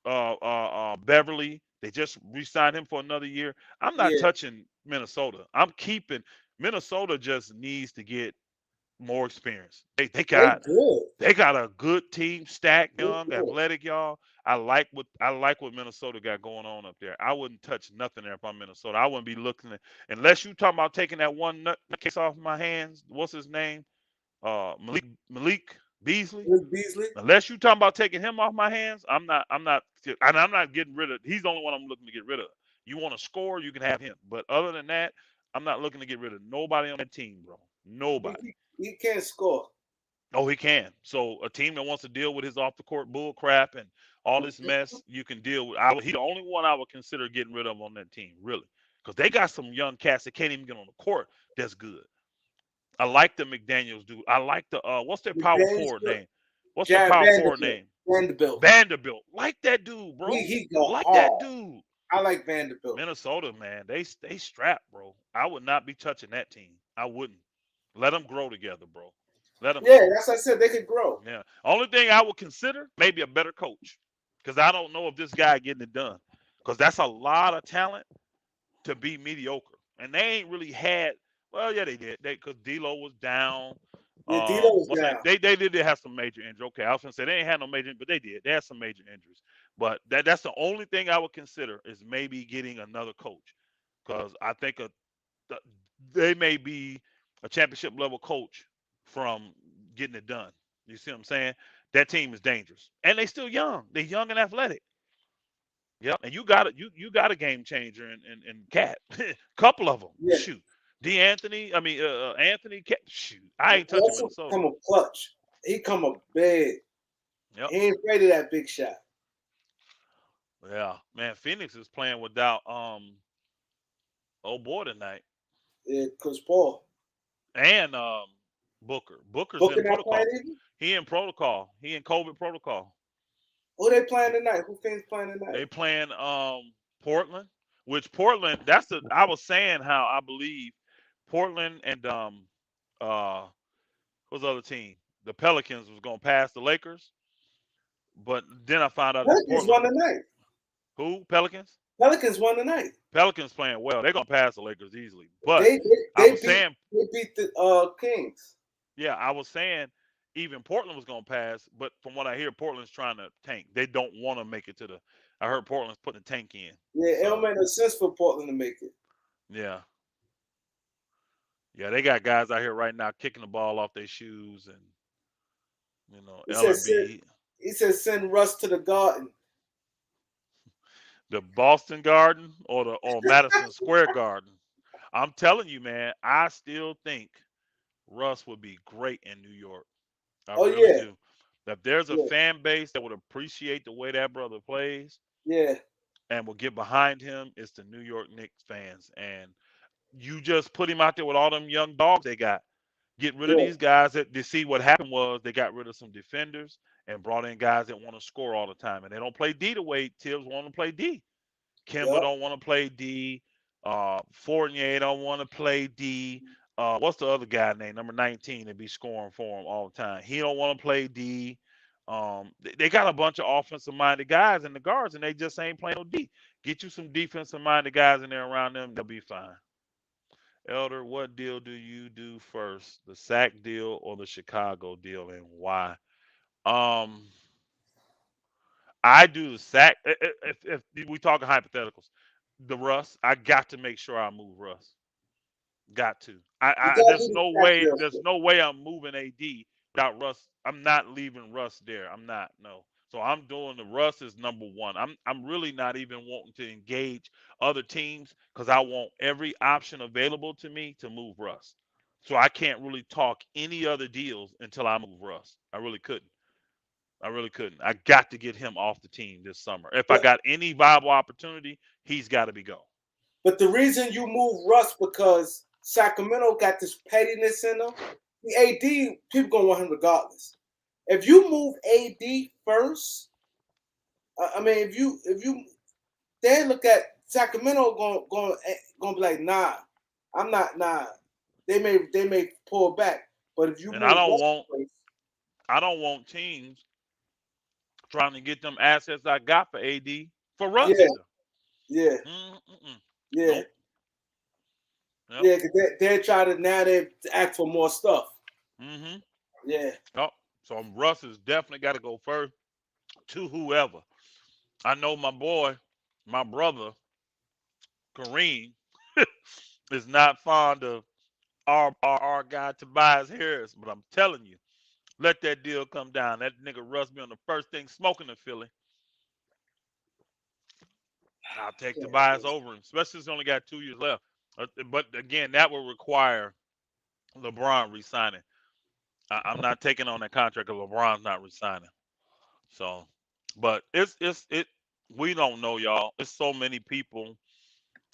friend. Beverly. They just re-signed him for another year. I'm not Yeah, touching Minnesota. I'm keeping Minnesota. Just needs to get more experience. They they got good. they got a good team, stacked, They young, good. athletic, y'all. I like what Minnesota got going on up there. I wouldn't touch nothing there if I'm Minnesota. I wouldn't be looking at, unless you talking about taking that one case off my hands. What's his name? Malik Beasley. With Beasley. Unless you talking about taking him off my hands, I'm not. And I'm not getting rid of. He's the only one I'm looking to get rid of. You want to score, you can have him. But other than that, I'm not looking to get rid of nobody on that team, bro. Nobody. He can't score. Oh, he can. So a team that wants to deal with his off the court bull crap and all this mess, you can deal with. He the only one I would consider getting rid of on that team, really, because they got some young cats that can't even get on the court. That's good. I like the McDaniel's dude. I like the what's their power McDaniels forward good. name? What's their Jared power forward Vanderbilt. name? Vanderbilt. Vanderbilt. Like that dude, bro. He go Like that hard. dude. I like Vanderbilt. Minnesota, man, they strapped, bro. I would not be touching that team. I wouldn't. Let them grow together, bro. Let them Yeah, grow. that's what I said. They could grow. Yeah. Only thing I would consider maybe a better coach, because I don't know if this guy getting it done. Because that's a lot of talent to be mediocre, and they ain't really had. Well, yeah, they did. They because D'Lo was down. Yeah, D'Lo was What's that? down. They did have some major injuries. Okay, I was gonna say they ain't had no major, but they did. They had some major injuries. But that's the only thing I would consider is maybe getting another coach, because I think they may be a championship level coach from getting it done. You see what I'm saying? That team is dangerous, and they still young. They young and athletic. Yep, and you got a game changer in Cat. Couple of them. Yeah, Shoot, D'Anthony. I mean, Anthony Cat. Shoot, I ain't touching Russell Minnesota. come up clutch. He come up big. Yep. He ain't afraid of that big shot. Yeah, man. Phoenix is playing without oh boy tonight, Yeah, Chris Paul. and Booker. Booker's Booker in not playing protocol. either. He in protocol. He in COVID protocol. Who they playing tonight? Who fans playing tonight? They playing Portland, which Portland. That's the I was saying how I believe Portland and uh what's the other team? The Pelicans was gonna pass the Lakers, but then I found out that Pelicans won Portland tonight. who Pelicans? Pelicans won tonight. Pelicans playing well. They're gonna pass the Lakers easily. But They I they was beat saying, they beat the Kings. yeah, I was saying even Portland was gonna pass, but from what I hear, Portland's trying to tank. They don't want to make it to the. I heard Portland's putting a tank in. Yeah, it don't So make no sense for Portland to make it. yeah, yeah, they got guys out here right now kicking the ball off their shoes and He said send, LMB, he said send Russ to the Garden. the Boston Garden or Madison Square Garden. I'm telling you, man, I still think Russ would be great in New York. I Oh really yeah, do. If there's a yeah, fan base that would appreciate the way that brother plays yeah, and will get behind him, it's the New York Knicks fans. And you just put him out there with all them young dogs they got. Get rid of yeah, these guys. That they see what happened was they got rid of some defenders and brought in guys that want to score all the time, and they don't play D the way Tibbs want to play D. Kimba yep. don't want to play D. Fournier don't want to play D. What's the other guy named number 19 that be scoring for him all the time? He don't want to play D. They got a bunch of offensive minded guys in the guards, and they just ain't playing no D. Get you some defensive minded guys in there around them, they'll be fine. Elder, what deal do you do first, the Sac deal or the Chicago deal, and why? Um, I do the Sac. If we talking hypotheticals, the Russ, I got to make sure I move Russ. Got to. You gotta There's do the no sack way. deal. There's no way I'm moving AD without Russ. I'm not leaving Russ there. I'm not. No. So I'm doing the Russ is number one. I'm really not even wanting to engage other teams because I want every option available to me to move Russ. So I can't really talk any other deals until I move Russ. I really couldn't. I really couldn't. I got to get him off the team this summer. If I But got any viable opportunity, he's got to be gone. but the reason you move Russ because Sacramento got this pettiness in them. The AD people gonna want him regardless. If you move AD first, I mean, if you they look at Sacramento going be like, nah, I'm not, nah. They may pull back, but if you And I move don't Russ want first, I don't want teams trying to get them assets I got for AD for Russ yeah, either. yeah, Mm-mm. yeah, Nope. Yep. yeah, because they're trying to now they ask for more stuff. Mm-hmm. Yeah, Yep. So Russ has definitely got to go first to whoever. I know my boy, my brother, Kareem, is not fond of our guy Tobias Harris, but I'm telling you, let that deal come down. That nigga Russ be on the first thing smoking in Philly. I'll take Tobias over him, especially since he's only got 2 years left. But again, that will require LeBron resigning. I'm not taking on that contract if LeBron's not resigning. So, but it's. We don't know, y'all. It's so many people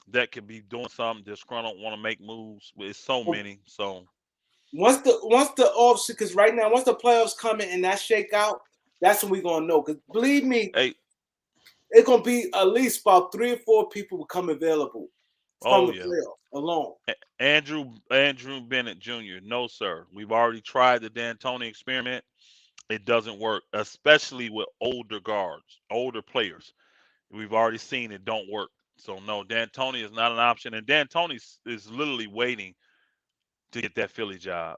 that could be doing something disgruntled, want to make moves. It's so yeah. many. So, Once the off because right now once the playoffs come in and that shake out, that's when we gonna know. Because believe me, hey, it's gonna be at least about 3 or 4 people become available from oh the yeah, playoff alone. Andrew Bennett Jr. No, sir. We've already tried the D'Antoni experiment. It doesn't work, especially with older guards, older players. We've already seen it don't work. So no, D'Antoni is not an option, and D'Antoni is literally waiting to get that Philly job.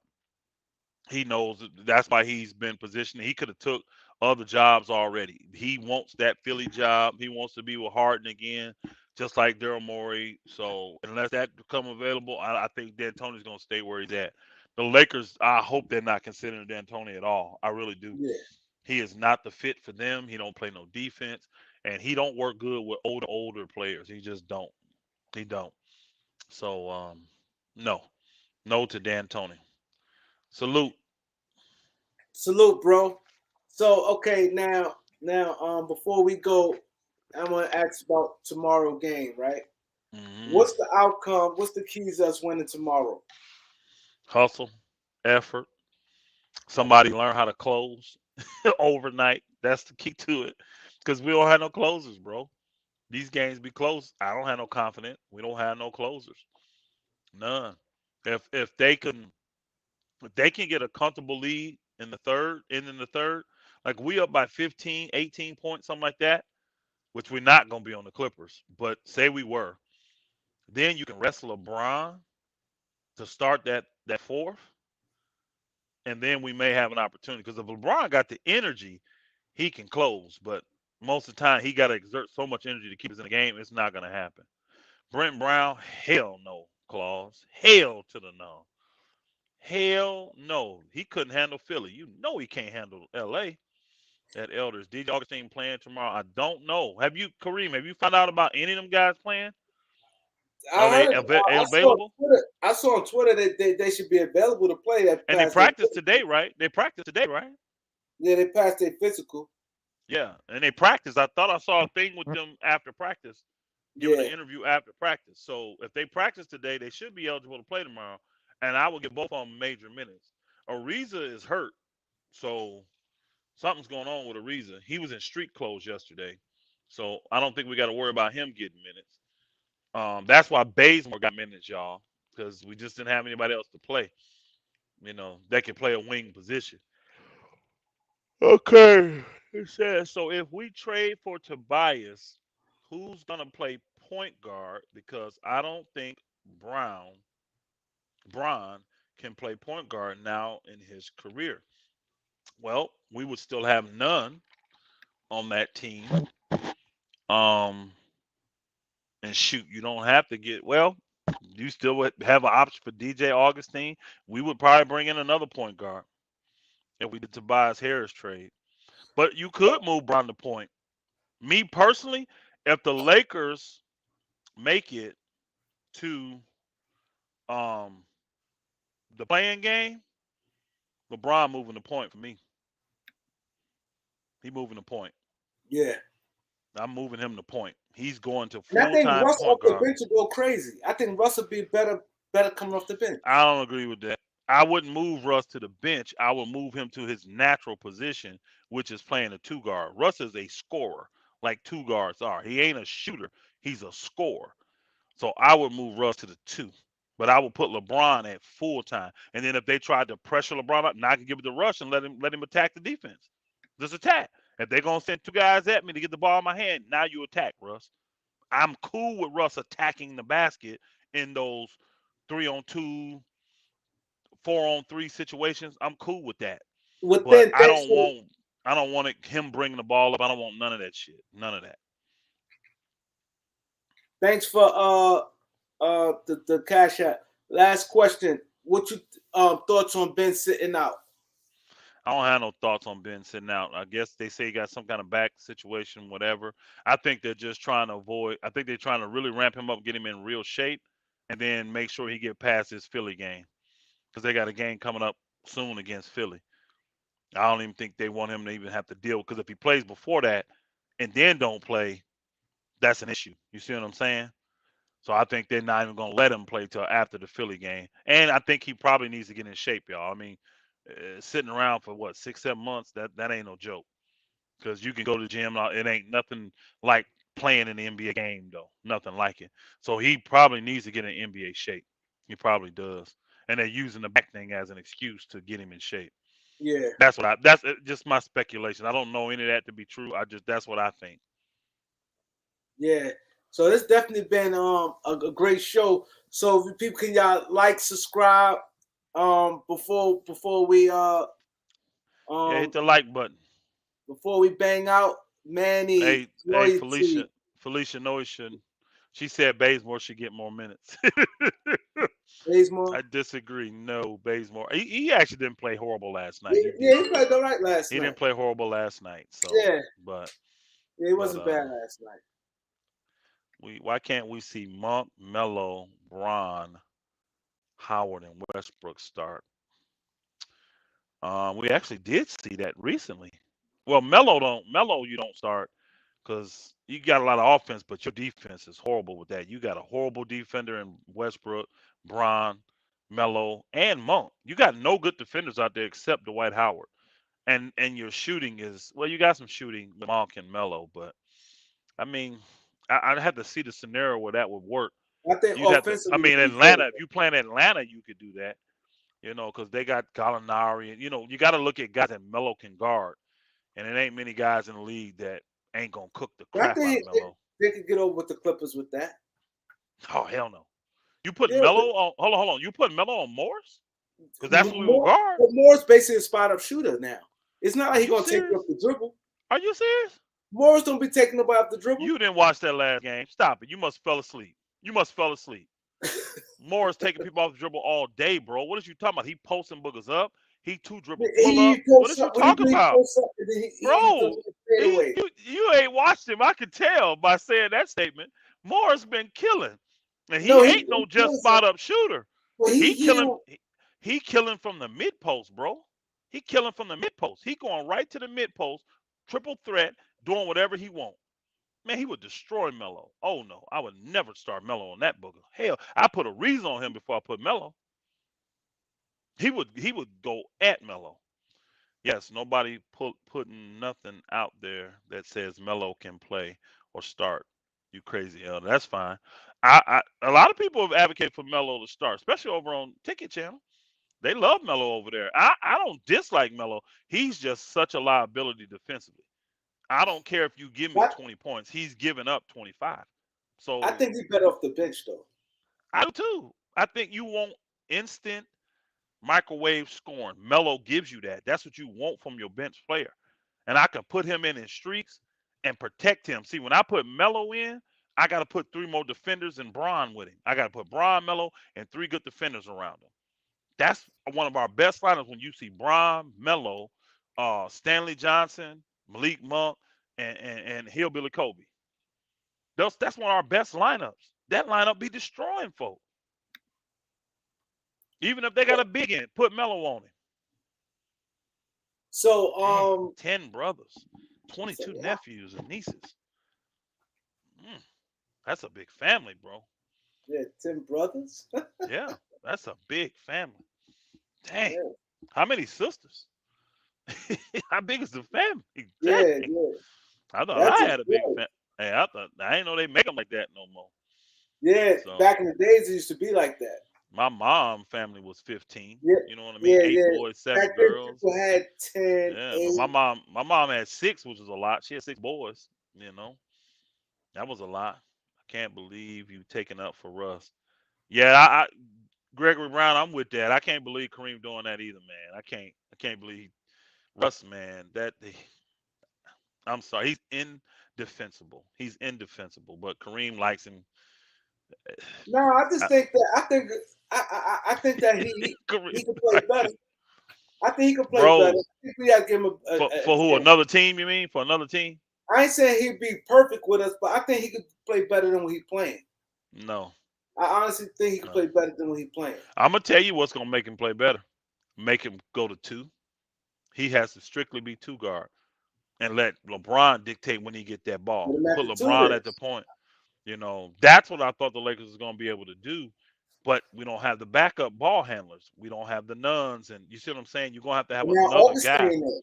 He knows that's why he's been positioned. He could have took other jobs already. He wants that Philly job. He wants to be with Harden again, just like Daryl Morey. So unless that become available, I think D'Antoni's going to stay where he's at. The Lakers, I hope they're not considering D'Antoni at all. I really do. Yeah. He is not the fit for them. He don't play no defense, and he don't work good with older players. He just don't. He don't. So no, no to D'Antoni. Salute. Salute, bro. So okay, now before we go, I'm gonna ask about tomorrow game, right? Hmm. What's the outcome? What's the keys to us winning tomorrow? Hustle, effort. Somebody learn how to close overnight. That's the key to it. Because we don't have no closers, bro. These games be close. I don't have no confidence. We don't have no closers. None. If they can get a comfortable lead in the third, in the third, like we up by 15, 18 points, something like that, which we're not gonna be on the Clippers, but say we were, then you can rest LeBron to start that fourth, and then we may have an opportunity. Because if LeBron got the energy, he can close, but most of the time he got to exert so much energy to keep us in the game. It's not going to happen. Brent Brown, hell no, Claus, hell to the no, hell no. He couldn't handle Philly. You know he can't handle L.A. At Elders. DJ Augustine playing tomorrow. I don't know. Have you, Kareem? Have you found out about any of them guys playing? Are I they heard. I saw on available? Twitter. I saw on Twitter that they should be available to play that And they past their. practice today, right? They practice today, right? Yeah, they passed their physical. Yeah, and they practiced. I thought I saw a thing with them after practice, giving an Yeah, interview after practice. So if they practice today, they should be eligible to play tomorrow, and I will give both of them major minutes. Ariza is hurt, so something's going on with Ariza. He was in street clothes yesterday, so I don't think we got to worry about him getting minutes. That's why Bazemore got minutes, y'all, because we just didn't have anybody else to play. That can play a wing position. Okay. It says so if we trade for Tobias, who's gonna play point guard? Because I don't think Braun can play point guard now in his career. Well, we would still have none on that team. Um, and shoot, you don't have to get well. You still would have an option for DJ Augustine. We would probably bring in another point guard if we did Tobias Harris trade. But you could move Braun to point. Me personally, if the Lakers make it to um the playing game, LeBron moving the point for me. He moving the point. yeah. I'm moving him to point. He's going to And I full think time Russ point off the guard. bench will go crazy. I think Russ would be better coming off the bench. I don't agree with that. I wouldn't move Russ to the bench. I would move him to his natural position, which is playing a two guard. Russ is a scorer, like two guards are. He ain't a shooter. He's a scorer. So I would move Russ to the two. But I would put LeBron at full time. And then if they tried to pressure LeBron up, now I can give it to Russ and let him attack the defense. Just attack. If they're gonna send two guys at me to get the ball in my hand, now you attack, Russ. I'm cool with Russ attacking the basket in those 3-on-2, 4-on-3 situations. I'm cool with that. But Within I thanks don't for want him bringing the ball up. I don't want none of that shit. None of that. thanks for the cash app. Last question. What you thoughts on Ben sitting out? I don't have no thoughts on Ben sitting out. I guess they say he got some kind of back situation, whatever. I think they're just trying to avoid. I think they're trying to really ramp him up, get him in real shape, and then make sure he get past his Philly game because they got a game coming up soon against Philly. I don't even think they want him to even have to deal because if he plays before that and then don't play, that's an issue. You see what I'm saying? So I think they're not even going to let him play till after the Philly game. And I think he probably needs to get in shape, y'all. I mean, sitting around for what 6-7 months, that ain't no joke. Because you can go to the gym, it ain't nothing like playing in the NBA game though. Nothing like it. So he probably needs to get in NBA shape. He probably does. And they're using the back thing as an excuse to get him in shape. Yeah, That's just my speculation. I don't know any of that to be true. That's what I think. yeah. So it's definitely been a great show. So if people can y'all like, subscribe before we Yeah, hit the like button. before we bang out. Manny Hey, loyalty. Felicia Notion. She said Bazemore should get more minutes. Bazemore. I disagree. No, Bazemore. He actually didn't play horrible last night. He Yeah, he didn't. played all right last He night. didn't play horrible last night. So, Yeah, but yeah, he but wasn't bad last night. why can't we see Monk, Melo, Braun, Howard, and Westbrook start? We actually did see that recently. Well, Melo you don't start because you got a lot of offense, but your defense is horrible with that. You got a horrible defender in Westbrook, Braun, Melo, and Monk. You got no good defenders out there except Dwight Howard. And your shooting is well, you got some shooting with Monk and Melo, but I mean, I'd have to see the scenario where that would work. I think You'd have to. I offensively mean, he's better. Atlanta. If you play in Atlanta, you could do that. Because they got Gallinari, and you got to look at guys that Melo can guard, and it ain't many guys in the league that ain't gonna cook the But I crap out think of Melo. they could get over with the Clippers with that. Oh hell no! You put Yeah, Melo on. Hold on. You put Melo on Morris because that's what we will guard. But Morris basically a spot up shooter now. It's not Are like he's you gonna take you serious? up the dribble. Are you serious? Morris don't be taking nobody up the dribble. You didn't watch that last game. Stop it. You must fell asleep. You must fell asleep. Morris taking people off the dribble all day, bro. What is you talking about? He posting boogers up. He two dribble pull up. He What posts is you up when he talking do he about, posts up and then he does bro? a fade away. You ain't watched him. I could tell by saying that statement. Morris been killing, and he No, ain't no he just posts up. spot up shooter. Well, He he killing. don't. He killing from the mid post, bro. He killing from the mid post. He going right to the mid post, triple threat, doing whatever he want. Man, he would destroy Melo. Oh no, I would never start Melo on that booger. Hell, I put a reason on him before I put Melo. He would go at Melo. Yes, nobody putting nothing out there that says Melo can play or start. You crazy elder. That's fine. A lot of people have advocated for Melo to start, especially over on Ticket Channel. They love Melo over there. I don't dislike Melo. He's just such a liability defensively. I don't care if you give me I, 20 points. He's giving up 25. I So think he's better off the bench though. I do too. I think you want instant microwave scoring. Melo gives you that. That's what you want from your bench player. And I can put him in streaks and protect him. See, when I put Melo in, I got to put three more defenders and Bron with him. I got to put Bron, Melo, and three good defenders around him. That's one of our best lineups when you see Bron, Melo, Stanley Johnson, Malik Monk, and Hillbilly Kobe. That's one of our best lineups. That lineup be destroying folk. Even if they got a big end, put Melo on him. So Dang, 10 brothers, 22 wow. nephews and nieces. Mm, that's a big family, bro. Yeah, 10 brothers. Yeah, that's a big family. Dang. Yeah, How many sisters? How big is the family? Dang. yeah, yeah. I thought That's I a had a big good. family. Hey, I didn't know they make them like that no more. Yeah, So back in the days it used to be like that. my mom family was 15. Yeah, You know what I mean? yeah, 8 yeah. boys, Back 7 then girls. people had 10, Yeah, but 8. my mom had 6, which was a lot. She had 6 boys. You know, that was a lot. I can't believe you taking up for Russ. Yeah, Gregory Brown, I'm with that. I can't believe Kareem doing that either, man. I can't believe Russ, man. I'm sorry, he's indefensible. He's indefensible. But Kareem likes him. No, I just I, think that I think that he Kareem, could play better. I think he could play better. bro, I think we got to give him a for who? chance. Another team? You mean for another team? I ain't saying he'd be perfect with us, but I think he could play better than when he's playing. No, I honestly think he could no. play better than when he's playing. I'm gonna tell you what's gonna make him play better. Make him go to 2. He has to strictly be 2 guard and let LeBron dictate when he get that Put ball. him at Put the two LeBron then. at the point. You know, that's what I thought the Lakers was going to be able to do. But we don't have the backup ball handlers. We don't have the nuns, and you see what I'm saying. You're going to have And now another Augustine guy. in there.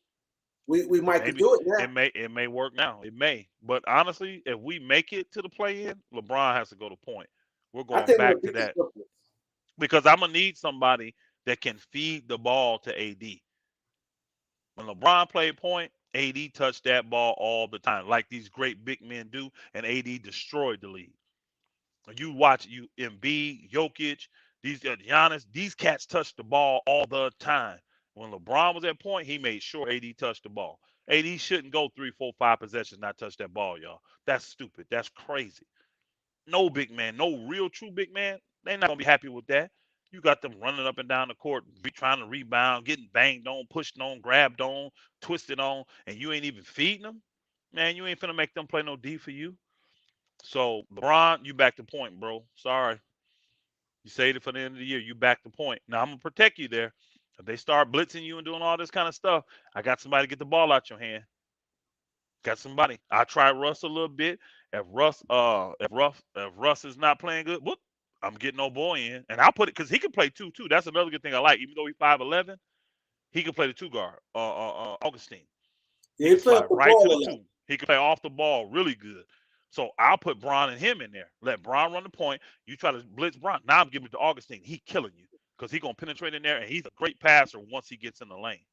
We might could Maybe do it now. it may work now. It may. But honestly, if we make it to the play-in, LeBron has to go to point. We're I going think we'll back to beat the that Clippers. because I'm gonna need somebody that can feed the ball to AD. When LeBron played point, AD touched that ball all the time, like these great big men do, and AD destroyed the league. You watch Embiid, Jokic, these Giannis, these cats touch the ball all the time. When LeBron was at point, he made sure AD touched the ball. AD shouldn't go 3, 4, 5 possessions not touch that ball, y'all. That's stupid. That's crazy. No big man, no real true big man, they're not gonna be happy with that. You got them running up and down the court, trying to rebound, getting banged on, pushed on, grabbed on, twisted on, and you ain't even feeding them. Man, you ain't finna make them play no D for you. So LeBron, you back to point, bro. Sorry. You saved it for the end of the year. You back to point. Now I'm gonna protect you there. If they start blitzing you and doing all this kind of stuff, I got somebody to get the ball out your hand. Got somebody. I tried Russ a little bit. If Russ is not playing good, whoop, I'm getting no boy in. And I'll put it because he can play two too. That's another good thing I like. Even though he's 5'11", he can play the two guard. Augustine. He Yeah, he can play slide up the right to ball the a lot. two. He can play off the ball really good. So I'll put Bron and him in there. Let Bron run the point. You try to blitz Bron. Now I'm giving it to Augustine. He killing you because he gonna penetrate in there and he's a great passer once he gets in the lane.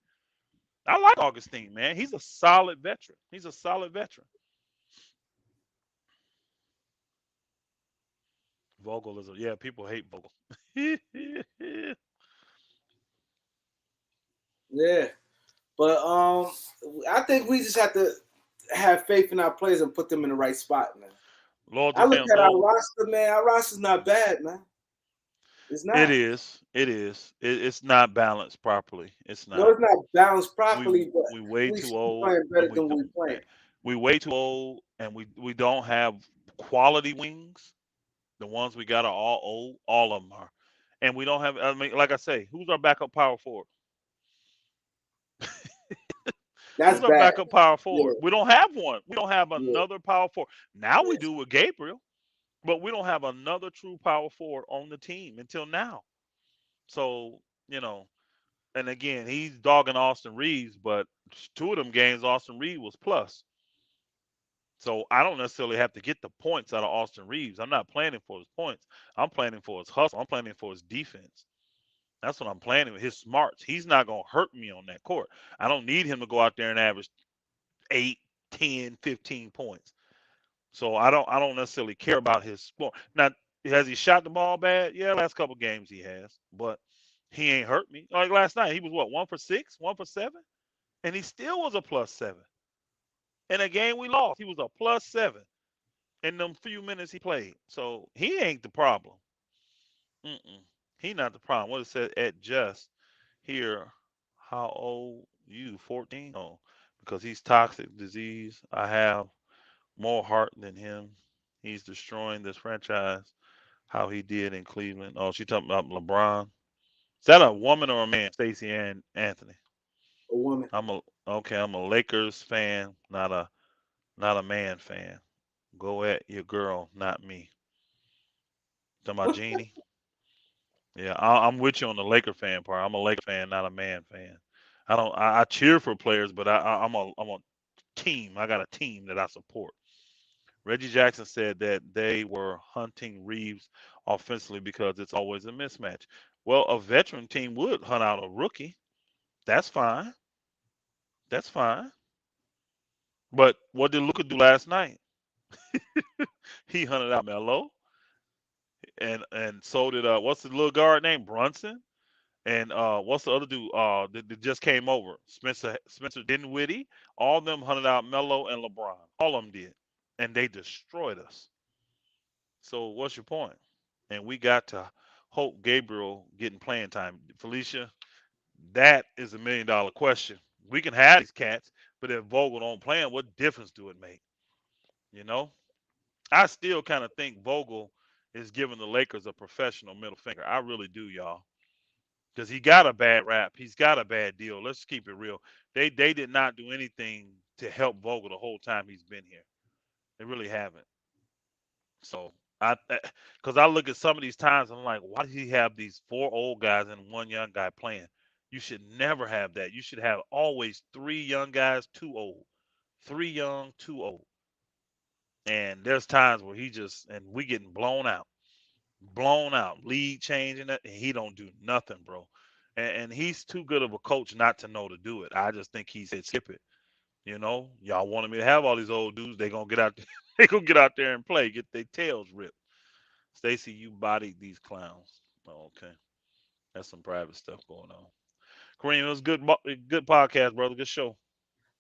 I like Augustine, man. He's a solid veteran. He's a solid veteran. Vogel is yeah. People hate Vogel. Yeah, but I think we just have to have faith in our players and put them in the right spot, man. Loyalty I look fans, at our loyal. roster, man. Our roster's not bad, man. It's It not. is. It is. It's not balanced properly. It's No, not. it's not balanced We properly, but we way we too should be old, playing and better than we eh, playing. we way too old, and we don't have quality wings. The ones we got are all old. All of them are, and we don't have. I mean, like I say, who's our backup power forward? That's Who's our bad. backup power Yeah, forward? We don't have one. We don't have yeah, another power forward. Now we yeah. do with Gabriel, but we don't have another true power forward on the team until now. So, you know, and again, he's dogging Austin Reeves, but two of them games, Austin Reeves was plus. So I don't necessarily have to get the points out of Austin Reeves. I'm not planning for his points. I'm planning for his hustle. I'm planning for his defense. That's what I'm planning with his smarts. He's not going to hurt me on that court. I don't need him to go out there and average 8, 10, 15 points. So I don't necessarily care about his sport. Now, has he shot the ball bad? Yeah, last couple games he has, but he ain't hurt me. Like last night, he was what, 1 for 6, 1 for 7, and he still was a +7. In a game we lost, he was a +7 in them few minutes he played. So he ain't the problem. Mm-mm. He not the problem. What it said at just here, how old you? 14? Oh, because he's toxic disease. I have more heart than him. He's destroying this franchise. How he did in Cleveland. Oh, she talking about LeBron. Is that a woman or a man? Stacey and Anthony. A woman. I'm a okay. I'm a Lakers fan, not a man fan. Go at your girl, not me. Talking about Jeannie. Yeah, I'm with you on the Laker fan part. I'm a Laker fan, not a man fan. I don't. I cheer for players, but I'm a team. I got a team that I support. Reggie Jackson said that they were hunting Reeves offensively because it's always a mismatch. Well, a veteran team would hunt out a rookie. That's fine. That's fine. But what did Luka do last night? He hunted out Melo, and so did what's the little guard name, Brunson, and what's the other dude that just came over, Spencer Dinwiddie. All of them hunted out Melo and LeBron. All of them did, and they destroyed us. So what's your point? And we got to hope Gabriel getting playing time. Felicia, that is $1 million question. We can have these cats, but if Vogel don't play them, what difference do it make? You know, I still kind of think Vogel is giving the Lakers a professional middle finger. I really do, y'all, because he got a bad rap. He's got a bad deal. Let's keep it real. They did not do anything to help Vogel the whole time he's been here. They really haven't. So because I look at some of these times, I'm like, why does he have these four old guys and one young guy playing? You should never have that. You should have always three young guys, two old, three young, two old. And there's times where he just and we getting blown out, lead changing it, and he don't do nothing, bro. And he's too good of a coach not to know to do it. I just think he said skip it. Y'all wanted me to have all these old dudes. They gonna get out. They gonna get out there and play, get their tails ripped. Stacy, you bodied these clowns. Oh, okay, that's some private stuff going on. Kareem, it was good podcast, brother. Good show.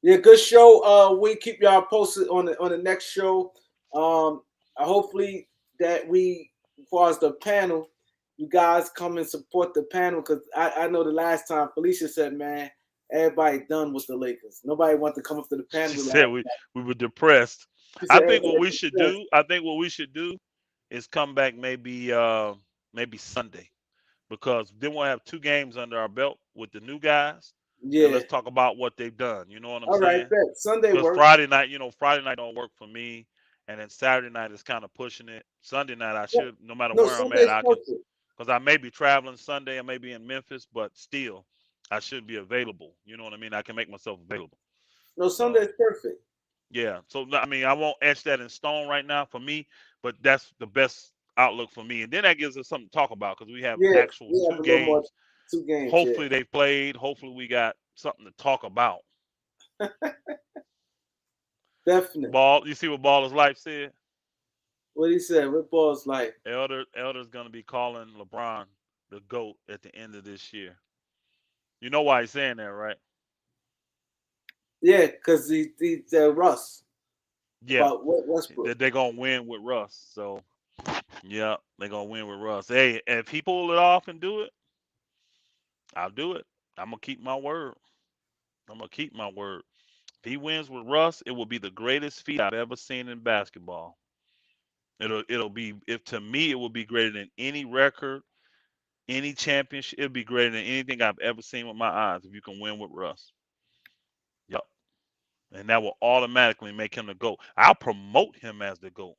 Yeah, good show. We keep y'all posted on the next show. Hopefully that we, as far as the panel, you guys come and support the panel because I know the last time Felicia said, man, everybody done with the Lakers. Nobody want to come up to the She panel last said we were depressed. She I said think what we everybody should depressed. do. I think what we should do is come back maybe Sunday because then we'll have two games under our belt with the new guys, and Yeah. let's talk about what they've done. You know what I'm All right, saying? bet. Sunday Because work. Friday night don't work for me, and then Saturday night is kind of pushing it. Sunday night I Yeah. should, no matter No, where I'm at, Sunday's I can, perfect. because I may be traveling Sunday, I may be in Memphis, but still, I should be available. You know what I mean? I can make myself available. No, So Sunday's perfect. yeah, so I mean, I won't etch that in stone right now for me, but that's the best outlook for me, and then that gives us something to talk about because we have Yeah, actual we have two a little more games. 2 games. Yeah, Hopefully they played. Hopefully we got something to talk about. definitely. Ball, you see what Baller's Life said? What he said? What ball's like? Elder's gonna be calling LeBron the GOAT at the end of this year. You know why he's saying that, right? Yeah, because he said Russ Yeah, about Westbrook. that they're gonna win with Russ. So yeah, they're gonna win with Russ. Hey, if he pull it off and do it, I'll do it. I'm gonna keep my word. I'm gonna keep my word. If he wins with Russ, it will be the greatest feat I've ever seen in basketball. It'll be if to me it will be greater than any record, any championship. It'll be greater than anything I've ever seen with my eyes if you can win with Russ. Yep. and that will automatically make him the GOAT. I'll promote him as the GOAT.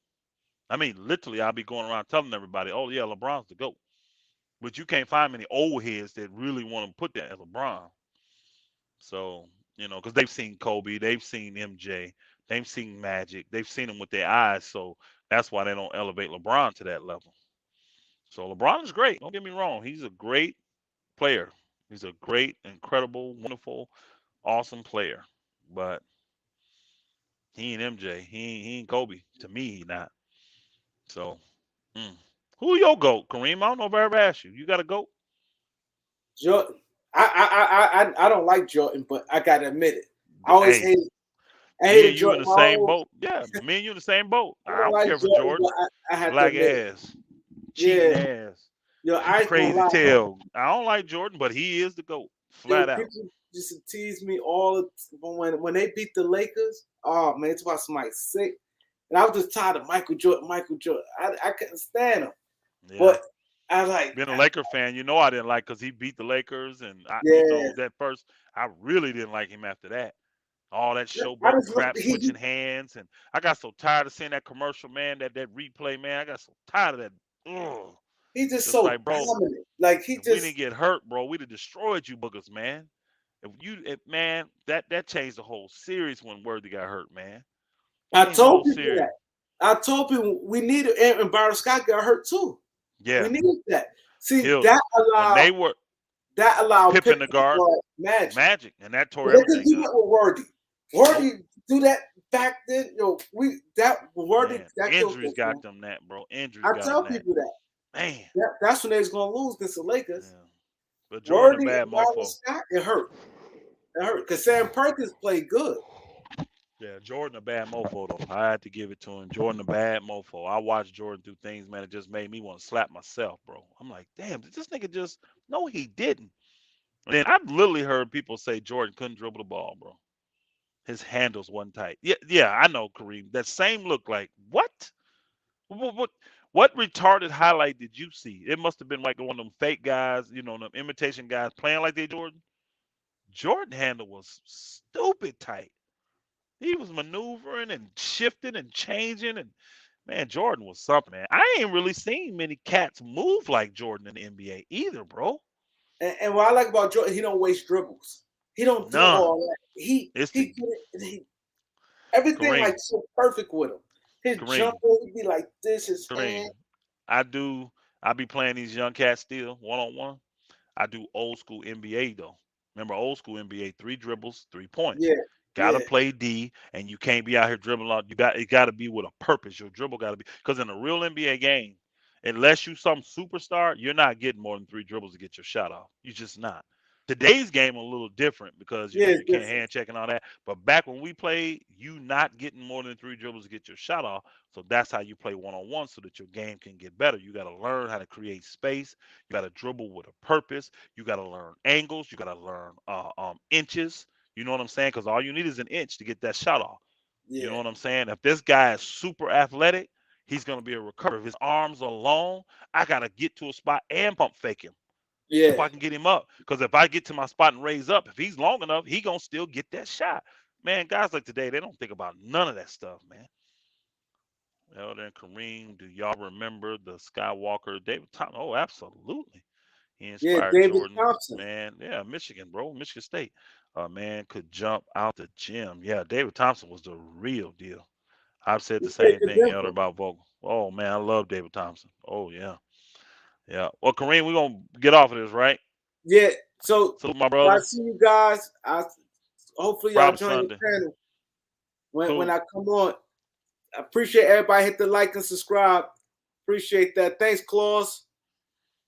I mean, literally, I'll be going around telling everybody, "Oh yeah, LeBron's the GOAT." But you can't find many old heads that really want to put that as LeBron. So, because they've seen Kobe, they've seen MJ, they've seen Magic, they've seen him with their eyes. So that's why they don't elevate LeBron to that level. So LeBron is great. Don't get me wrong. He's a great player. He's a great, incredible, wonderful, awesome player. But he ain't MJ. He ain't Kobe. To me, he not. So, mm. Who your GOAT, Kareem? I don't know if I ever asked you. You got a GOAT? Jordan. I don't like Jordan, but I gotta admit it. I always Hey, hated. I me and hated you in Jordan. the same boat. Yeah, me and you in the same boat. I I don't don't like care for Jordan, Jordan. but I had to Black admit it. ass, cheating Yeah, ass, yo, I ain't gonna crazy lie. tail. I don't like Jordan, but he is the GOAT, Yo, flat out. people used to tease me when they beat the Lakers. Oh man, it's about somebody sick, and I was just tired of Michael Jordan. Michael Jordan, I couldn't stand him. Yeah. But I like, Being a Laker fan, I didn't like because he beat the Lakers, and yeah, that first, I really didn't like him after that. All that I showboat just look. crap, switching hands, and I got so tired of seeing that commercial, man. That replay, man. I got so tired of that. Ugh. He's just Just so like, bro, dominant. Like he if we didn't just. get hurt, bro, we'd have destroyed you boogers, man. Man, that changed the whole series when Worthy got hurt, man. I Changed the told whole people series. that. I told people we needed, and Byron Scott got hurt too. We Yeah, needed that. See, killed him. When they were that allowed Pippen Pippen the to guard, guard Magic. Magic, and that tore But they couldn't everything do up. that with Worthy. Nope, Worthy do that back then. Worthy man. that killed Injuries us, got man. them that, bro. Injuries I got them tell that. people that. Man, That's when they was gonna lose against the Lakers. yeah. But Jordan a Worthy bad and Byron mofo. Scott, it hurt. It hurt because Sam Perkins played good. Yeah, Jordan a bad mofo though. I had to give it to him. Jordan a bad mofo. I watched Jordan do things, man. It just made me want to slap myself, bro. I'm like, damn, did this nigga just? No, he didn't. And then I've literally heard people say Jordan couldn't dribble the ball, bro. His handles wasn't tight. Yeah, yeah, I know, Kareem. That same look, like what? What? What retarded highlight did you see? It must have been like one of them fake guys, them imitation guys playing like they Jordan. Jordan handle was stupid tight. He was maneuvering and shifting and changing, and man, Jordan was something, man. I ain't really seen many cats move like Jordan in the NBA either, bro. And what I like about Jordan, he don't waste dribbles. He don't do None. all that. He It's he the get it. Everything like Kareem. so perfect with him. His Kareem. jumper would be like this. His Kareem. hand. I do. I be playing these young cats still 1-on-1. I do old school NBA though. Remember old school NBA, 3 dribbles, 3 points. Yeah, Gotta yeah, play D, and you can't be out here dribbling out. It got to be with a purpose. Your dribble got to be because in a real NBA game, unless you some superstar, you're not getting more than 3 dribbles to get your shot off. You're just not. Today's game a little different because yeah. you It's can't different. hand check and all that. But back when we played, you not getting more than 3 dribbles to get your shot off. So that's how you play 1-on-1 so that your game can get better. You got to learn how to create space. You got to dribble with a purpose. You got to learn angles. You got to learn inches. You know what I'm saying? Because all you need is an inch to get that shot off. You know Yeah, what I'm saying? If this guy is super athletic, he's gonna be a recovery. If his arms are long, I gotta get to a spot and pump fake him yeah, so I can get him up. Because if I get to my spot and raise up, if he's long enough, he gonna still get that shot. Man, guys like today, they don't think about none of that stuff, man. Elder and Kareem, do y'all remember the Skywalker David Thompson? Oh, absolutely. He yeah. inspired David Jordan, Thompson. man. Yeah, Michigan, bro, Michigan State. Man could jump out the gym. Yeah, David Thompson was the real deal. I've said He the played same for thing, Elder, Denver. about Vogel. Oh man, I love David Thompson. Oh yeah, yeah. Well, Kareem, we're gonna get off of this, right? Yeah. So Salute my when I brother. see you guys, hopefully y'all Problem join the Sunday. channel when Cool. I come on. I appreciate everybody hit the like and subscribe. Appreciate that. Thanks, Claus.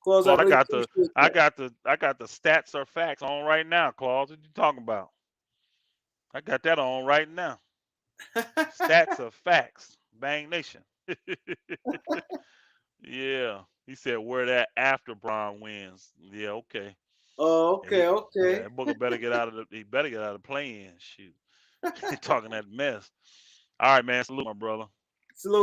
Claus, I Claude, really appreciate I got the stats or facts on right now, Claude. What you talking about? I got that on right now. that. Stats or facts. Bang Nation. Yeah. He said where that after Braun wins. Yeah, okay. Oh, Yeah, okay, okay. that booger better get out of the he better get out of the play-in. Shoot. He talking that mess. All right, man. Salute my brother. Salute.